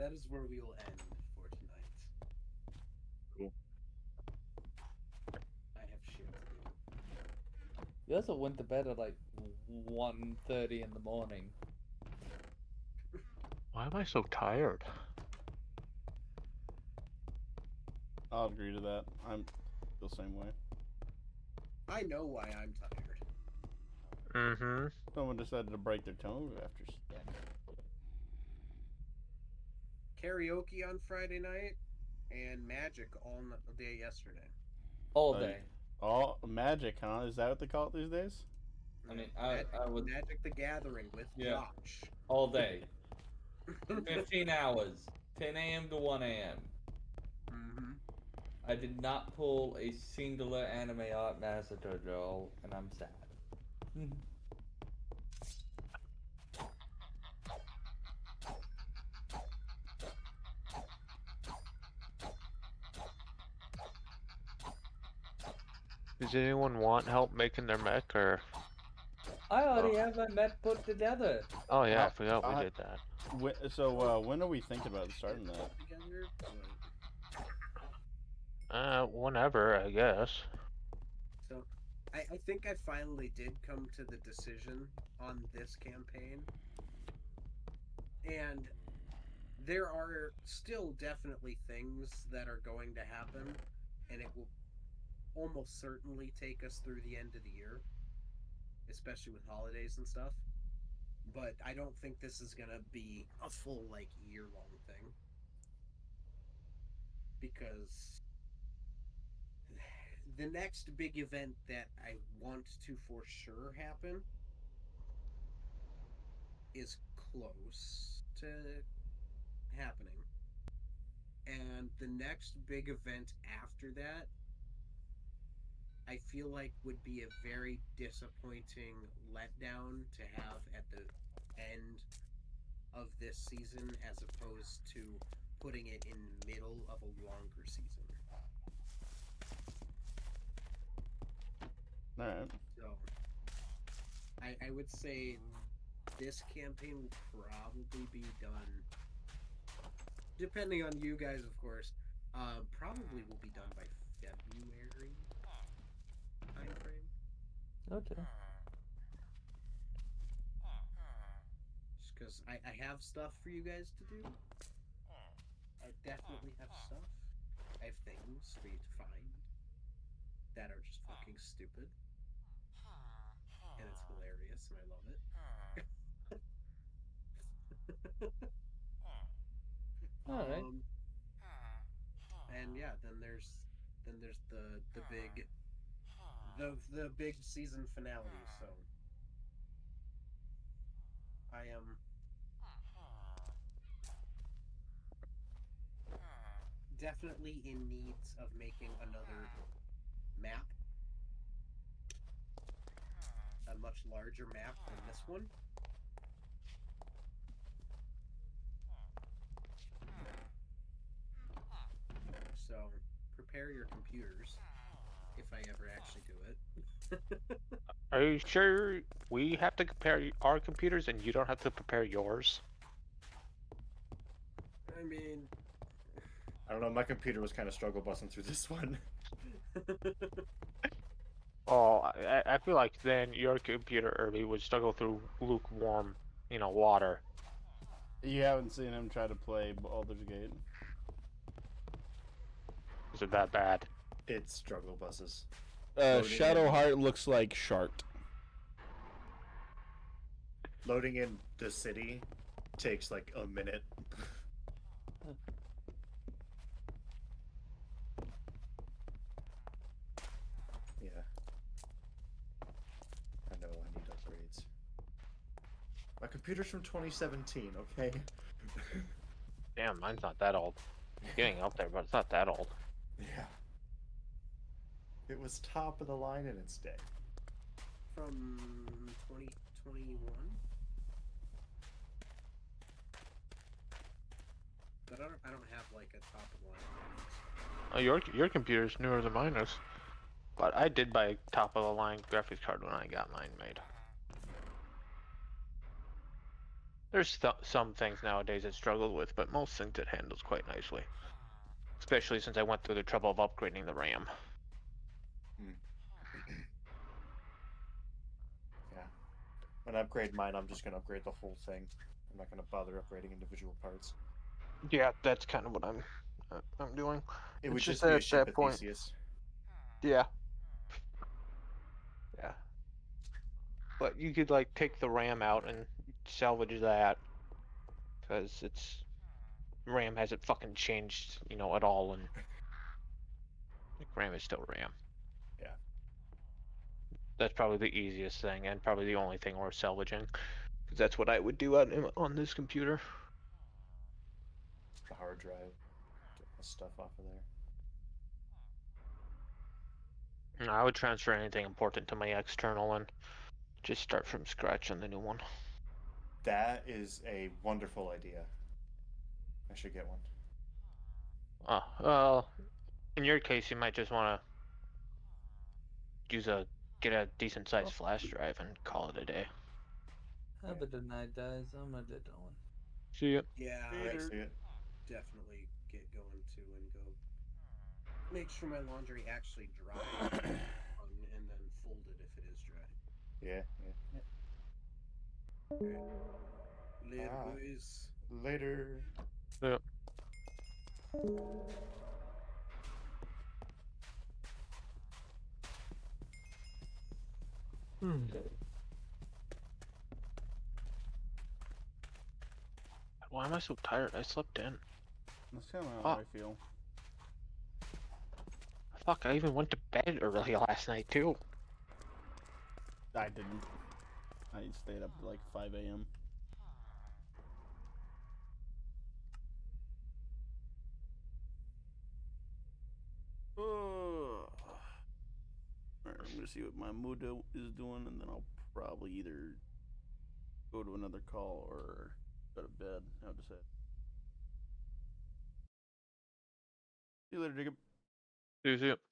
That is where we will end for tonight.
Cool.
I have shit to do.
You also went to bed at like 1:30 in the morning.
Why am I so tired?
I'll agree to that. I'm the same way.
I know why I'm tired.
Mm-hmm.
Someone decided to break their toe after. Yeah.
Karaoke on Friday night and Magic all day yesterday.
All day.
Oh, magic, huh? Is that what they call it these days?
I mean,
Magic,
I would
Magic the Gathering with
Yeah.
Josh.
all day. 15 hours. 10 a.m. to 1 a.m.
Mm-hmm.
I did not pull a singular anime art massacre, Joel, and I'm sad.
Does anyone want help making their mech, or?
I already have my mech put together.
Oh yeah, I
Uh,
forgot we
I-
did that.
When are we thinking about starting that?
Together,
Whenever, I guess.
so I think I finally did come to the decision on this campaign. And there are still definitely things that are going to happen, and it will almost certainly take us through the end of the year, especially with holidays and stuff. But I don't think this is gonna be a full like year-long thing, because the next big event that I want to for sure happen is close to happening. And the next big event after that, I feel like would be a very disappointing letdown to have at the end of this season as opposed to putting it in middle of a longer season.
All right.
So I would say this campaign will probably be done, depending on you guys, of course. Probably will be done by February timeframe.
Okay.
Just because I have stuff for you guys to do. I definitely have stuff. I have things for you to find that are just fucking stupid. And it's hilarious, and I love it.
All right.
And yeah, then there's the big the big season finale. So I am definitely in needs of making another map, a much larger map than this one. So prepare your computers if I ever actually do it.
Are you sure we have to compare our computers and you don't have to prepare yours?
I mean,
I don't know. My computer was kind of struggle busting through this one.
Oh, I feel like then your computer, Irby, would struggle through lukewarm, water.
You haven't seen him try to play Baldur's Gate.
Is it that bad?
It struggle buses. Loading
Shadowheart looks like Shart.
Loading in the city takes like a minute. Yeah. I know I need upgrades. My computer's from 2017, okay?
Damn, mine's not that old. It's getting up there, but it's not that old.
Yeah. It was top of the line in its day.
from 2021. But I don't have like a top of the line graphics.
Oh, your computer's newer than mine is. But I did buy a top of the line graphics card when I got mine made. There's some things nowadays it struggles with, but most things it handles quite nicely. Especially since I went through the trouble of upgrading the RAM.
Yeah. When I upgrade mine, I'm just gonna upgrade the whole thing. I'm not gonna bother upgrading individual parts.
Yeah, that's kind of what I'm doing.
It
It's
would
just
just be a
at
ship
that
of
point.
Theseus.
Yeah. Yeah. But you could like take the RAM out and salvage that, because its RAM hasn't fucking changed, at all, and like, RAM is still RAM.
Yeah.
That's probably the easiest thing, and probably the only thing worth salvaging, because that's what I would do on this computer.
The hard drive. Get my stuff off of there.
No, I would transfer anything important to my external and just start from scratch on the new one.
That is a wonderful idea. I should get one.
Well, in your case, you might just want to get a decent sized flash drive and call it a day.
Have a good night, guys. I'm gonna get going.
See ya.
Yeah,
I
I
see it.
definitely get going too and go make sure my laundry actually dries and then fold it if it is dry.
Yeah, yeah.
Later,
Ah.
boys.
Later.
Yeah. Why am I so tired? I slept in.
That's kind of how I feel.
Fuck, I even went to bed early last night too.
I didn't. I stayed up to like 5 a.m. gonna see what my mood is doing, and then I'll probably either go to another call or go to bed. I'll decide. See you later, Jacob.
See you.